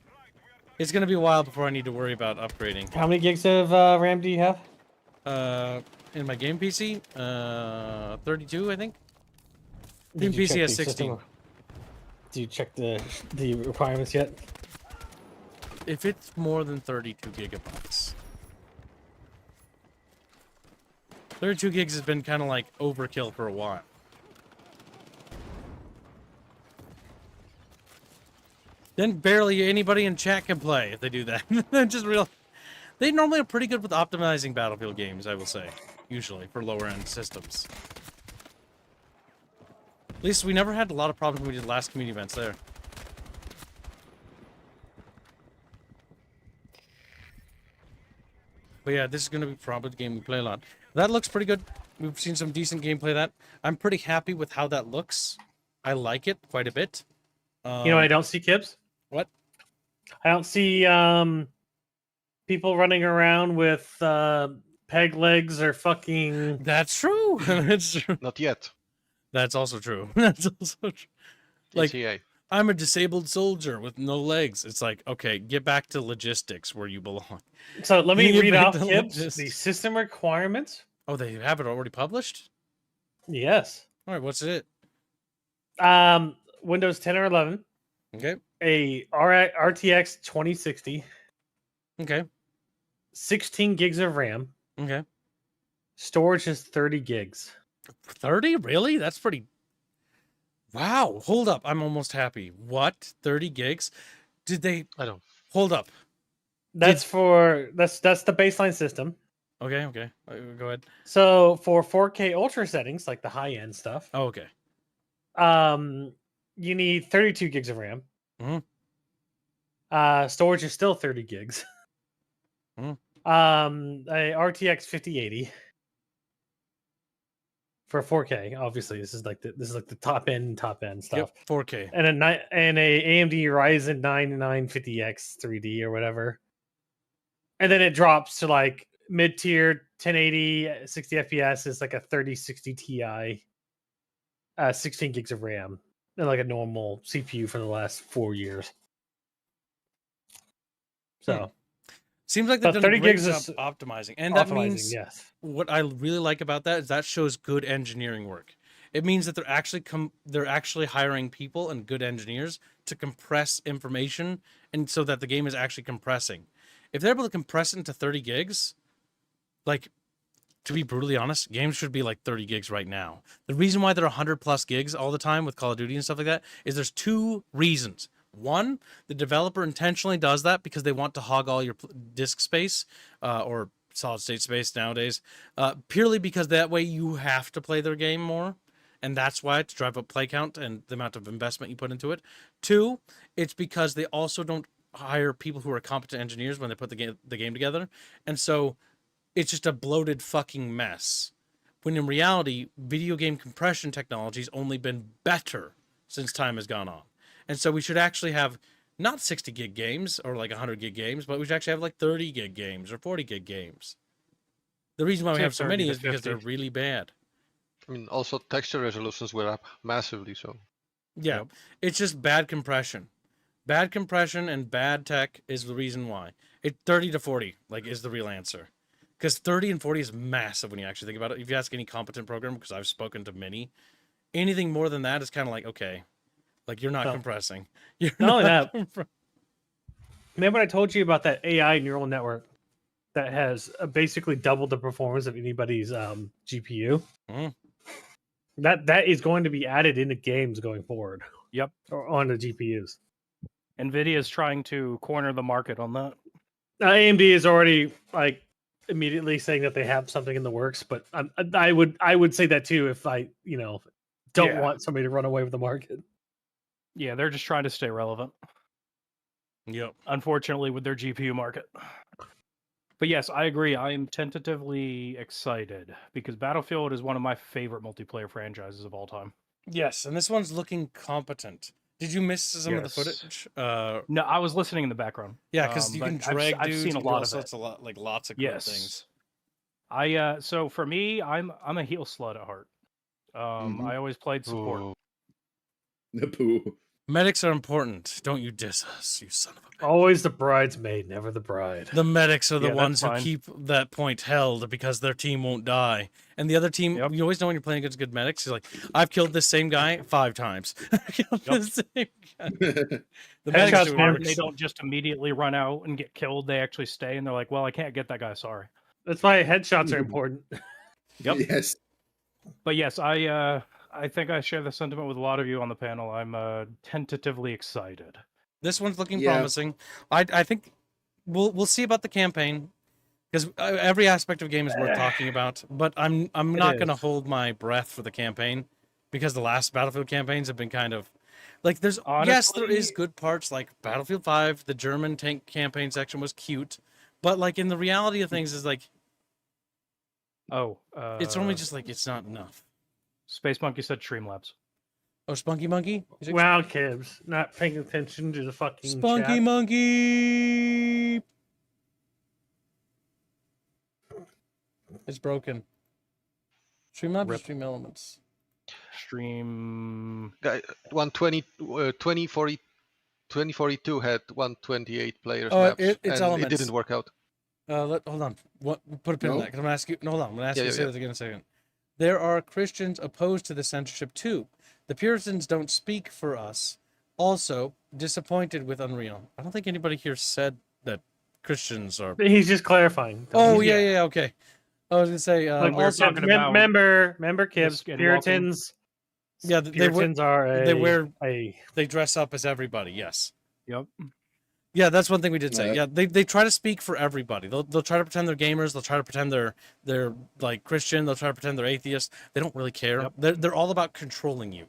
It's gonna be a while before I need to worry about upgrading. How many gigs of RAM do you have? In my game PC, 32, I think. Did Game you PC check has the 16. system- Do you check the requirements yet? If it's more than 32 gigabytes. 32 gigs has been kind of like overkill for a while. Then barely anybody in chat can play if they do that. Just real. They normally are pretty good with optimizing Battlefield games, I will say. Usually, for lower end systems. At least we never had a lot of problems when we did last community events there. But yeah, this is going to be probably the game we play a lot. That looks pretty good. We've seen some decent gameplay of that. I'm pretty happy with how that looks. I like it quite a bit. You know what I don't see, Kibbs? What? I don't see people running around with peg legs or fucking. That's true. That's true. Not yet. That's also true. That's also true. Like, ETA. I'm a disabled soldier with no legs. It's like, okay, get back to logistics where you belong. So let me You read make off, the Kibbs, the logistics. system requirements. Oh, they have it already published? Yes. All right, what's it? Windows 10 or 11, Okay. a RTX 2060, Okay. 16 gigs of RAM. Okay. Storage is 30 gigs. 30? Really? That's pretty... Wow. Hold up. I'm almost happy. What? 30 gigs? Did they... I don't. Hold up. That's the baseline system. Okay, okay. Go ahead. So for 4K ultra settings, like the high end stuff, Oh, okay. you need 32 gigs of RAM. Mhm. Storage is still 30 gigs. Mhm. A RTX 5080 for 4K. Obviously, this is like the top end stuff. Yep, 4K. And a AMD Ryzen 9 950X 3D or whatever. and then it drops to like mid-tier 1080 60 FPS is like a 3060 Ti, 16 gigs of RAM, and like a normal CPU for the last 4 years. So Seems like they've But done a 30 great gigs job is optimizing, and that means yes. what I really like about that is that shows good engineering work. It means that they're actually hiring people and good engineers to compress information, and so that the game is actually compressing. If they're able to compress it into 30 gigs, like, to be brutally honest, games should be like 30 gigs right now. The reason why they're 100 plus gigs all the time with Call of Duty and stuff like that is there's two reasons. One, the developer intentionally does that because they want to hog all your disk space or solid state space nowadays, purely because that way you have to play their game more. And that's why, to drive up play count and the amount of investment you put into it. Two, it's because they also don't hire people who are competent engineers when they put the game together. And so it's just a bloated fucking mess. When in reality, video game compression technology's only been better since time has gone on. And so we should actually have not 60 gig games or like 100 gig games, but we should actually have like 30 gig games or 40 gig games. The reason why we Say have so 30 many to is because 50. they're really bad. I mean, also texture resolutions were up massively, so Yeah, it's just bad compression. Bad compression and bad tech is the reason why. 30 to 40 like is the real answer. Because 30 and 40 is massive when you actually think about it. If you ask any competent programmer, because I've spoken to many, anything more than that is kind of like, okay, like you're not compressing. You're Not only that, compre- remember I told you about that AI neural network that has basically doubled the performance of anybody's GPU? Mhm. That is going to be added into games going forward. Yep. Or on the GPUs. Nvidia is trying to corner the market on that. AMD is already like immediately saying that they have something in the works, but I would say that too if I don't Yeah. want somebody to run away with the market. Yeah, they're just trying to stay relevant. Yep. Unfortunately, with their GPU market. But yes, I agree. I am tentatively excited because Battlefield is one of my favorite multiplayer franchises of all time. Yes, and this one's looking competent. Did you miss some of the Yes. footage? No, I was listening in the background. Yeah, because you but can I've drag I've dudes. seen a you can do lot all of sorts it. of lots of cool things. I so for me, I'm a heel slut at heart. I always played support. Ooh. The poo. Medics are important. Don't you diss us, you son of a bitch. Always the bridesmaid, never the bride. The medics are the Yeah, that's ones who fine. keep that point held because their team won't die. And the other team, Yep. you always know when you're playing against good medics, you're like, I've killed this same guy 5 times. I've killed Yep. the same guy. The Headshots medics do marks. it. They don't just immediately run out and get killed. They actually stay and they're like, well, I can't get that guy. Sorry. That's why headshots are important. Yep. Yes. But yes, I think I share the sentiment with a lot of you on the panel. I'm tentatively excited. This one's looking Yeah. promising. I think we'll see about the campaign because every aspect of the game is worth talking about. But I'm not going to is. hold my breath for the campaign because the last Battlefield campaigns have been kind of like there's yes there is Honestly- good parts like Battlefield 5. The German tank campaign section was cute, but like in the reality of things is like Oh, it's only just like it's not enough. Space Monkey said Streamlabs. Oh, Spunky Monkey. Is it Wow, Kibbs, not paying attention to the fucking Spunky chat. Monkey. It's broken. Streamlabs or Rip. Stream Elements? Stream. Guy, 120, 2042 had 128 players Oh, maps, it's and Elements. it didn't work out. Hold on. What? Put a pin in No? that. 'Cause I'm gonna ask you. No, hold on. I'm gonna ask Yeah, you to yeah, say yeah. that again in a second. There are Christians opposed to the censorship too. The Puritans don't speak for us. Also, disappointed with Unreal. I don't think anybody here said that Christians are. He's just clarifying. Oh He's- yeah. Okay. I was gonna say. Like we were Also, talking about remember, Kibbs, skinwalking. Puritans. yeah, Puritans are a. they wear- a. they dress up as everybody. Yes. Yep. Yeah, that's one thing we did say. Yeah. Yeah, they try to speak for everybody. They'll try to pretend they're gamers. They'll try to pretend they're like Christian. They'll try to pretend they're atheist. They don't really care. Yep. They're all about controlling you.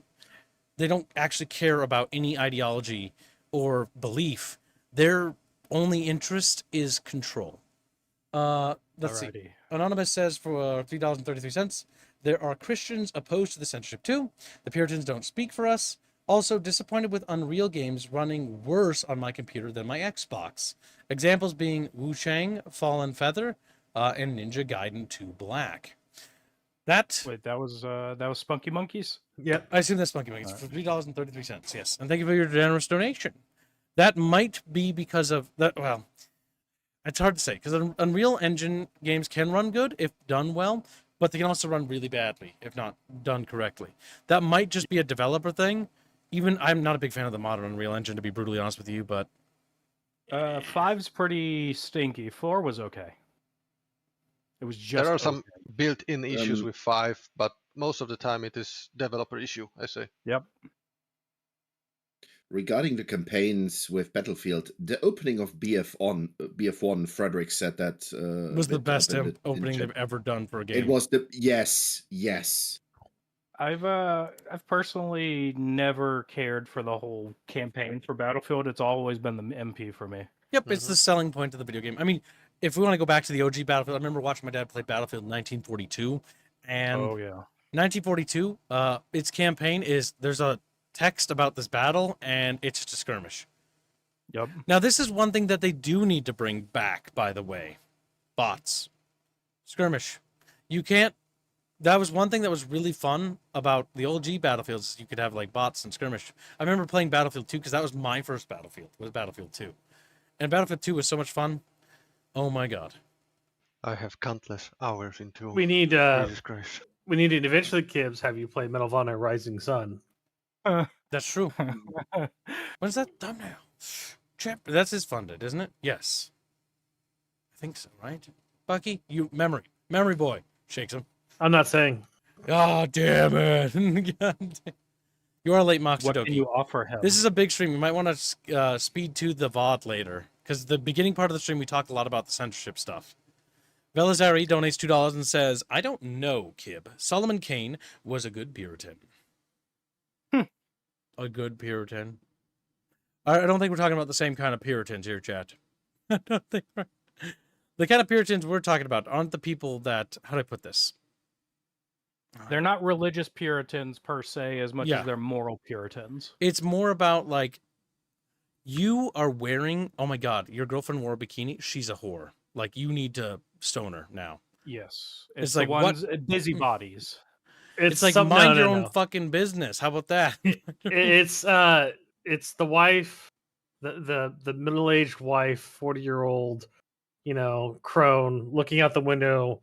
They don't actually care about any ideology or belief. Their only interest is control. Let's see. Alrighty. Anonymous says for $3.33, there are Christians opposed to the censorship too. The Puritans don't speak for us. Also, disappointed with Unreal games running worse on my computer than my Xbox. Examples being Wu Chang, Fallen Feather, and Ninja Gaiden 2 Black. That Wait, that was Spunky Monkeys? Yep. I assume that's Spunky Monkeys for $3.33. Yes, and thank you for your generous donation. That might be because of that. Well, it's hard to say because Unreal Engine games can run good if done well, but they can also run really badly if not done correctly. That might just be a developer thing. Even I'm not a big fan of the modern Unreal Engine, to be brutally honest with you, but 5's pretty stinky. 4 was okay. It was just There are some okay. built-in issues with 5, but most of the time it is developer issue, I say. Yep. Regarding the campaigns with Battlefield, the opening of BF1, Frederick said that was the bit best up in the opening chat. they've ever done for a game. It was the yes. I've personally never cared for the whole campaign for Battlefield. It's always been the MP for me. Yep, it's the selling point of the video game. I mean, if we want to go back to the OG Battlefield, I remember watching my dad play Battlefield in 1942, and Oh yeah. 1942, its campaign is there's a text about this battle, and it's just a skirmish. Yep. Now, this is one thing that they do need to bring back, by the way. Bots. Skirmish. You can't... That was one thing that was really fun about the OG Battlefields. You could have, like, bots and skirmish. I remember playing Battlefield 2, because that was my first Battlefield, was Battlefield 2. And Battlefield 2 was so much fun. Oh, my God. I have countless hours into We need Jesus Christ. we need to eventually, Kibbs, have you play Medal of Honor Rising Sun. That's true. When's that thumbnail? That's his funded, isn't it? Yes. I think so, right? Bucky, you memory boy, shakes him. I'm not saying. Oh, damn it. God damn. You are late, What can Moxie you offer him? This is a big stream. You might want to speed to the VOD later, because the beginning part of the stream, we talked a lot about the censorship stuff. Velazari donates $2 and says, I don't know, Kib. Solomon Kane was a good Puritan. A good Puritan. I don't think we're talking about the same kind of Puritans here, chat. I don't think we're... The kind of Puritans we're talking about aren't the people that... How do I put this? They're not religious Puritans per se as much Yeah. as they're moral Puritans. It's more about, like, you are wearing... Oh, my God. Your girlfriend wore a bikini. She's a whore. Like, you need to stone her now. Yes. It's the like, what- ones, busybodies. It's like, some- mind no, your no, own no. fucking business. How about that? It's the wife, the middle-aged wife, 40-year-old, crone, looking out the window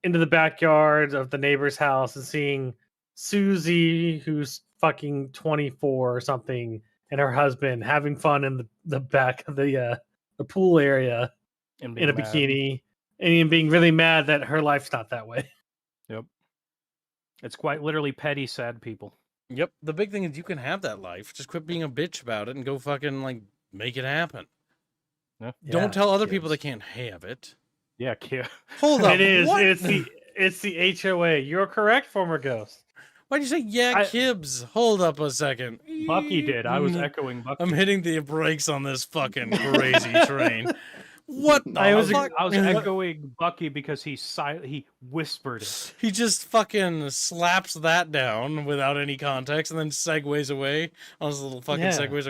into the backyard of the neighbor's house and seeing Susie, who's fucking 24 or something, and her husband having fun in the back of the pool area And in a being mad. bikini, and being really mad that her life's not that way. Yep. It's quite literally petty, sad people. Yep. The big thing is you can have that life. Just quit being a bitch about it and go fucking, like, make it happen. Yeah. Don't tell other people kids. they can't have it. Yeah, Kia. Hold up. It is. What? It's the HOA. You're correct, former ghost. Why'd you say yeah, Kibbs? Hold up a second. Bucky did. I was echoing Bucky. I'm hitting the brakes on this fucking crazy train. What the I was- fuck? I was echoing Bucky because he whispered it. He just fucking slaps that down without any context and then segues away on his little fucking Yeah. segues.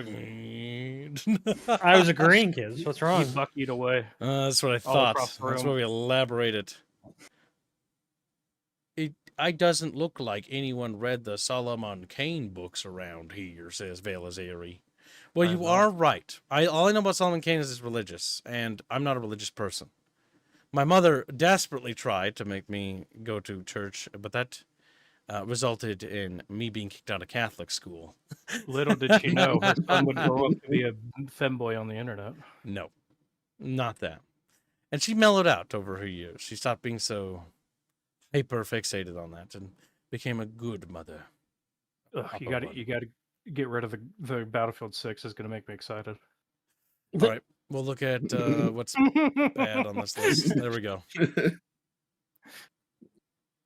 Like, I was agreeing, kids. What's He wrong? Buckied away. That's what I All thought. across the That's room. why we elaborate it. I doesn't look like anyone read the Solomon Kane books around here, says Velazari. Well, you are right. All I know about Solomon Kane is religious, and I'm not a religious person. My mother desperately tried to make me go to church, but that resulted in me being kicked out of Catholic school. Little did she know her son would grow up to be a femboy on the internet. No, not that. And she mellowed out over her years. She stopped being so hyper fixated on that and became a good mother. Ugh, you got to get rid of the Battlefield 6 is going to make me excited. All right, we'll look at what's bad on this list. There we go.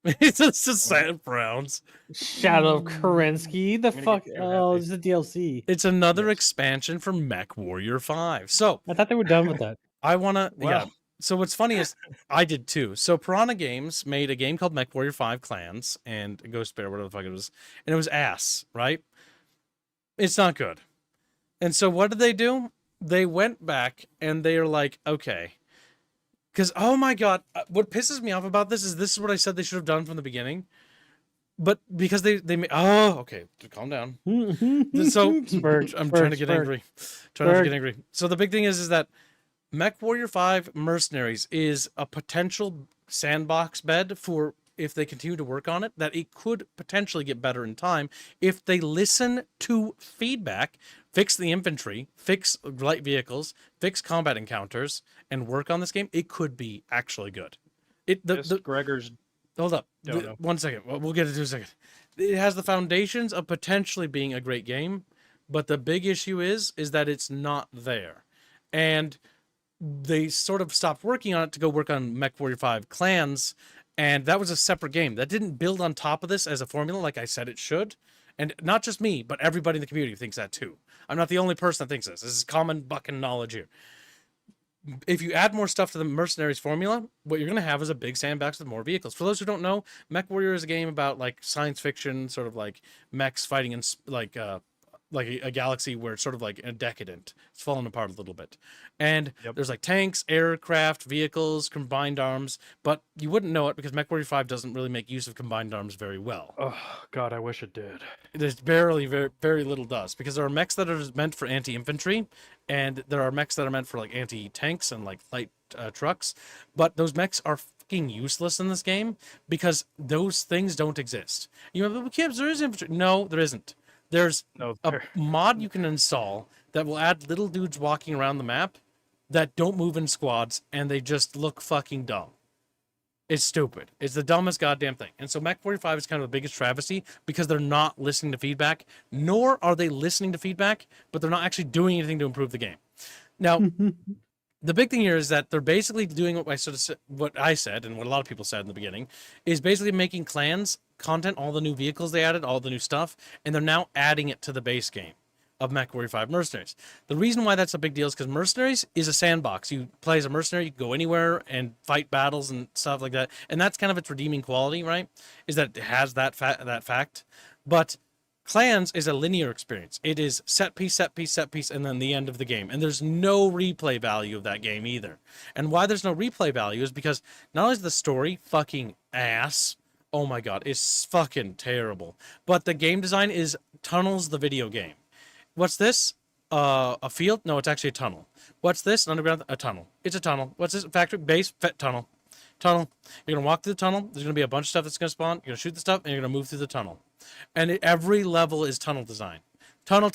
It's just sad frowns. Shadow of Kerensky. The gonna fuck? get so Oh, happy. it's a DLC. It's another Yes. expansion for Mech Warrior 5. So I thought they were done with that. I want to, yeah. Well. So what's funny is I did too. So Piranha Games made a game called Mech Warrior 5 Clans and Ghost Bear, whatever the fuck it was. And it was ass, right? It's not good. And so what did they do? They went back and they are like, okay. Because, oh my God, what pisses me off about this is what I said they should have done from the beginning. But because they okay, calm down. So I'm trying to get angry. Trying not to get angry. So the big thing is that Mech Warrior 5 Mercenaries is a potential sandbox bed for if they continue to work on it, that it could potentially get better in time if they listen to feedback, fix the infantry, fix light vehicles, fix combat encounters, and work on this game. It could be actually good. Gregor's. Hold up. No. 1 second. We'll get it in a second. It has the foundations of potentially being a great game, but the big issue is that it's not there. And they sort of stopped working on it to go work on Mech Warrior 5 Clans, and that was a separate game. That didn't build on top of this as a formula like I said it should. And not just me, but everybody in the community thinks that too. I'm not the only person that thinks this. This is common bucking knowledge here. If you add more stuff to the Mercenaries formula, what you're going to have is a big sandbox with more vehicles. For those who don't know, Mech Warrior is a game about like science fiction, sort of like mechs fighting in like a galaxy where it's sort of like a decadent. It's fallen apart a little bit. And there's like tanks, aircraft, vehicles, combined arms, but you wouldn't know it because Mech Warrior 5 doesn't really make use of combined arms very well. Oh, God, I wish it did. There's barely, very little does, because there are mechs that are meant for anti-infantry, and there are mechs that are meant for like anti-tanks and like light trucks, but those mechs are fucking useless in this game because those things don't exist. You know, Kibbs, there is infantry. No, there isn't. There's a mod you can install that will add little dudes walking around the map that don't move in squads, and they just look fucking dumb. It's stupid. It's the dumbest goddamn thing. And so Mech 45 is kind of the biggest travesty because they're not listening to feedback, nor are they listening to feedback, but they're not actually doing anything to improve the game. Now, the big thing here is that they're basically doing what I said, and what a lot of people said in the beginning, is basically making clans content, all the new vehicles they added, all the new stuff, and they're now adding it to the base game of Mech Warrior 5 Mercenaries. The reason why that's a big deal is because Mercenaries is a sandbox. You play as a mercenary, you can go anywhere and fight battles and stuff like that, and that's kind of its redeeming quality, right? Is that it has that fact. But Clans is a linear experience. It is set piece, and then the end of the game. And there's no replay value of that game either. And why there's no replay value is because not only is the story fucking ass, oh my God, it's fucking terrible, but the game design is Tunnels the video game. What's this? A field? No, it's actually a tunnel. What's this? An underground? A tunnel. It's a tunnel. What's this? Factory? Base? Tunnel. Tunnel. You're going to walk through the tunnel. There's going to be a bunch of stuff that's going to spawn. You're going to shoot the stuff, and you're going to move through the tunnel. And every level is tunnel design. Tunnel.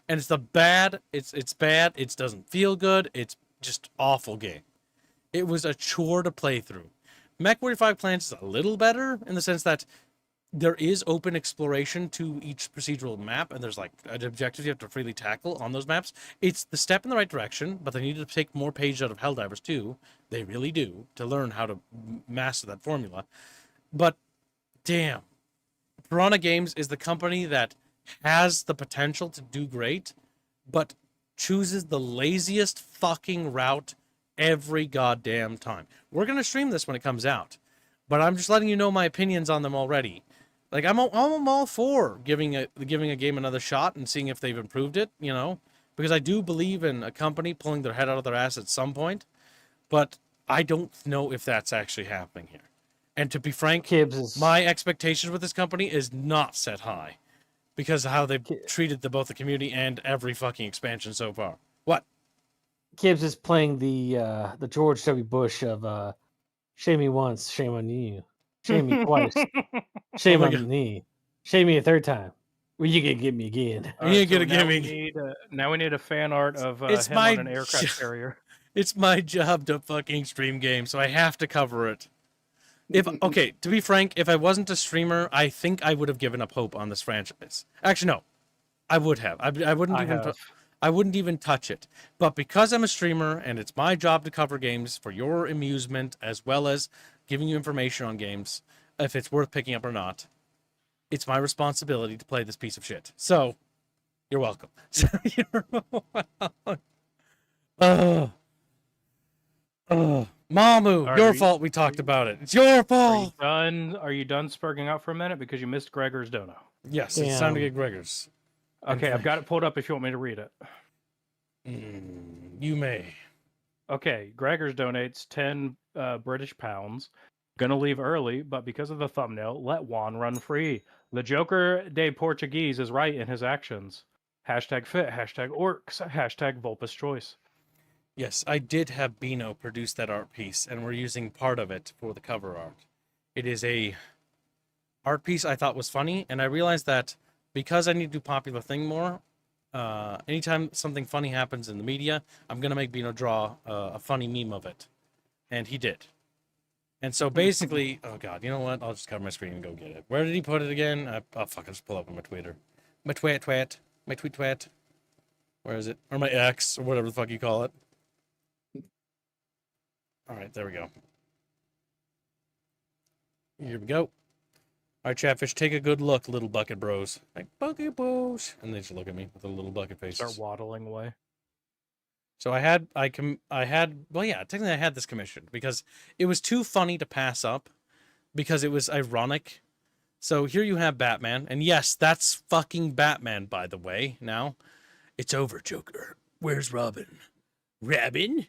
And it's bad. It's bad. It doesn't feel good. It's just awful game. It was a chore to play through. Mech Warrior 5 Clans is a little better in the sense that there is open exploration to each procedural map, and there's like objectives you have to freely tackle on those maps. It's the step in the right direction, but they need to take more pages out of Helldivers too. They really do, to learn how to master that formula. But damn, Piranha Games is the company that has the potential to do great, but chooses the laziest fucking route every goddamn time. We're going to stream this when it comes out, but I'm just letting you know my opinions on them already. Like, I'm all for giving a game another shot and seeing if they've improved it, you know, because I do believe in a company pulling their head out of their ass at some point, but I don't know if that's actually happening here. And to be frank, my expectations with this company is not set high because of how they've treated both the community and every fucking expansion so far. What? Kibbs is playing the George W. Bush of shame me once, shame on you. Shame me twice. Shame on me. Shame me a third time. Well, you can get me again. You gonna give me. Now we need a fan art of it's him on an aircraft carrier. It's my job to fucking stream games, so I have to cover it. To be frank, if I wasn't a streamer, I think I would have given up hope on this franchise. Actually, no, I would have. I wouldn't even touch it. But because I'm a streamer and it's my job to cover games for your amusement as well as giving you information on games, if it's worth picking up or not, it's my responsibility to play this piece of shit. So, you're welcome. Mamu, your fault we talked about it. It's your fault. Are you done spurging out for a minute because you missed Gregor's dono? Yes, it's time to get Gregor's. Okay, I've got it pulled up if you want me to read it. You may. Okay, Gregors donates 10 British pounds. Gonna leave early, but because of the thumbnail, let Juan run free. The Joker de Portuguese is right in his actions. Hashtag fit, hashtag orcs, hashtag Vulpus choice. Yes, I did have Bino produce that art piece, and we're using part of it for the cover art. It is a art piece I thought was funny, and I realized that because I need to do Popular Thing more, anytime something funny happens in the media, I'm going to make Bino draw a funny meme of it. And he did. And so basically, oh god, you know what? I'll just cover my screen and go get it. Where did he put it again? I'll fucking just pull up on my Twitter. My tweet. Where is it? Or my X, or whatever the fuck you call it. Alright, there we go. Here we go. Alright, Chatfish, take a good look, little bucket bros. Like, bucket bros. And they just look at me with the little bucket faces. Start waddling away. So technically I had this commissioned because it was too funny to pass up because it was ironic. So here you have Batman, and yes, that's fucking Batman, by the way. Now, it's over, Joker. Where's Robin? Robin?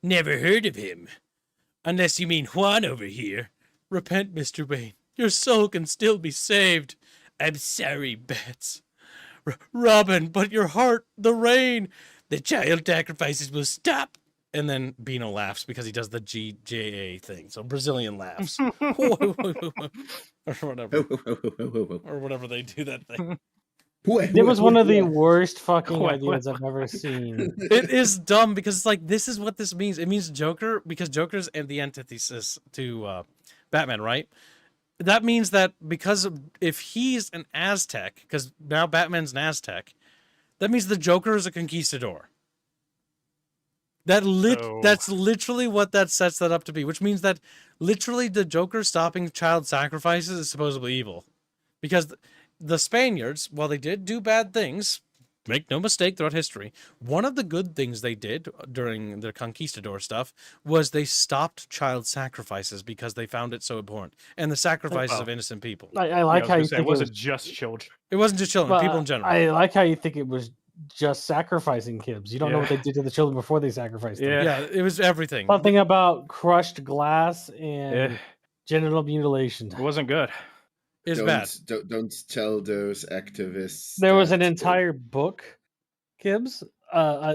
Never heard of him. Unless you mean Juan over here. Repent, Mr. Wayne. Your soul can still be saved. I'm sorry, Bats. Robin, but your heart, the rain. The child sacrifices will stop. And then Bino laughs because he does the GJA thing. So Brazilian laughs. Or whatever. Or whatever they do that thing. It was one of the worst fucking ideas I've ever seen. It is dumb because it's like, this is what this means. It means Joker, because Joker's the antithesis to Batman, right? That means that if he's an Aztec, because now Batman's an Aztec, that means the Joker is a conquistador. That's literally what that sets that up to be, which means that literally the Joker stopping child sacrifices is supposedly evil. Because the Spaniards, while they did do bad things, make no mistake throughout history, one of the good things they did during their conquistador stuff was they stopped child sacrifices because they found it so abhorrent. And the sacrifices of innocent people. I like how you think it wasn't just children. It wasn't just children, people in general. I like how you think it was just sacrificing kids. You don't know what they did to the children before they sacrificed them. Yeah, it was everything. Something about crushed glass and genital mutilation. It wasn't good. It's bad. Don't tell those activists. There was an entire book, Gibbs,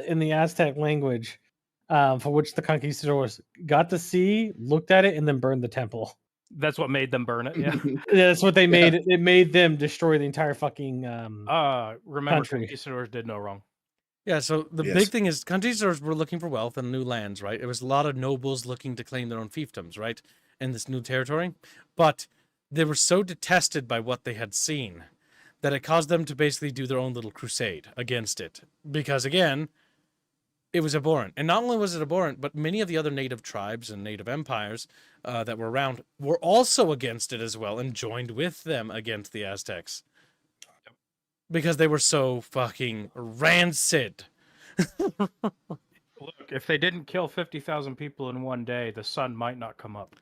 in the Aztec language, for which the conquistadors got to see, looked at it, and then burned the temple. That's what made them burn it. Yeah, that's what they made. It made them destroy the entire fucking. Remember, country. conquistadors did no wrong. Yeah, so the big thing is conquistadors were looking for wealth and new lands, right? It was a lot of nobles looking to claim their own fiefdoms, right, in this new territory. But they were so detested by what they had seen that it caused them to basically do their own little crusade against it. Because, again, it was abhorrent. And not only was it abhorrent, but many of the other native tribes and native empires that were around were also against it as well and joined with them against the Aztecs. Because they were so fucking rancid. Look, if they didn't kill 50,000 people in one day, the sun might not come up.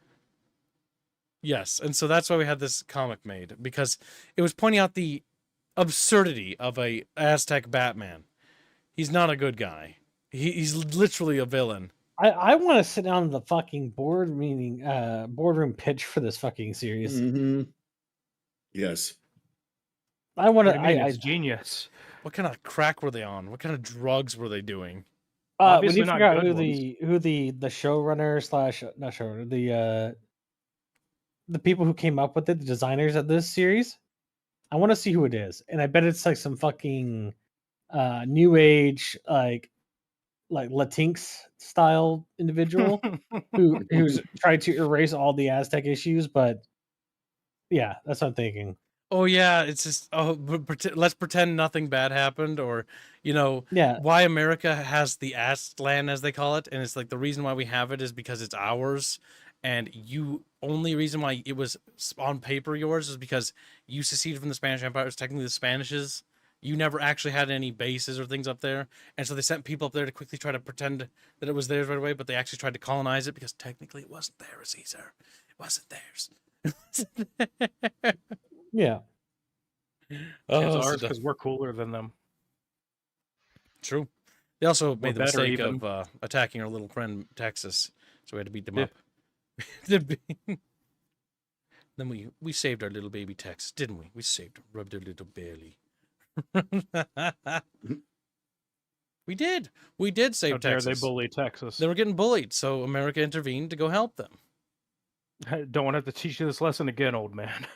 Yes, and so that's why we had this comic made, because it was pointing out the absurdity of a Aztec Batman. He's not a good guy. He's literally a villain. I want to sit down in the fucking boardroom pitch for this fucking series. Mm-hmm. Yes. I want to. It's genius. What kind of crack were they on? What kind of drugs were they doing? Obviously when you not figure out good who the showrunner / not showrunner, the people who came up with it, the designers of this series, I want to see who it is, and I bet it's like some fucking new age like Latinx style individual who's tried to erase all the Aztec issues, but yeah, that's what I'm thinking. Oh yeah, it's just let's pretend nothing bad happened, or why America has the Aztlan as they call it, and it's like the reason why we have it is because it's ours, and only reason why it was on paper yours is because you seceded from the Spanish Empire. It's technically the Spanish's. You never actually had any bases or things up there, and so they sent people up there to quickly try to pretend that it was theirs right away, but they actually tried to colonize it because technically it wasn't theirs, Caesar. It wasn't theirs. Yeah. It's Oh, ours so because we're cooler than them. true. They also made the better mistake even. of attacking our little friend Texas, so we had to beat them Yeah. up. Then we saved our little baby Texas, didn't we? We saved her, rubbed her little belly. We did. We did save How dare Texas. they bully Texas? They were getting bullied, so America intervened to go help them. I don't want to have to teach you this lesson again, old man.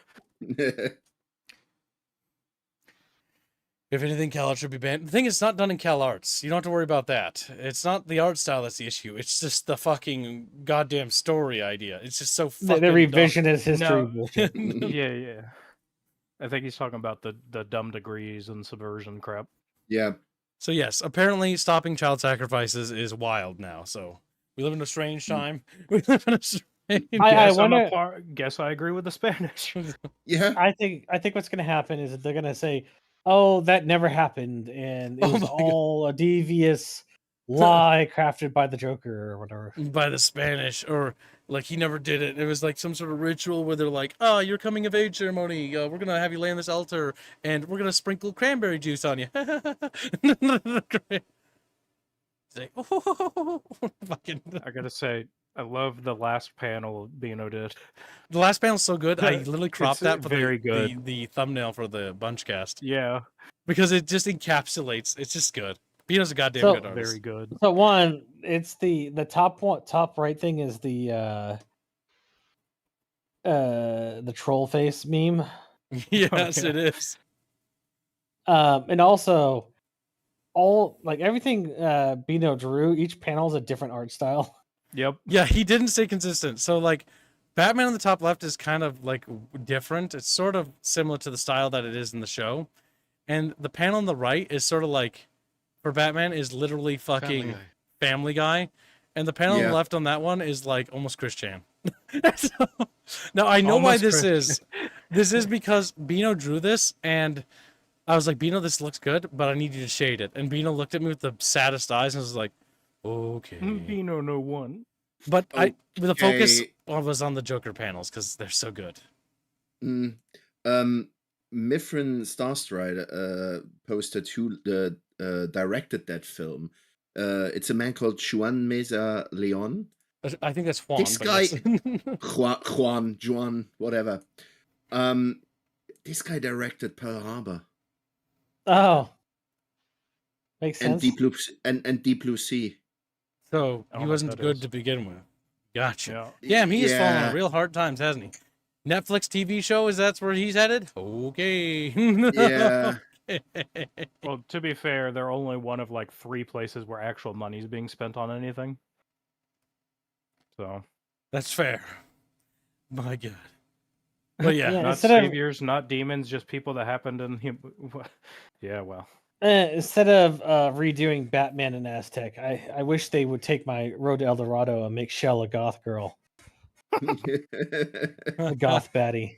If anything, Cal Arts should be banned. The thing is, it's not done in Cal Arts. You don't have to worry about that. It's not the art style that's the issue. It's just the fucking goddamn story idea. It's just so fucking The dumb. revisionist history No. bullshit. Yeah. I think he's talking about the dumb degrees and subversion crap. Yeah. So yes, apparently stopping child sacrifices is wild now. So we live in a strange time. We live in a strange. I wonder. Guess I agree with the Spanish. Yeah. I think what's going to happen is that they're going to say, "Oh, that never happened, and it Oh was my God. all a devious lie crafted by the Joker or whatever." By the Spanish, or like he never did it. It was like some sort of ritual where they're like, "Oh, your coming of age ceremony. We're gonna have you lay on this altar, and we're gonna sprinkle cranberry juice on you." It's like, oh, fucking. I gotta say, I love the last panel Bino did. The last panel's so good. I literally cropped It's that for very good. the thumbnail for the Bunchcast Yeah, because it just encapsulates. It's just good. Bino's a goddamn So- good artist. very good. So one, it's the top right thing is the troll face meme, Yes, yeah. it is. and also all like everything Bino drew. Each panel is a different art style. Yep. Yeah, he didn't stay consistent. So like Batman on the top left is kind of like different. It's sort of similar to the style that it is in the show. And the panel on the right is sort of like for Batman is literally fucking Family Guy. And the panel on Yeah. the left on that one is like almost Chris Chan. So, now I know why Almost this Chris is. This is because Bino drew this and I was like, Bino, this looks good, but I need you to shade it. And Bino looked at me with the saddest eyes and was like, okay. Bino no one. But the focus Okay. was on the Joker panels because they're so good. Mm. Mifrin Starstrider posted who directed that film. It's a man called Juan Meza Leon. I think that's Juan. This but guy- yes. Juan, whatever. This guy directed Pearl Harbor Oh, makes and sense. Deep Blue Sea. So I don't he know wasn't what that good is. to begin with. Gotcha. Yeah. Damn, he has fallen Yeah. on real hard times, hasn't he? Netflix TV show, is that's where he's headed? Okay. Yeah. Well, to be fair, they're only one of like 3 places where actual money's being spent on anything. So, That's fair. My God. But yeah, Yeah. not instead of- saviors, not demons, just people that happened in him. Yeah, well. Instead of redoing Batman and Aztec, I wish they would take my Road to El Dorado and make Shell a goth girl, a goth baddie.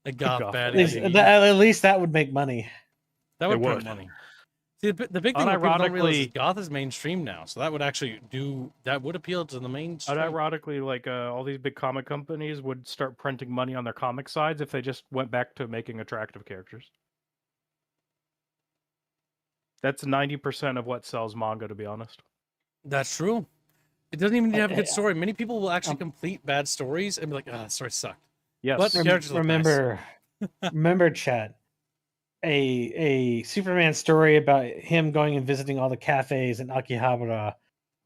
a goth Goth At baddie. least, at least that would make money. That would It print would. money. See, the big thing that people don't realize is Unironically- goth is mainstream now, so that would actually appeal to the mainstream. Unironically, like all these big comic companies would start printing money on their comic sides if they just went back to making attractive characters. That's 90% of what sells manga, to be honest. That's true. It doesn't even need to have a good Hey, story. Many people will actually complete bad stories and be like, "Ah, that story sucked." Yes. But- Characters look nice. Remember, chat. A Superman story about him going and visiting all the cafes in Akihabara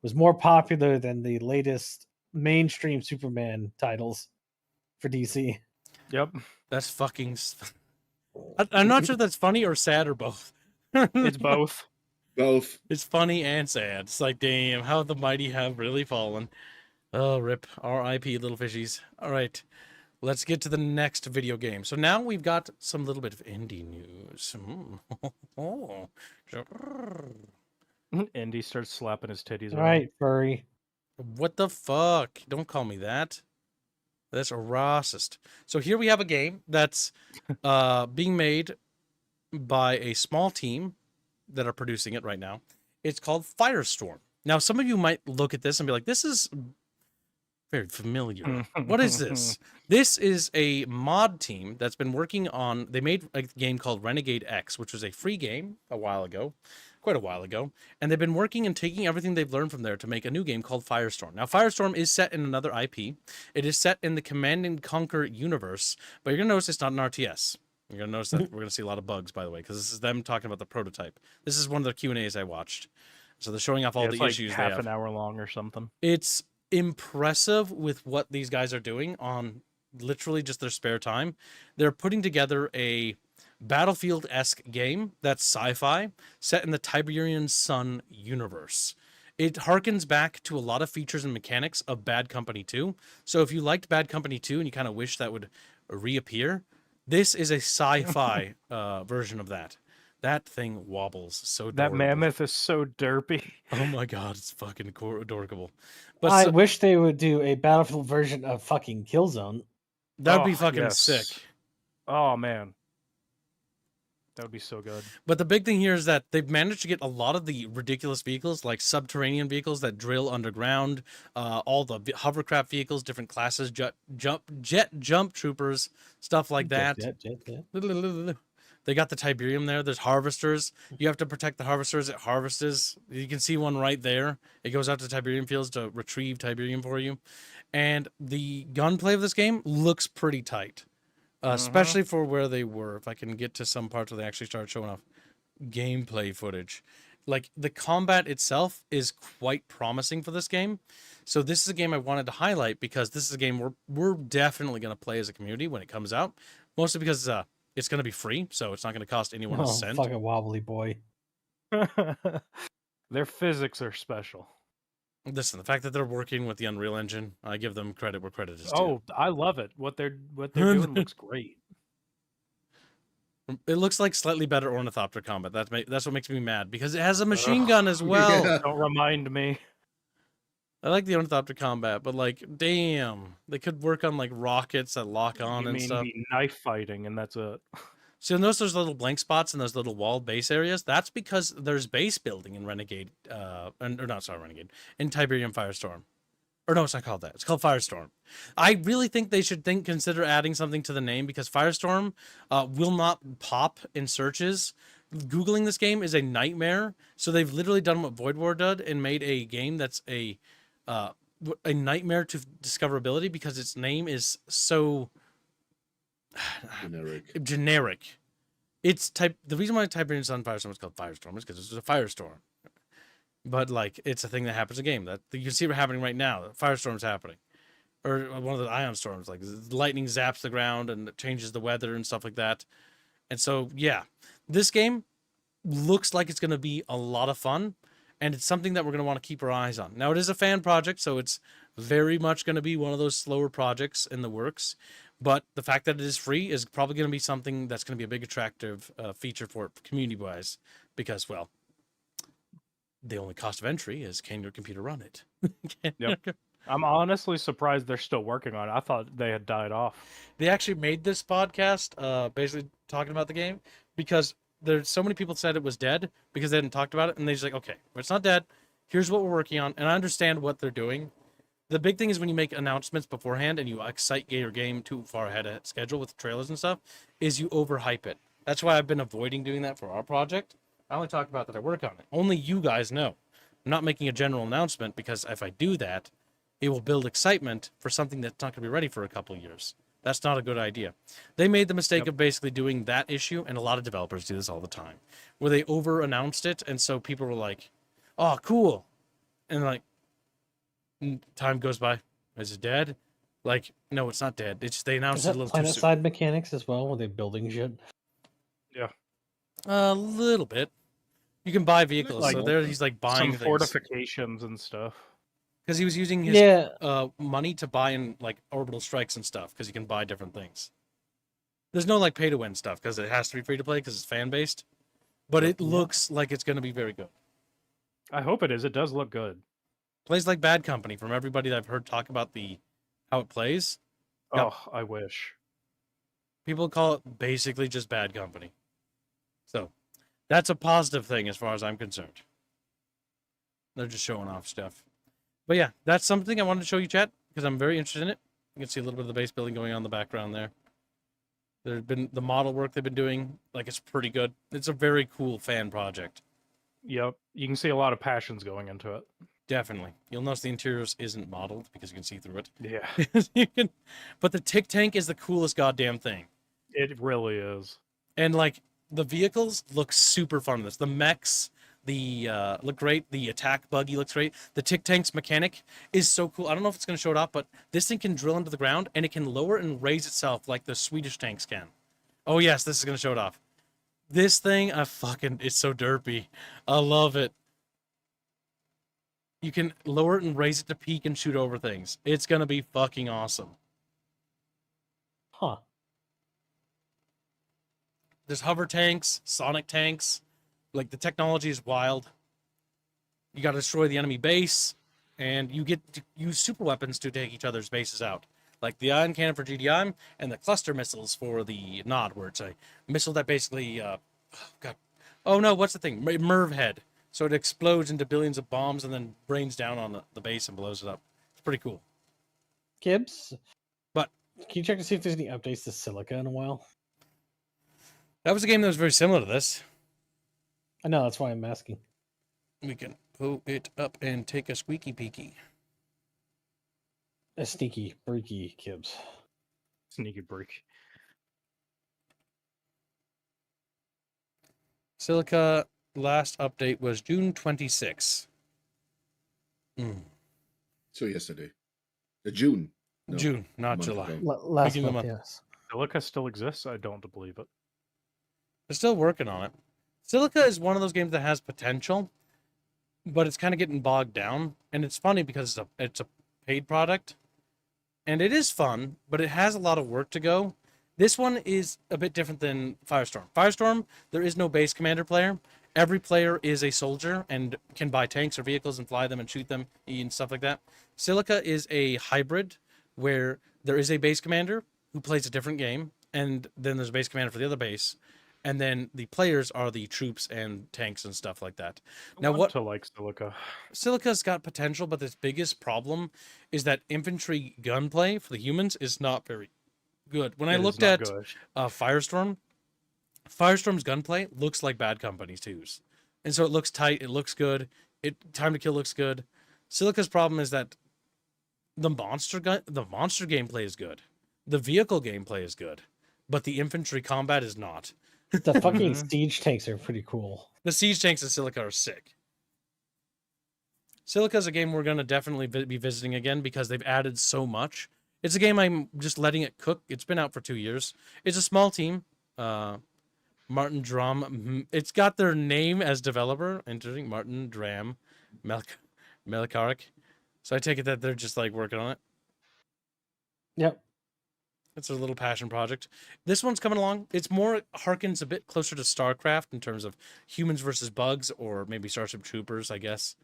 was more popular than the latest mainstream Superman titles for DC. Yep. That's fucking. I'm not sure if that's funny or sad or both. It's both. Both. It's funny and sad. It's like, damn, how the mighty have really fallen. Oh, rip. R.I.P. little fishies. All right. Let's get to the next video game. So now we've got some little bit of indie news. Oh. Indy starts slapping his titties All around. right, furry. What the fuck? Don't call me that. That's a racist. So here we have a game that's being made by a small team that are producing it right now. It's called Firestorm. Now, some of you might look at this and be like, this is Very familiar. What is this? This is a mod team that's been working on. They made a game called Renegade X, which was a free game quite a while ago, and they've been working and taking everything they've learned from there to make a new game called Firestorm. Now, Firestorm is set in another IP. It is set in the Command and Conquer universe, but you're gonna notice it's not an RTS. You're gonna notice that we're gonna see a lot of bugs, by the way, because this is them talking about the prototype. This is one of the Q&As I watched, so they're showing off all it's the like issues. half they have. an hour long or something. It's impressive with what these guys are doing on literally just their spare time. They're putting together a Battlefield-esque game that's sci-fi set in the Tiberian Sun universe. It harkens back to a lot of features and mechanics of Bad Company 2. So if you liked Bad Company 2 and you kind of wish that would reappear, this is a sci-fi version of that. That thing wobbles so That adorable. mammoth is so derpy. Oh my god, it's fucking adorable. But I wish they would do a Battlefield version of fucking Killzone. that'd be Oh, fucking yes. sick. Oh man, that would be so good. But the big thing here is that they've managed to get a lot of the ridiculous vehicles, like subterranean vehicles that drill underground, all the hovercraft vehicles, different classes, jet jump troopers, stuff like that. They got the Tiberium there. There's harvesters. You have to protect the harvesters. It harvests. You can see one right there. It goes out to Tiberium fields to retrieve Tiberium for you. And the gunplay of this game looks pretty tight, especially for where they were. If I can get to some parts where they actually start showing off gameplay footage. Like, the combat itself is quite promising for this game. So this is a game I wanted to highlight because this is a game we're definitely going to play as a community when it comes out. Mostly because it's going to be free, so it's not going to cost anyone a cent. Fucking wobbly boy. Their physics are special. Listen, the fact that they're working with the Unreal Engine, I give them credit where credit is due. Oh, I love it. What they're doing looks great. It looks like slightly better Ornithopter combat. That's what makes me mad, because it has a machine gun as well. Yeah. Don't remind me. I like the Ornithopter combat, but like, damn, they could work on like rockets that lock on You and mean stuff. the knife fighting, and that's it. So you'll notice those little blank spots in those little walled base areas. That's because there's base building in Renegade, Renegade, in Tiberium Firestorm. Or no, it's not called that. It's called Firestorm. I really think they should consider adding something to the name, because Firestorm will not pop in searches. Googling this game is a nightmare. So they've literally done what Void War did and made a game that's a nightmare to discoverability, because its name is so generic. The reason why Tiberian Sun Firestorm is called Firestorm is because it's a firestorm. But like, it's a thing that happens in the game. That you can see what's happening right now. Firestorm's happening, or one of the ion storms. Like, lightning zaps the ground and it changes the weather and stuff like that. And so, yeah, this game looks like it's going to be a lot of fun, and it's something that we're going to want to keep our eyes on. Now, it is a fan project, so it's very much going to be one of those slower projects in the works. But the fact that it is free is probably going to be something that's going to be a big attractive feature for it community-wise, because, well, the only cost of entry is, can your computer run it? Yep. I'm honestly surprised they're still working on it. I thought they had died off. They actually made this podcast basically talking about the game, because there's so many people said it was dead because they hadn't talked about it, and they're just like, okay, well, it's not dead. Here's what we're working on, and I understand what they're doing. The big thing is when you make announcements beforehand and you excite your game too far ahead of schedule with trailers and stuff, is you overhype it. That's why I've been avoiding doing that for our project. I only talk about that I work on it. Only you guys know. I'm not making a general announcement, because if I do that, it will build excitement for something that's not going to be ready for a couple of years. That's not a good idea. They made the mistake of basically doing that issue, and a lot of developers do this all the time, where they over-announced it, and so people were like, oh, cool. And like, time goes by. Is it dead? Like, no, it's not dead. It's just they announced it a little too soon. Planet-side mechanics as well, when they're building shit? Yeah. A little bit. You can buy vehicles, Like, so there he's like buying Some things. fortifications and stuff. Because he was using his Yeah. money to buy in like orbital strikes and stuff, because you can buy different things. There's no like pay to win stuff, because it has to be free to play, because it's fan based. But it looks like it's going to be very good. I hope it is. It does look good. Plays like Bad Company, from everybody that I've heard talk about how it plays. Yep. Oh, I wish. People call it basically just Bad Company. So that's a positive thing as far as I'm concerned. They're just showing off stuff. But yeah, that's something I wanted to show you, chat. because I'm very interested in it. You can see a little bit of the base building going on in the background there. There's been the model work they've been doing, like it's pretty good. It's a very cool fan project. Yep, you can see a lot of passions going into it. Definitely. You'll notice the interiors isn't modeled because you can see through it. Yeah, But the tick tank is the coolest goddamn thing. it really is. And like the vehicles look super fun in this. The mechs, look great. The attack buggy looks great. The tick tank's mechanic is so cool. I don't know if it's going to show it off, but this thing can drill into the ground and it can lower and raise itself like the Swedish tanks can. Oh yes, this is going to show it off. This thing, it's so derpy. I love it. You can lower it and raise it to peek and shoot over things. It's going to be fucking awesome. Huh. There's hover tanks, sonic tanks. Like, the technology is wild. You got to destroy the enemy base, and you get to use super weapons to take each other's bases out. Like the ion cannon for GDI and the cluster missiles for the Nod, where it's a missile that basically, what's the thing? Merv head. So it explodes into billions of bombs and then rains down on the base and blows it up. It's pretty cool. Gibbs? But can you check to see if there's any updates to Silica in a while? That was a game that was very similar to this. I know, that's why I'm asking. We can pull it up and take a squeaky peeky. A sneaky, breaky Gibbs. Sneaky break. Silica last update was June 26. So yesterday. June. No, June, a not month July. ago. Last Beginning of month, the month. yes. Silica still exists? I don't believe it. They're still working on it. Silica is one of those games that has potential, but it's kind of getting bogged down. And it's funny because it's a paid product. And it is fun, but it has a lot of work to go. This one is a bit different than Firestorm. Firestorm, there is no base commander player. Every player is a soldier and can buy tanks or vehicles and fly them and shoot them and stuff like that. Silica is a hybrid where there is a base commander who plays a different game, and then there's a base commander for the other base, and then the players are the troops and tanks and stuff like that. Now, what to like Silica? Silica's got potential, but its biggest problem is that infantry gunplay for the humans is not very good. When I looked at Firestorm, Firestorm's gunplay looks like Bad Company 2's. And so it looks tight, it looks good, Time to Kill looks good. Silica's problem is that the monster gameplay is good. The vehicle gameplay is good, but the infantry combat is not. The fucking siege tanks are pretty cool. The siege tanks in Silica are sick. Silica's a game we're going to definitely be visiting again because they've added so much. It's a game I'm just letting it cook. It's been out for 2 years. It's a small team. Martin Dram. It's got their name as developer. Interesting. Martin Dram Melikarik. So I take it that they're just like working on it. Yep. It's a little passion project. This one's coming along. It's more harkens a bit closer to StarCraft in terms of humans versus bugs, or maybe Starship Troopers, I guess.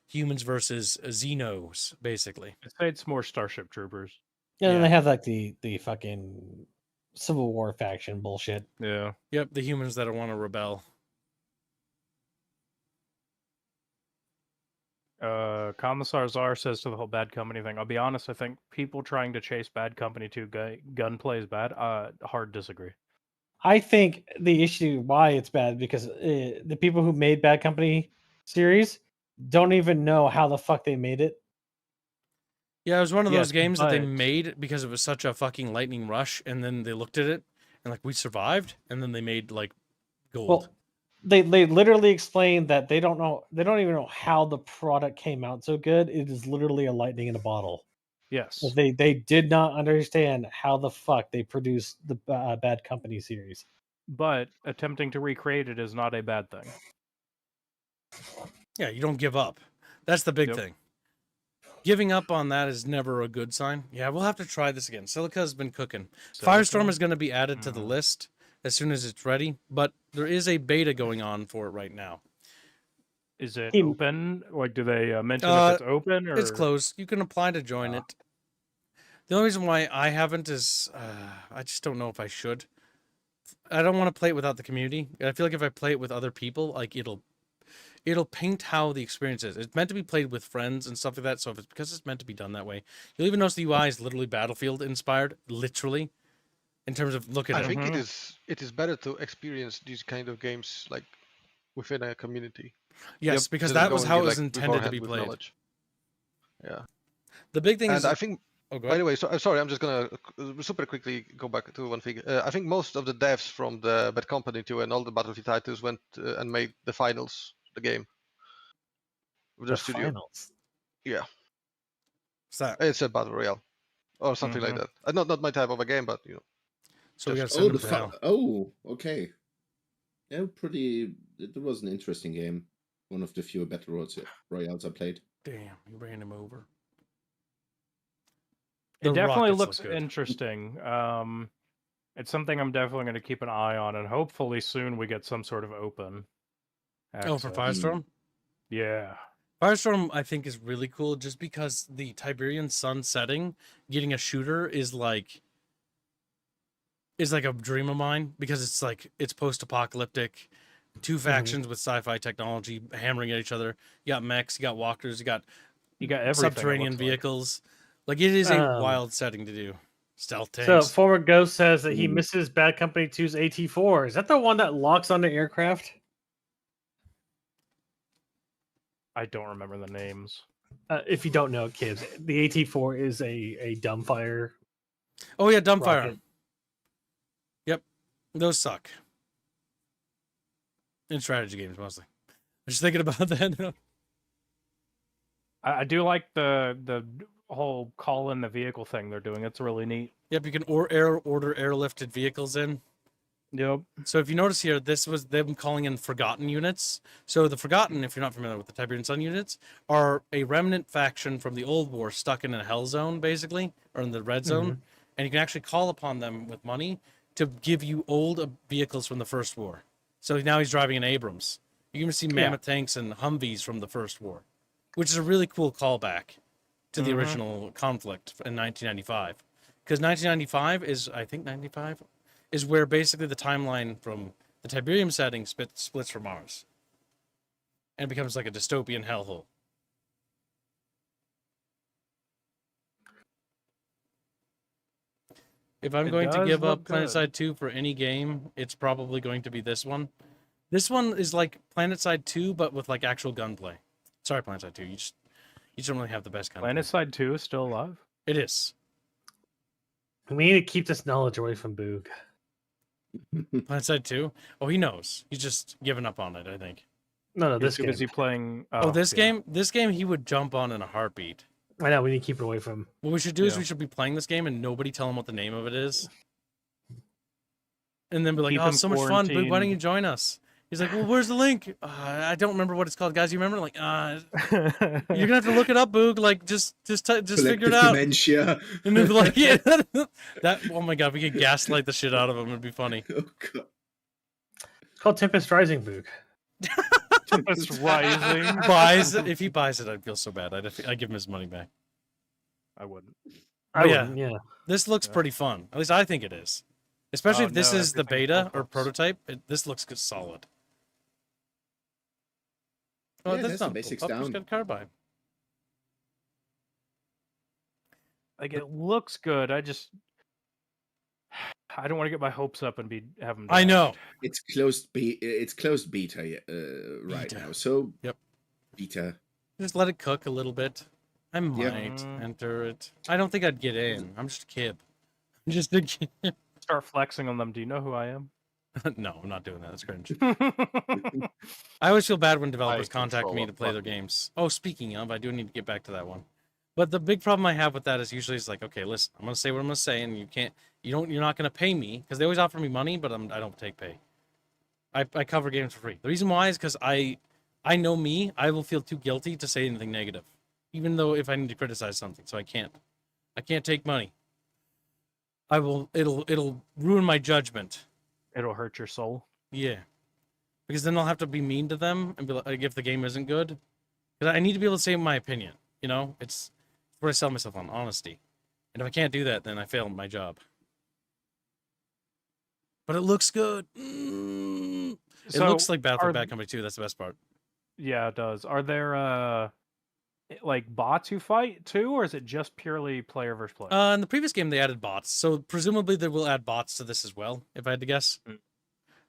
Humans versus Xenos, basically. I'd say it's more Starship Troopers. Yeah, and Yeah. they have like the fucking Civil War faction bullshit. Yeah. Yep, the humans that want to rebel. Commissar Czar says to the whole Bad Company thing, I'll be honest, I think people trying to chase Bad Company 2 gunplay is bad. Hard disagree. I think the issue why it's bad because the people who made Bad Company series don't even know how the fuck they made it. Yeah, it was one of those Yes, games that they but- made because it was such a fucking lightning rush, and then they looked at it and like, we survived, and then they made like gold. Well, they literally explained that they don't even know how the product came out so good. It is literally a lightning in a bottle. Yes. They did not understand how the fuck they produced the Bad Company series. But attempting to recreate it is not a bad thing. Yeah, you don't give up. That's the big Yep. thing. Giving up on that is never a good sign. Yeah, we'll have to try this again. Silica's been cooking. Firestorm is going to be added to the list as soon as it's ready, but there is a beta going on for it right now. Is it Team- open? Like, do they mention if it's open? Or... It's closed. You can apply to join it. The only reason why I haven't is I just don't know if I should. I don't want to play it without the community. I feel like if I play it with other people, like it'll it'll paint how the experience is. It's meant to be played with friends and stuff like that. So if it's because it's meant to be done that way, you'll even notice the UI is literally Battlefield inspired, literally, in terms of look at I it. think it is better to experience these kind of games like within a community. Yes, because Instead of that was going how in, it was like, intended to beforehand be with played. knowledge. Yeah. The big thing And is, I think, oh, go by ahead. the way, so I'm sorry, I'm just gonna super quickly go back to one thing. I think most of the devs from the Bad Company 2 and all the Battlefield titles went and made the finals, the game, with their The studio. finals. Yeah, What's that? it's a battle royale or something like that. Not my type of a game, but So we got to just- send them to hell. Okay. Yeah, pretty. It was an interesting game. One of the fewer battle royales I played. Damn, you ran him over. It The definitely rockets looks look good. interesting. It's something I'm definitely going to keep an eye on, and hopefully soon we get some sort of open access. Oh, for Firestorm? Yeah. Firestorm, I think, is really cool just because the Tiberian sun setting, getting a shooter is like a dream of mine because it's post-apocalyptic, two factions with sci-fi technology hammering at each other. You got mechs, you got walkers, you got everything, subterranean it looks vehicles. Like it is a wild setting to do. Stealth So tanks. former Ghost says that he Ooh. misses Bad Company 2's AT4. Is that the one that locks onto aircraft? I don't remember the names. If you don't know, kids, the AT4 is a dumbfire. Oh yeah, dumbfire. rocket. Yep, those suck. In strategy games mostly. I'm just thinking about that. I do like the whole call in the vehicle thing they're doing. It's really neat. Yep, you can order airlifted vehicles in. Yep. So if you notice here, this was them calling in Forgotten units. So the Forgotten, if you're not familiar with the Tiberian Sun units, are a remnant faction from the old war stuck in a hell zone, basically, or in the red zone. And you can actually call upon them with money to give you old vehicles from the First War. So now he's driving an Abrams. You can see mammoth tanks and Humvees from the First War, which is a really cool callback to the original conflict in 1995. Because 1995 is, I think 95, is where basically the timeline from the Tiberium setting splits from ours. And becomes like a dystopian hellhole. If I'm going to give up PlanetSide 2 for any game, it's probably going to be this one. This one is like PlanetSide 2, but with like actual gunplay. Sorry, PlanetSide 2. You just don't really have the best gunplay. PlanetSide 2 is still alive? It is. We need to keep this knowledge away from Boog. PlanetSide 2? Oh, he knows. He's just given up on it, I think. No, this game. Is he playing? This game he would jump on in a heartbeat. I know, we need to keep it away from him. What we should do is we should be playing this game and nobody tell him what the name of it is. And then be like, Keep oh, him so much fun, Boog, why don't you quarantined. join us? He's like, well, where's the link? I don't remember what it's called. Guys, you remember? Like, you're gonna have to look it up, Boog. Like, just figure it out. Dementia. And then be like, yeah, that. Oh my god, we could gaslight the shit out of him. It'd be funny. Oh, God. It's called Tempest Rising, Boog. Tempest Rising. If he buys it, I'd feel so bad. I'd give him his money back. I wouldn't. Yeah. This looks pretty fun. At least I think it is. Especially if this is the everything's beta full or props. prototype. This looks good, solid. Oh, Yeah, it that's has the not basics cool. Puppy's down. got a carbine. Like it looks good. I don't want to get my hopes up and have them. I know. It's closed beta right Beta. now. So Yep. beta. Just let it cook a little bit. I Yeah. might enter it. I don't think I'd get in. I'm just a kid. I'm just a kid. Start flexing on them. Do you know who I am? No, I'm not doing that. That's cringe. I always feel bad when developers I contact control me a to play their button. games. Oh, speaking of, I do need to get back to that one. But the big problem I have with that is usually it's like, okay, listen, I'm gonna say what I'm gonna say, and you're not gonna pay me because they always offer me money, but I don't take pay. I cover games for free. The reason why is because I know me. I will feel too guilty to say anything negative, even though if I need to criticize something, so I can't take money. It'll ruin my judgment. It'll hurt your soul. Yeah, because then I'll have to be mean to them and be like, if the game isn't good, because I need to be able to say my opinion. You know, it's where I sell myself on honesty, and if I can't do that, then I failed my job. But it looks good. It So looks like Battlefield are- Bad Company 2. That's the best part. Yeah, it does. Are there like bots who fight too, or is it just purely player versus player? In the previous game, they added bots, so presumably they will add bots to this as well. If I had to guess. Mm.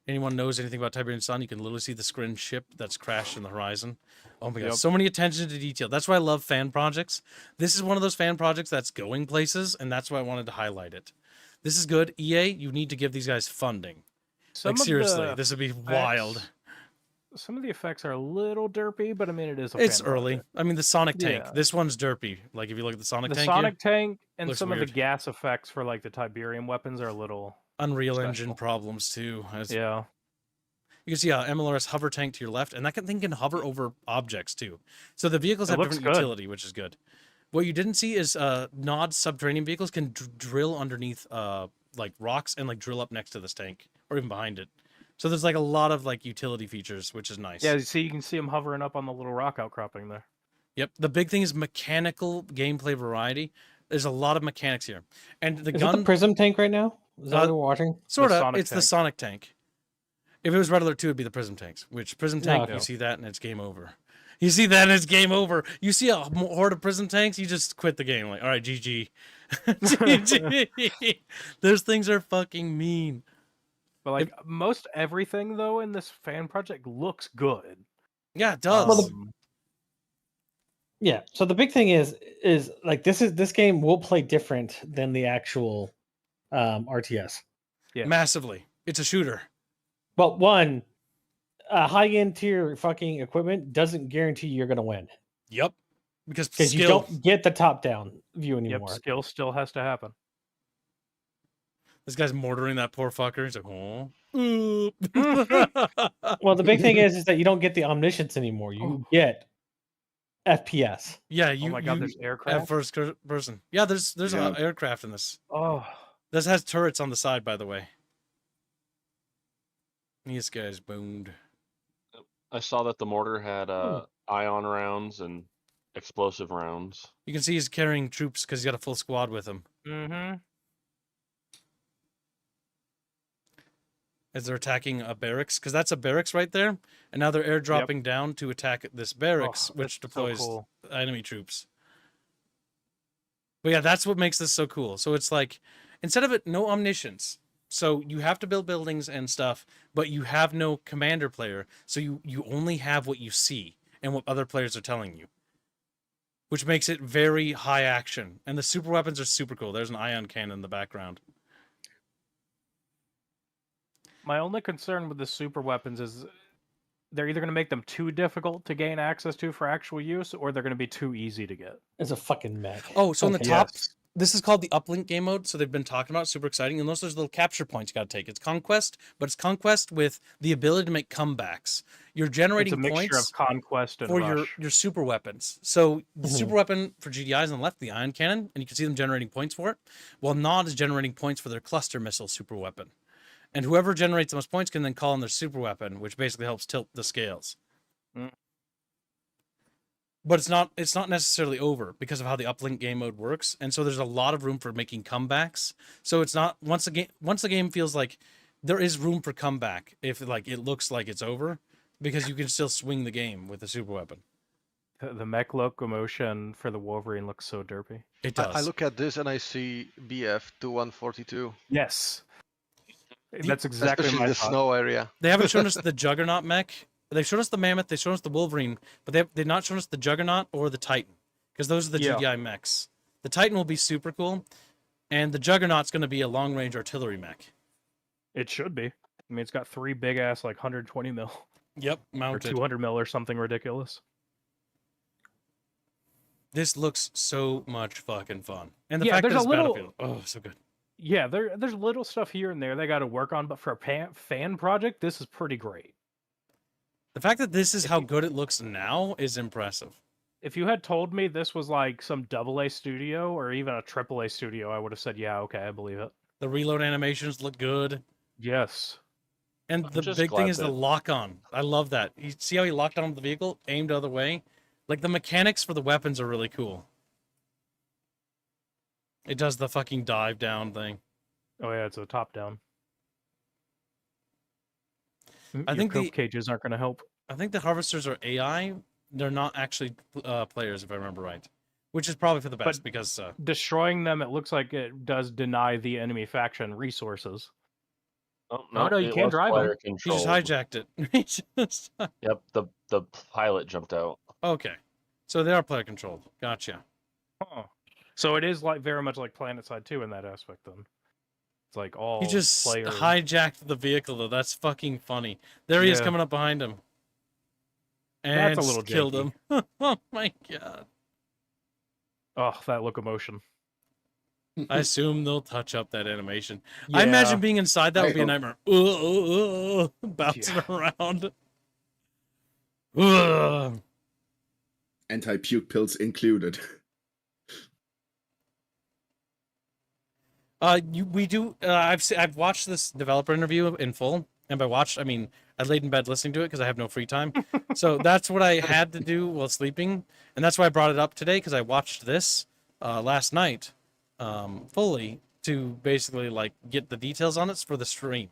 Anyone knows anything about Tiberian Sun, you can literally see the Skrin ship that's crashed in the horizon. Oh my god, Yep. so many attention to detail. That's why I love fan projects. This is one of those fan projects that's going places, and that's why I wanted to highlight it. This is good. EA, you need to give these guys funding. Some Like of seriously, the this would be effects- wild. Some of the effects are a little derpy, but I mean it is a It's fan early. project. I mean, the Sonic tank. Yeah. This one's derpy. Like if you look at the Sonic The tank Sonic here, tank and looks some of weird. the gas effects for like the Tiberium weapons are a little Unreal Engine special. problems too. yeah. You can see a MLRS hover tank to your left, and that thing can hover over objects too. So the vehicles It have looks different good. utility, which is good. What you didn't see is Nod subterranean vehicles can drill underneath like rocks and like drill up next to this tank or even behind it. So there's like a lot of like utility features, which is nice. Yeah, you can see them hovering up on the little rock outcropping there. Yep. The big thing is mechanical gameplay variety. There's a lot of mechanics here, and the Is gun it the Prism tank right now? Is that what we're watching? sort of. Sonic It's the tank. Sonic tank. If it was Red Alert 2, it'd be the Prism tanks. Which Prism tank, okay. you see that and it's game over. You see that and it's game over. You see a horde of Prism tanks, you just quit the game. Like, all right, GG. GG. Those things are fucking mean. But like most everything though in this fan project looks good. Yeah, it does. Well, Yeah. So the big thing is like this game will play different than the actual RTS. Yeah. Massively. It's a shooter. But one, high end tier fucking equipment doesn't guarantee you're gonna win Yep. Because because you skill. don't get the top down view Yep, anymore. skill still has to happen. This guy's mortaring that poor fucker. He's like, oh. Oop. Well, the big thing is that you don't get the omniscience anymore. You get FPS. Yeah, Oh my god, there's at aircraft. first person. Yeah, there's Yeah. an aircraft in this. Oh, This has turrets on the side, by the way. This guy's boned. I saw that the mortar had ion rounds and explosive rounds. You can see he's carrying troops because he's got a full squad with him. mm-hmm. As they're attacking a barracks, because that's a barracks right there, and now they're airdropping down to attack this barracks, which deploys cool. enemy troops. But yeah, that's what makes this so cool. So it's like, instead of it, no omniscience. So you have to build buildings and stuff, but you have no commander player. So you only have what you see and what other players are telling you, which makes it very high action. And the super weapons are super cool. There's an ion cannon in the background. My only concern with the super weapons is they're either going to make them too difficult to gain access to for actual use, or they're going to be too easy to get. It's a fucking mech. Oh, so on the Okay. top, Yes. this is called the uplink game mode. So they've been talking about, super exciting. And those there's little capture points you got to take. It's conquest, but it's conquest with the ability to make comebacks. You're It's generating a mixture points of conquest and for rush. your super weapons. So the Mhm. super weapon for GDI is on the left, the ion cannon, and you can see them generating points for it. While Nod is generating points for their cluster missile super weapon. And whoever generates the most points can then call in their super weapon, which basically helps tilt the scales. Mm. But it's not necessarily over because of how the uplink game mode works, and so there's a lot of room for making comebacks. So it's not once the game feels like there is room for comeback if like it looks like it's over, because you can still swing the game with the super weapon. The mech locomotion for the Wolverine looks so derpy. It does. I look at this and I see BF 2142. Yes. That's exactly Especially my the thought. snow area. They haven't shown us the Juggernaut mech. They've shown us the Mammoth. They've shown us the Wolverine, but they've not shown us the Juggernaut or the Titan, because those are the Yeah. GDI mechs. The Titan will be super cool, and the Juggernaut's going to be a long-range artillery mech. It should be. I mean, it's got 3 big ass like 120 mil Yep, or mounted. 200 mil or something ridiculous. This looks so much fucking fun, and the Yeah, fact that there's it's a little- Battlefield, oh, so good. Yeah, there's little stuff here and there they got to work on, but for a fan project, this is pretty great. The fact that this is how good it looks now is impressive. If you had told me this was like some AA studio or even a AAA studio, I would have said, yeah, okay, I believe it. The reload animations look good, Yes. and I'm the just big thing glad is the that- lock-on. I love that. You see how he locked on the vehicle, aimed the other way. Like the mechanics for the weapons are really cool. It does the fucking dive down thing. Oh yeah, it's a top down. I think Your the- cope cages aren't going to help. I think the harvesters are AI. They're not actually players, if I remember right, which is probably for the best because Destroying them, it looks like it does deny the enemy faction resources. Oh no, you it can't was drive 'em. player he just controlled. hijacked it. He just- Yep, the pilot jumped out. Okay, so they are player controlled. Gotcha. Huh. So it is like very much like PlanetSide 2 in that aspect. Then it's like all He just player. hijacked the vehicle though. That's fucking funny. There he is Yeah. coming up behind him. And That's a little killed janky. him. Oh my god. Oh, that locomotion. I assume they'll touch up that animation. I imagine being inside that would be a nightmare. Bouncing around. Anti-puke pills included. I've watched this developer interview in full, and by watched I mean I laid in bed listening to it because I have no free time. So that's what I had to do while sleeping, and that's why I brought it up today because I watched this last night fully to basically like get the details on it for the stream.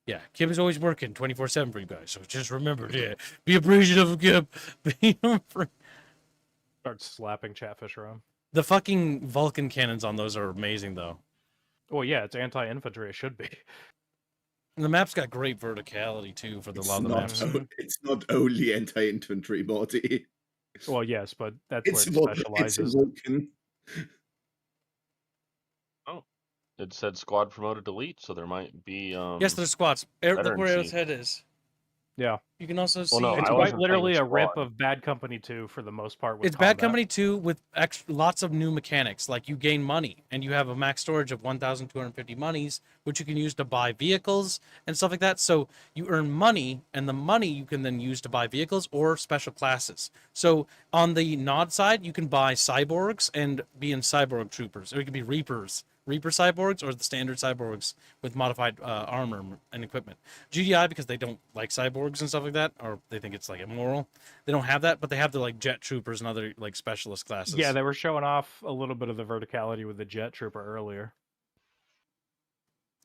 Yeah, Kim is always working 24/7 for you guys, so just remember, be appreciative of Kim. Start slapping Chatfish around. The fucking Vulcan cannons on those are amazing, though. Well, yeah, it's anti-infantry. It should be. And the map's got great verticality too for the lot of the maps. It's not only anti-infantry, Morty. Well, yes, but that's It's where it Vulcan. specializes. Oh, it said squad promoted elite, so there might be. Yes, there's squads. Look veteran where Arrow's chief. head is. Yeah. You can also see. Well, no, It's I quite wasn't literally playing a rip squad. of Bad Company 2 for the most part. With It's Bad combat. Company 2 with lots of new mechanics. Like you gain money, and you have a max storage of 1,250 monies, which you can use to buy vehicles and stuff like that. So you earn money, and the money you can then use to buy vehicles or special classes. So on the Nod side, you can buy cyborgs and be in cyborg troopers, or you can be reapers. Reaper cyborgs or the standard cyborgs with modified armor and equipment. GDI, because they don't like cyborgs and stuff like that, or they think it's like immoral, they don't have that, but they have the like jet troopers and other like specialist classes. Yeah, they were showing off a little bit of the verticality with the jet trooper earlier.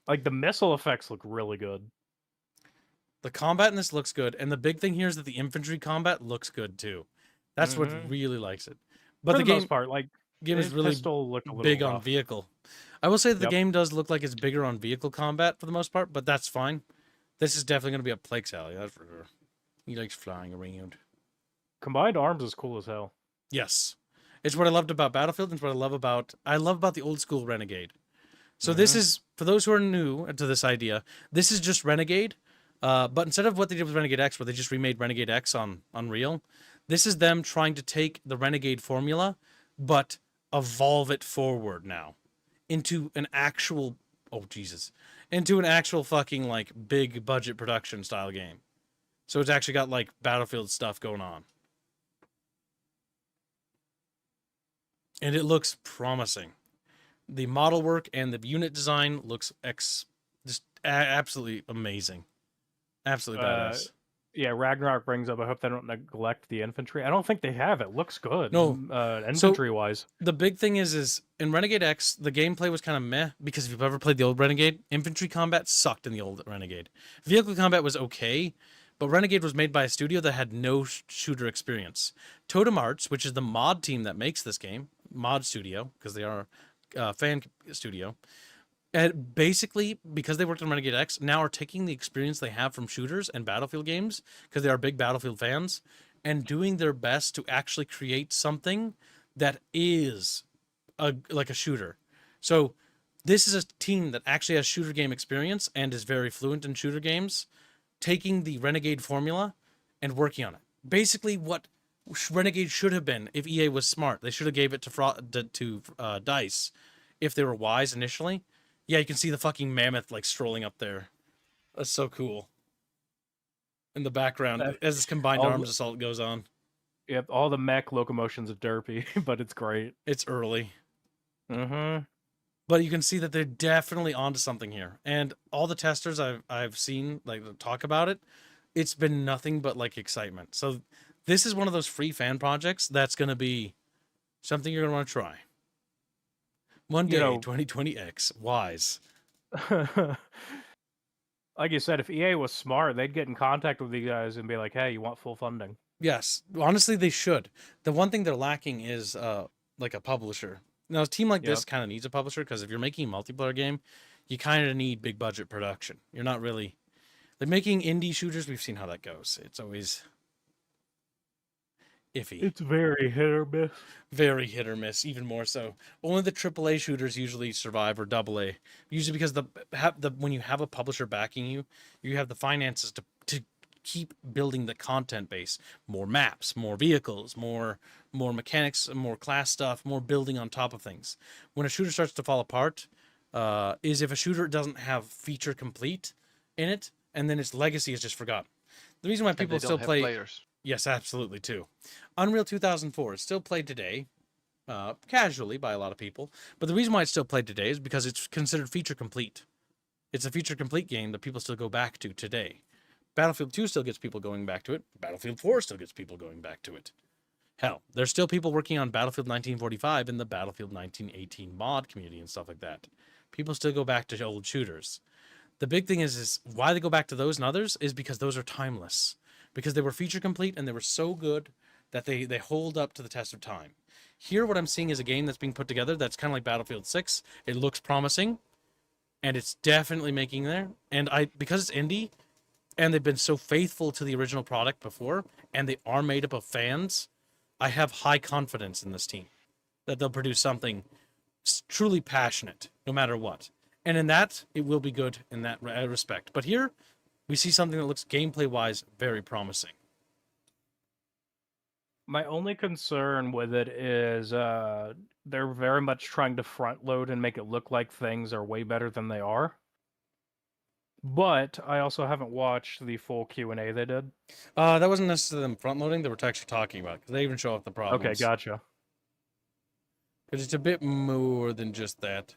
Like the missile effects look really good. The combat in this looks good, and the big thing here is that the infantry combat looks good too. That's what really likes it. But For the the game most part, like game is really big on vehicle. I will say that the game does look like it's bigger on vehicle combat for the most part, but that's fine. This is definitely going to be a Plake's alley, that's for sure. He likes flying around. Combined arms is cool as hell. Yes. It's what I loved about Battlefield, and it's what I love about the old school Renegade. So this is, for those who are new to this idea, this is just Renegade, but instead of what they did with Renegade X, where they just remade Renegade X on Unreal, this is them trying to take the Renegade formula, but evolve it forward now into an actual fucking like big budget production style game. So it's actually got like Battlefield stuff going on. And it looks promising. The model work and the unit design looks just absolutely amazing. Absolutely badass. Yeah, Ragnarok brings up, I hope they don't neglect the infantry. I don't think they have. It looks good. No. Infantry-wise. The big thing is in Renegade X, the gameplay was kind of meh, because if you've ever played the old Renegade, infantry combat sucked in the old Renegade. Vehicle combat was okay, but Renegade was made by a studio that had no shooter experience. Totem Arts, which is the mod team that makes this game, mod studio, because they are a fan studio, and basically, because they worked on Renegade X, now are taking the experience they have from shooters and Battlefield games, because they are big Battlefield fans, and doing their best to actually create something that is like a shooter. So this is a team that actually has shooter game experience and is very fluent in shooter games, taking the Renegade formula and working on it. Basically what Renegade should have been if EA was smart. They should have gave it to DICE if they were wise initially. Yeah, you can see the fucking mammoth like strolling up there. That's so cool. In the background, as this combined arms assault goes on. Yep, all the mech locomotions are derpy, but it's great. It's early. Mm-hmm. But you can see that they're definitely onto something here. And all the testers I've seen like talk about it, it's been nothing but like excitement. So this is one of those free fan projects that's going to be something you're going to want to try. One day, 2020X, wise. Like you said, if EA was smart, they'd get in contact with you guys and be like, "Hey, you want full funding?" Yes, honestly, they should. The one thing they're lacking is like a publisher. Now, a team like this Yep. kind of needs a publisher because if you're making a multiplayer game, you kind of need big budget production. You're not really like making indie shooters. We've seen how that goes. It's always iffy. It's very hit or miss. Very hit or miss, even more so. Only the AAA shooters usually survive, or AA. Usually because when you have a publisher backing you, you have the finances to keep building the content base, more maps, more vehicles, more mechanics, more class stuff, more building on top of things. When a shooter starts to fall apart, is if a shooter doesn't have feature complete in it, and then its legacy is just forgotten. The reason why And people they don't still have play. players. Yes, absolutely, too. Unreal 2004 is still played today, casually by a lot of people. But the reason why it's still played today is because it's considered feature complete. It's a feature complete game that people still go back to today. Battlefield 2 still gets people going back to it. Battlefield 4 still gets people going back to it. Hell, there's still people working on Battlefield 1945 in the Battlefield 1918 mod community and stuff like that. People still go back to old shooters. The big thing is why they go back to those and others is because those are timeless. Because they were feature complete and they were so good that they hold up to the test of time. Here, what I'm seeing is a game that's being put together that's kind of like Battlefield 6. It looks promising, and it's definitely making there. And because it's indie, and they've been so faithful to the original product before, and they are made up of fans, I have high confidence in this team that they'll produce something truly passionate, no matter what. And in that, it will be good in that respect. But here, we see something that looks gameplay-wise very promising. My only concern with it is they're very much trying to front load and make it look like things are way better than they are. But I also haven't watched the full Q&A they did. That wasn't necessarily them front-loading. They were actually talking about it, because they even show off the problems. Okay, gotcha. Because it's a bit more than just that.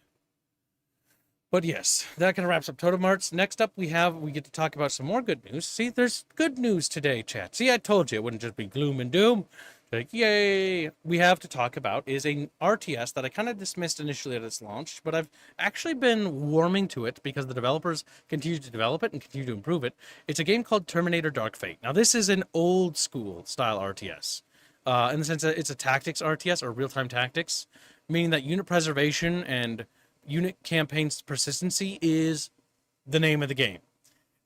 But yes, that kind of wraps up Totem Arts. Next up, we get to talk about some more good news. See, there's good news today, chat. See, I told you it wouldn't just be gloom and doom. Like, yay! We have to talk about is an RTS that I kind of dismissed initially at its launch, but I've actually been warming to it because the developers continue to develop it and continue to improve it. It's a game called Terminator Dark Fate. Now, this is an old school style RTS. In the sense that it's a tactics RTS, or real-time tactics, meaning that unit preservation and unit campaigns persistency is the name of the game.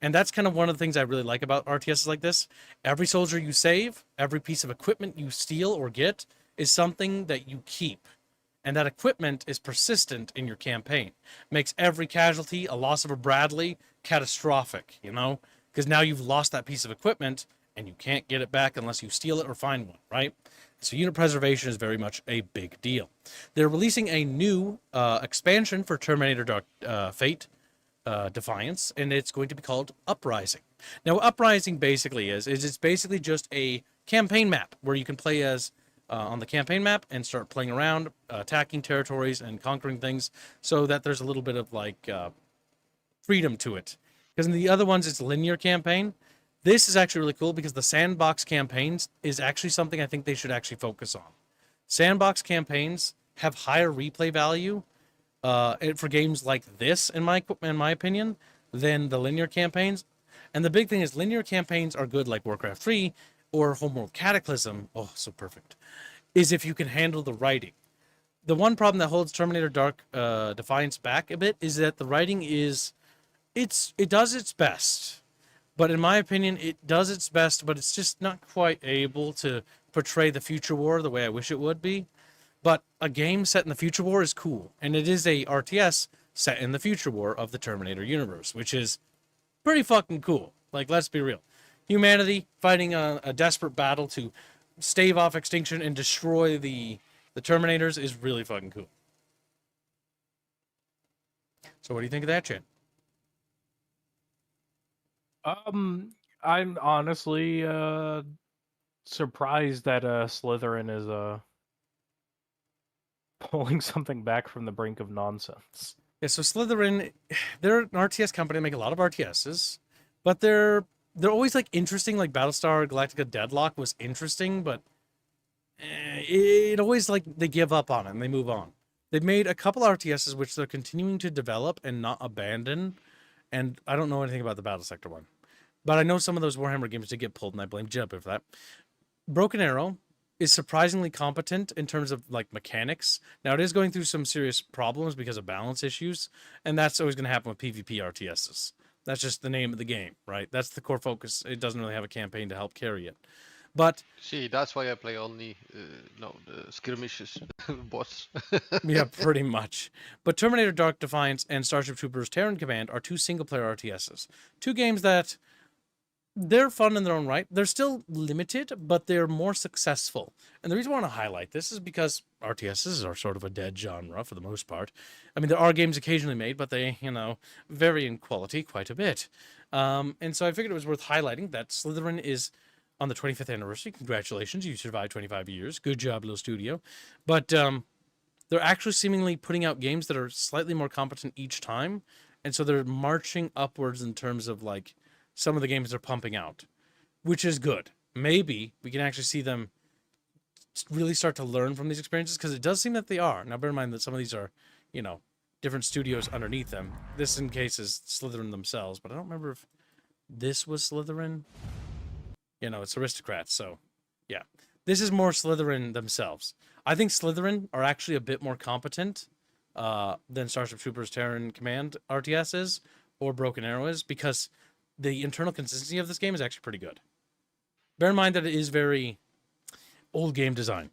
And that's kind of one of the things I really like about RTSs like this. Every soldier you save, every piece of equipment you steal or get is something that you keep. And that equipment is persistent in your campaign. Makes every casualty, a loss of a Bradley, catastrophic, Because now you've lost that piece of equipment and you can't get it back unless you steal it or find one, right? So unit preservation is very much a big deal. They're releasing a new expansion for Terminator Dark Fate Defiance, and it's going to be called Uprising. Now, Uprising basically is it's basically just a campaign map where you can play as on the campaign map and start playing around, attacking territories and conquering things, so that there's a little bit of like freedom to it. Because in the other ones, it's linear campaign. This is actually really cool because the sandbox campaigns is actually something I think they should actually focus on. Sandbox campaigns have higher replay value for games like this, in my opinion, than the linear campaigns. And the big thing is linear campaigns are good like Warcraft 3 or Homeworld Cataclysm. Oh, so perfect. Is if you can handle the writing. The one problem that holds Terminator Dark Defiance back a bit is that the writing it does its best. But in my opinion, it does its best, but it's just not quite able to portray the future war the way I wish it would be. But a game set in the future war is cool, and it is a RTS set in the future war of the Terminator universe, which is pretty fucking cool. Like, let's be real. Humanity fighting a desperate battle to stave off extinction and destroy the Terminators is really fucking cool. So what do you think of that, Chan? I'm honestly surprised that Slytherin is pulling something back from the brink of nonsense. Yeah, so Slytherin, they're an RTS company, they make a lot of RTSs, but they're always like interesting. Like Battlestar Galactica Deadlock was interesting, but it always like they give up on it and they move on. They've made a couple RTSs which they're continuing to develop and not abandon, and I don't know anything about the Battle Sector one, but I know some of those Warhammer games did get pulled, and I blame Jumper for that. Broken Arrow is surprisingly competent in terms of like mechanics. Now it is going through some serious problems because of balance issues, and that's always going to happen with PvP RTSs. That's just the name of the game, right? That's the core focus. It doesn't really have a campaign to help carry it. But See, that's why I play only the skirmishes bots. yeah, pretty much. But Terminator Dark Defiance and Starship Troopers Terran Command are two single-player RTSs. Two games that they're fun in their own right. They're still limited, but they're more successful. And the reason I want to highlight this is because RTSs are sort of a dead genre for the most part. I mean, there are games occasionally made, but they, vary in quality quite a bit. And so I figured it was worth highlighting that Slytherin is on the 25th anniversary. Congratulations, you survived 25 years. Good job, little studio. But they're actually seemingly putting out games that are slightly more competent each time. And so they're marching upwards in terms of like some of the games they're pumping out, which is good. Maybe we can actually see them really start to learn from these experiences, because it does seem that they are. Now, bear in mind that some of these are, different studios underneath them. This, in case, is Slytherin themselves, but I don't remember if this was Slytherin. It's Aristocrats, so yeah. This is more Slytherin themselves. I think Slytherin are actually a bit more competent than Starship Troopers Terran Command RTS is, or Broken Arrow is, because the internal consistency of this game is actually pretty good. Bear in mind that it is very old game design.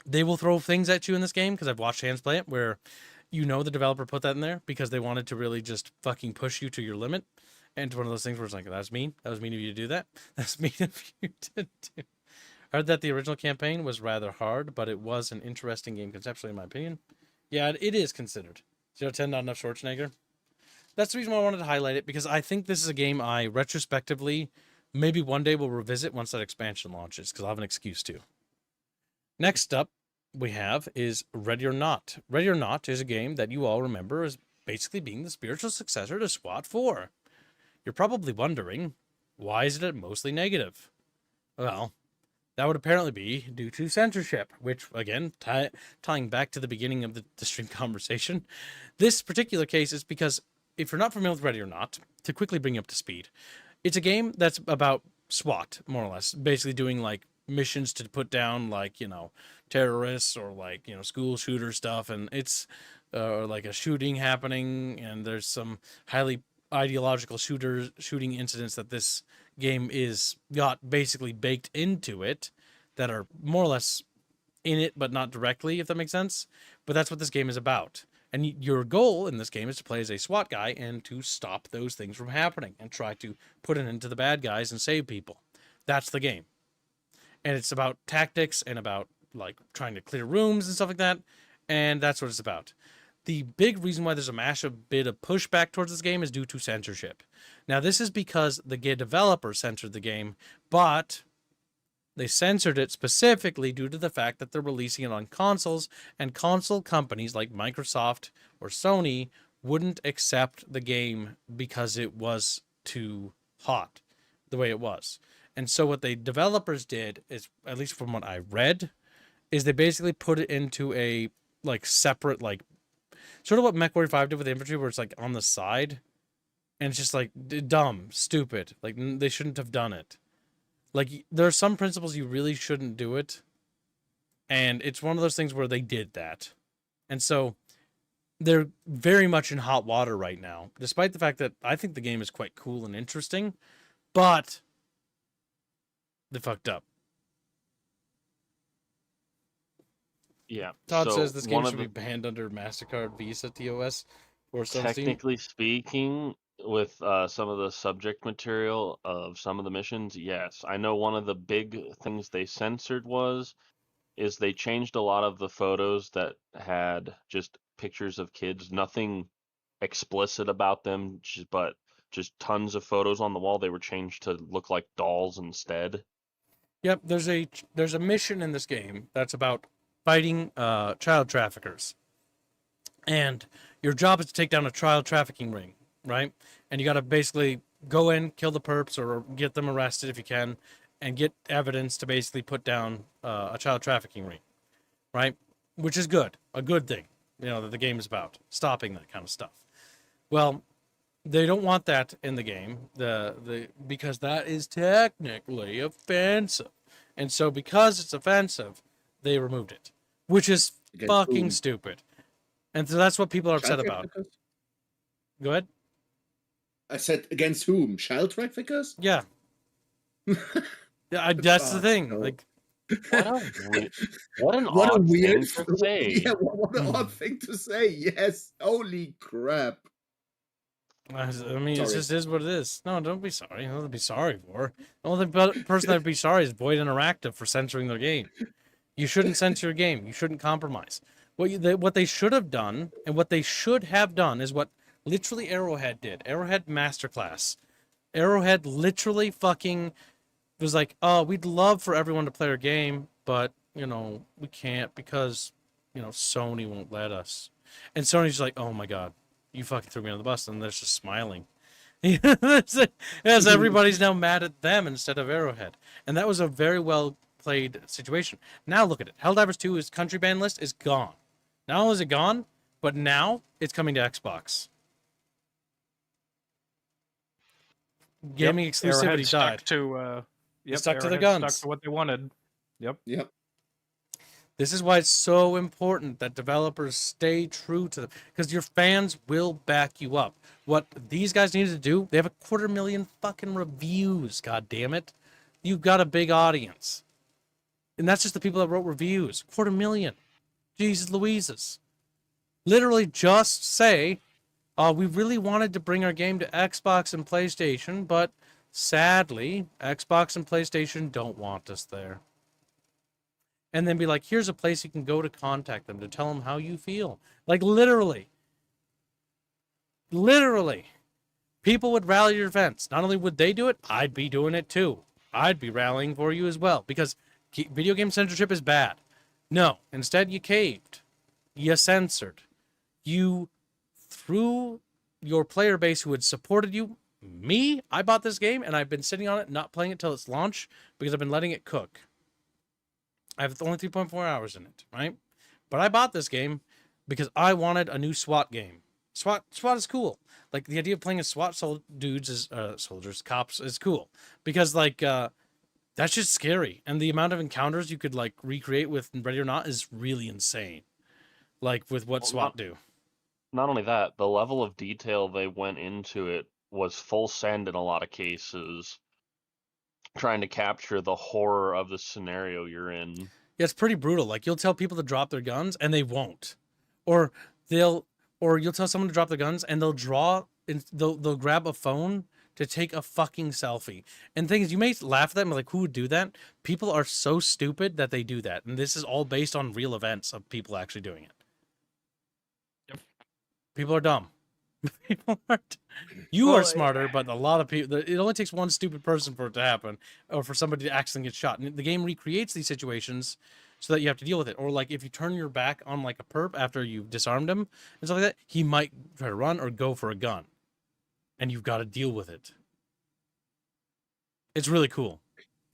They will throw things at you in this game, because I've watched hands play it, where the developer put that in there because they wanted to really just fucking push you to your limit. And it's one of those things where it's like, that's mean. That was mean of you to do that. That's mean of you to do. I heard that the original campaign was rather hard, but it was an interesting game conceptually, in my opinion. Yeah, it is considered. 0-10, not enough Schwarzenegger. That's the reason why I wanted to highlight it, because I think this is a game I retrospectively maybe one day will revisit once that expansion launches, because I'll have an excuse to. Next up we have is Ready or Not. Ready or Not is a game that you all remember as basically being the spiritual successor to SWAT 4. You're probably wondering, why is it mostly negative? Well, that would apparently be due to censorship, which, again, tying back to the beginning of the stream conversation, this particular case is because, if you're not familiar with Ready or Not, to quickly bring you up to speed, it's a game that's about SWAT, more or less, basically doing, like, missions to put down, like, terrorists or, like, school shooter stuff, and it's, like, a shooting happening, and there's some highly ideological shooting incidents that this game is got basically baked into it that are more or less in it, but not directly, if that makes sense. But that's what this game is about. And your goal in this game is to play as a SWAT guy and to stop those things from happening and try to put an end to the bad guys and save people. That's the game. And it's about tactics and about like trying to clear rooms and stuff like that. And that's what it's about. The big reason why there's a massive bit of pushback towards this game is due to censorship. Now, this is because the developer censored the game, but they censored it specifically due to the fact that they're releasing it on consoles, and console companies like Microsoft or Sony wouldn't accept the game because it was too hot the way it was. And so what the developers did is, at least from what I read, is they basically put it into a like separate, like sort of what MechWarrior 5 did with infantry, where it's like on the side, and it's just like dumb, stupid. Like they shouldn't have done it. Like there are some principles you really shouldn't do it, and it's one of those things where they did that, and so they're very much in hot water right now. Despite the fact that I think the game is quite cool and interesting, but they fucked up. Yeah. Todd so says this game one should of be the, banned under MasterCard, Visa, TOS, or Steam. technically speaking, with some of the subject material of some of the missions, yes. I know one of the big things they censored is they changed a lot of the photos that had just pictures of kids, nothing explicit about them, but just tons of photos on the wall. They were changed to look like dolls instead. Yep, there's a mission in this game that's about fighting child traffickers, and your job is to take down a child trafficking ring, right? And you got to basically go in, kill the perps, or get them arrested if you can, and get evidence to basically put down a child trafficking ring, right? Which is good, a good thing, that the game is about, stopping that kind of stuff. Well, They don't want that in the game. Because that is technically offensive. And so because it's offensive, they removed it, which is Against fucking whom? stupid. And so that's what people are upset Child about. traffickers? Go ahead. I said against whom? Child traffickers? Yeah. Yeah, that's the Fuck, thing. no. Like, What an What a odd weird, thing to say. yeah, what an odd thing to say. Yes, holy crap. I mean, it Sorry. just is what it is. No, don't be sorry. Nothing to be sorry for. The only person that'd be sorry is Void Interactive for censoring their game. You shouldn't censor your game. You shouldn't compromise. What they should have done, and what they should have done, is what literally Arrowhead did. Arrowhead Masterclass. Arrowhead literally fucking was like, oh, we'd love for everyone to play our game, but, you know, we can't because, you know, Sony won't let us. And Sony's just like, oh my god, you fucking threw me on the bus, and they're just smiling. As everybody's now mad at them instead of Arrowhead. And that was a very well played situation. Now look at it. Helldivers 2's country ban list is gone. Not only is it gone, but now it's coming to Xbox. Gaming exclusivity Arrowhead died. stuck to Stuck to their Arrowhead guns. Stuck to what they wanted. Yep. This is why it's so important that developers stay true to them, because your fans will back you up. What these guys needed to do, they have 250,000 fucking reviews, god damn it. You've got a big audience. And that's just the people that wrote reviews. 250,000. Jesus Louises. Literally just say, we really wanted to bring our game to Xbox and PlayStation, but sadly, Xbox and PlayStation don't want us there. And then be like, here's a place you can go to contact them, to tell them how you feel. Like, literally. Literally. People would rally your events. Not only would they do it, I'd be doing it too. I'd be rallying for you as well, because video game censorship is bad. No, instead you caved. You censored. You threw your player base who had supported you. Me, I bought this game, and I've been sitting on it, not playing it till its launch, because I've been letting it cook. I have only 3.4 hours in it, right? But I bought this game because I wanted a new SWAT game. SWAT is cool. Like, the idea of playing as SWAT soldiers, cops, is cool. Because, like, that's just scary. And the amount of encounters you could, like, recreate with Ready or Not is really insane. Like, with what SWAT do. Not only that, the level of detail they went into it was full send in a lot of cases, trying to capture the horror of the scenario you're in. Yeah, it's pretty brutal. Like, you'll tell people to drop their guns, and they won't. Or you'll tell someone to drop their guns, and they'll grab a phone to take a fucking selfie. And the thing is, you may laugh at that and be like, who would do that? People are so stupid that they do that. And this is all based on real events of people actually doing it. Yep. People are dumb. People aren't. You are smarter, but a lot of people. It only takes one stupid person for it to happen, or for somebody to accidentally get shot. And the game recreates these situations so that you have to deal with it. Or, like, if you turn your back on, like, a perp after you've disarmed him and stuff like that, he might try to run or go for a gun, and you've got to deal with it. It's really cool.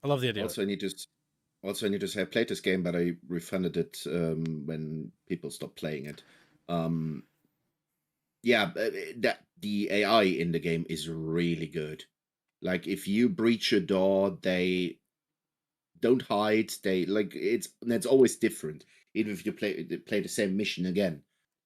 I love the idea. Also, I need to say I played this game, but I refunded it when people stopped playing it. That the AI in the game is really good. Like, if you breach a door, they don't hide. It's always different, even if you play the same mission again.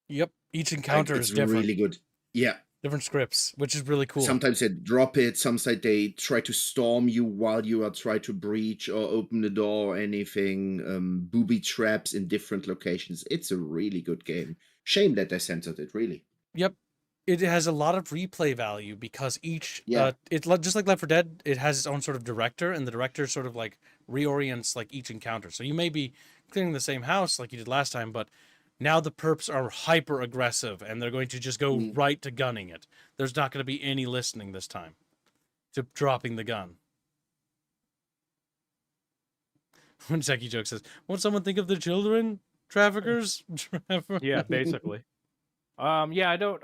Yep, each encounter is It's different. really good. Yeah, different scripts, which is really cool. sometimes they drop it. Sometimes they try to storm you while you are trying to breach or open the door or anything. Booby traps in different locations. It's a really good game. Shame that they censored it. Really. Yep. It has a lot of replay value because each, Yeah. it's just like Left 4 Dead, it has its own sort of director, and the director sort of like reorients like each encounter. So you may be clearing the same house like you did last time, but now the perps are hyper aggressive and they're going to just go right to gunning it. There's not going to be any listening this time to dropping the gun. When Zeki Joke says, won't someone think of the children? Traffickers? Yeah, basically. I don't.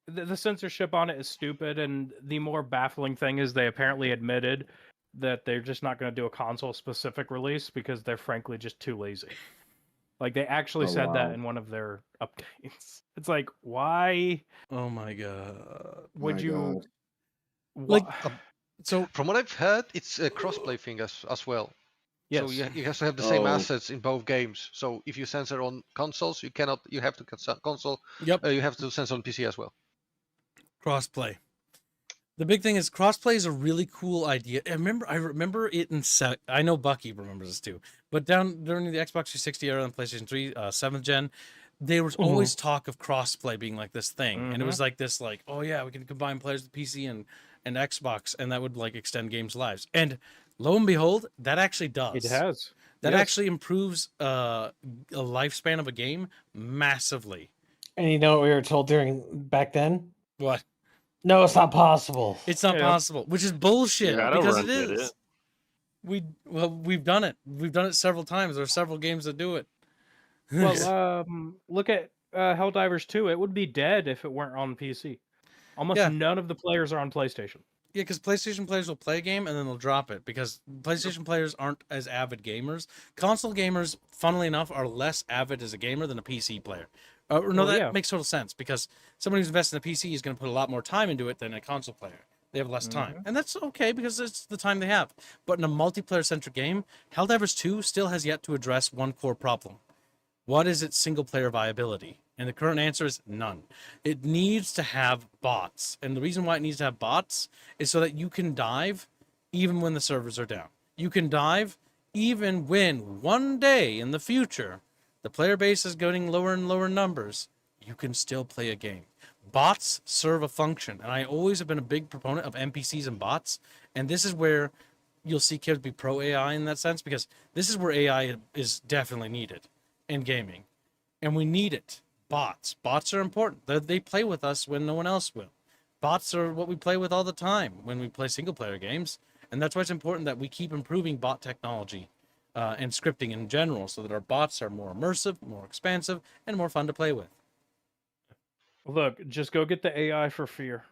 The censorship on it is stupid, and the more baffling thing is they apparently admitted that they're just not going to do a console-specific release because they're frankly just too lazy. Like they actually Oh, said that wow. in one of their updates. It's like, why Oh my god. would My you? God. Like, Wha- so From what I've heard, it's a cross-play thing as well. So yes. you have to have the same Oh. assets in both games. So if you censor on consoles, you cannot. You have to console. yep, You have to censor on PC as well. crossplay. The big thing is crossplay is a really cool idea. I remember it in I know Bucky remembers this too. But down during the Xbox 360 era and PlayStation 3, 7th gen, there was always talk of crossplay being like this thing. And it was like this, like, oh yeah, we can combine players with PC and Xbox, and that would like extend games' lives. And lo and behold, that actually does. It has. That Yes. actually improves a lifespan of a game massively. And you know what we were told back then? What? No, it's not possible. It's not Yeah. possible, which is bullshit Yeah, because it Shadowrun did is. it. We've done it. We've done it several times. There are several games that do it. Well, look at Helldivers 2. It would be dead if it weren't on PC. Almost Yeah. none of the players are on PlayStation. Yeah, because PlayStation players will play a game and then they'll drop it because PlayStation players aren't as avid gamers. Console gamers, funnily enough, are less avid as a gamer than a PC player. That makes total sense because somebody who's invested in a PC is going to put a lot more time into it than a console player. They have less time. And that's okay because it's the time they have. But in a multiplayer-centric game, Helldivers 2 still has yet to address one core problem. What is its single-player viability? And the current answer is none. It needs to have bots. And the reason why it needs to have bots is so that you can dive even when the servers are down. You can dive even when one day in the future the player base is getting lower and lower numbers. You can still play a game. Bots serve a function. And I always have been a big proponent of NPCs and bots. And this is where you'll see kids be pro AI in that sense because this is where AI is definitely needed in gaming. And we need it. Bots are important. They play with us when no one else will. Bots are what we play with all the time when we play single player games, and that's why it's important that we keep improving bot technology and scripting in general so that our bots are more immersive, more expansive, and more fun to play with. Look, just go get the AI for Fear.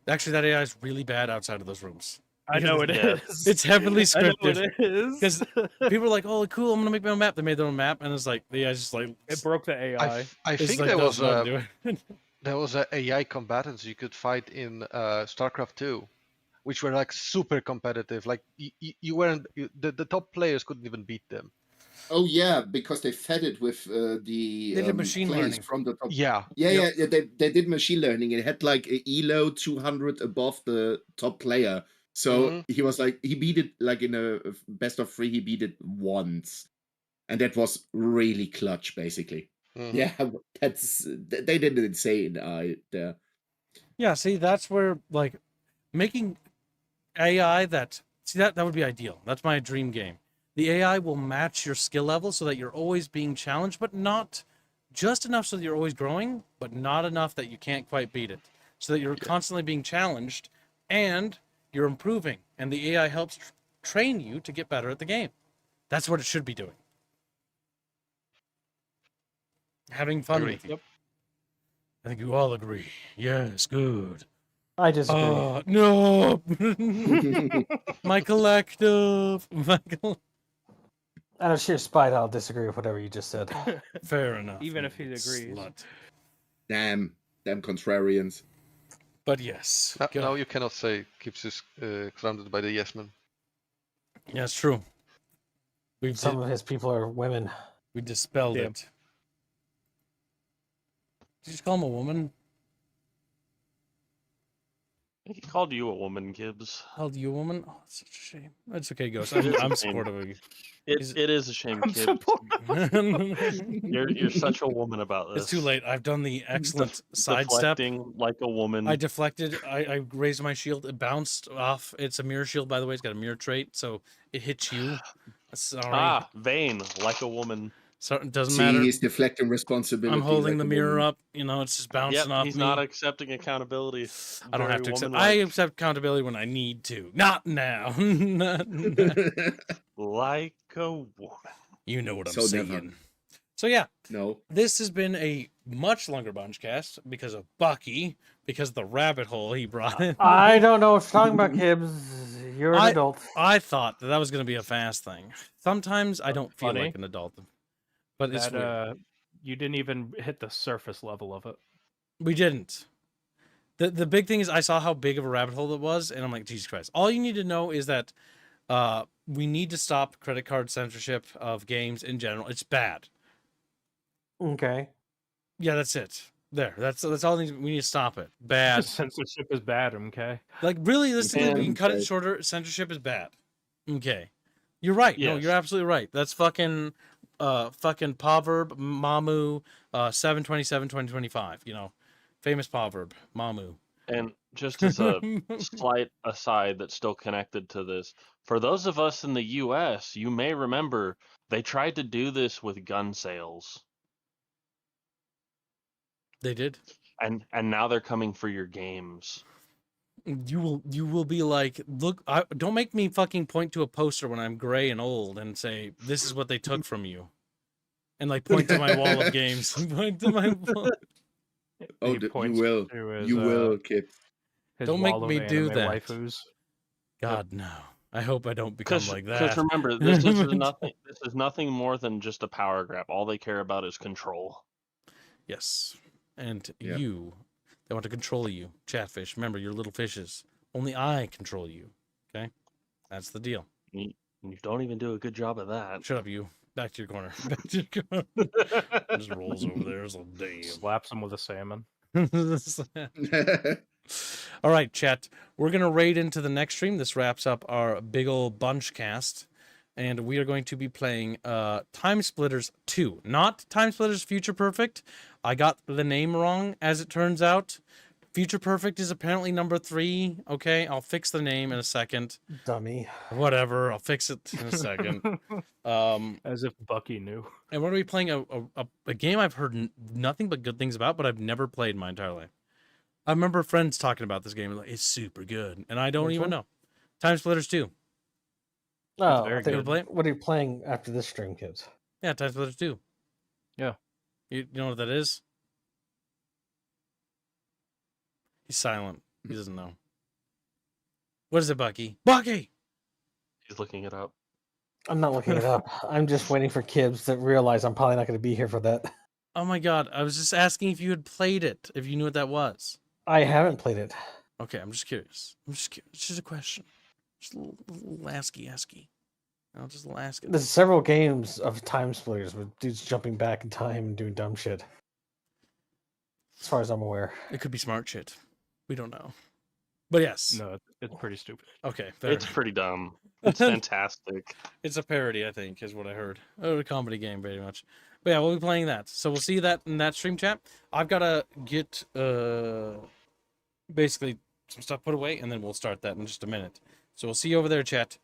Actually, that AI is really bad outside of those rooms. I know it Yeah. is. It's heavily I know scripted. it is. Because people are like, oh, cool, I'm going to make my own map. They made their own map, and it's like, the AI's just like... It broke the AI. I it's think like, there was doesn't know how to do it. there was a AI combatants you could fight in StarCraft 2, which were like super competitive. Like you weren't the top players couldn't even beat them. Oh yeah, because they fed it with the They did machine plays learning. from the top. Yeah. Yeah. They did machine learning. It had like a elo 200 above the top player. So he was like, he beat it like in a best of 3. He beat it once, and that was really clutch, basically. Yeah, they did an insane eye there. Yeah, see, that's where, like, making AI that would be ideal. That's my dream game. The AI will match your skill level so that you're always being challenged, but not just enough so that you're always growing, but not enough that you can't quite beat it. So that you're constantly being challenged and you're improving. And the AI helps train you to get better at the game. That's what it should be doing. Having fun with you. Yep. I think you all agree. Yes, good. I disagree. No. My collective. Out of sheer spite, I'll disagree with whatever you just said. Fair enough. Even if he agrees. Slut. Damn contrarians. But yes. No, you cannot say keeps us surrounded by the yes men. Yeah, it's true. Some of his people are women. We dispelled Yeah. it. Did you just call him a woman? He called you a woman, Gibbs. Called you a woman? Oh, it's such a shame. It's okay, Ghost. I'm supportive of you. It is a shame, I'm Gibbs. You're such a woman about this. It's too late. I've done the excellent sidestep. Deflecting like a woman. I deflected. I raised my shield. It bounced off. It's a mirror shield, by the way. It's got a mirror trait, so it hits you. Sorry. Vain like a woman. So it doesn't See, matter. he's deflecting responsibility. I'm holding like the a mirror woman. up. You know, it's just bouncing off He's me. not accepting accountability. I don't have to accept. I accept accountability when I need to. Not now. Like a woman. You know what I'm So saying. never. So yeah, No. this has been a much longer Bunchcast because of Bucky, because of the rabbit hole he brought in. I don't know what you're talking about, Gibbs. You're an adult. I thought that was going to be a fast thing. Sometimes I don't feel Funny. like an adult. But it's That weird. you didn't even hit the surface level of it. We didn't. The big thing is I saw how big of a rabbit hole it was, and I'm like, Jesus Christ. All you need to know is that we need to stop credit card censorship of games in general. It's bad. Okay. Yeah, that's it. There. That's all we need to stop it. Bad. Censorship is bad, okay? Like really, listen, we And- can cut it shorter. Censorship is bad. Okay. You're right. No, you're Yes. absolutely right. That's fucking proverb Mamu 7/27/2025, you know. Famous proverb, Mamu. And just as a slight aside that's still connected to this, for those of us in the US, you may remember they tried to do this with gun sales. They did. And now they're coming for your games. You will be like, look, don't make me fucking point to a poster when I'm gray and old and say this is what they took from you, and like point to my wall of games. Point to my wall. Oh, He you points will. to his, You will, kid. his Don't make wall of me do anime that. waifus. God no. I hope I don't become like that. Because remember, this is nothing. This is nothing more than just a power grab. All they care about is control. Yes, and Yeah. they want to control you, Chatfish. Remember, you're little fishes. Only I control you. Okay, that's the deal. You don't even do a good job of that. Shut up, you. Back to your corner. Back to your corner. Just rolls over there. So damn. Slaps him with a salmon. All right, chat. We're gonna raid into the next stream. This wraps up our big old bunch cast, and we are going to be playing Time Splitters 2, not Time Splitters Future Perfect. I got the name wrong, as it turns out. Future Perfect is apparently number 3. Okay, I'll fix the name in a second. Dummy. Whatever, I'll fix it in a second. As if Bucky knew. And we're gonna be playing a game I've heard nothing but good things about, but I've never played my entire life. I remember friends talking about this game, like it's super good, and I don't Which even one? know. Time Splitters 2. Oh, very I think- good. Play it? what are you playing after this stream, kids? Yeah, Time Splitters 2. Yeah. You know what that is? He's silent. He doesn't know. What is it, Bucky? Bucky! He's looking it up. I'm not looking it up. I'm just waiting for kids to realize I'm probably not going to be here for that. Oh my god, I was just asking if you had played it, if you knew what that was. I haven't played it. Okay, I'm just curious. It's just a question. Just a little asky. I'll just ask it. There's several games of time splitters with dudes jumping back in time and doing dumb shit. As far as I'm aware. It could be smart shit. We don't know. But yes. No, it's pretty stupid. Okay, fair It's enough. pretty dumb. It's fantastic. It's a parody, I think, is what I heard. A comedy game, very much. But yeah, we'll be playing that. So we'll see that in that stream chat. I've got to get basically some stuff put away, and then we'll start that in just a minute. So we'll see you over there, chat.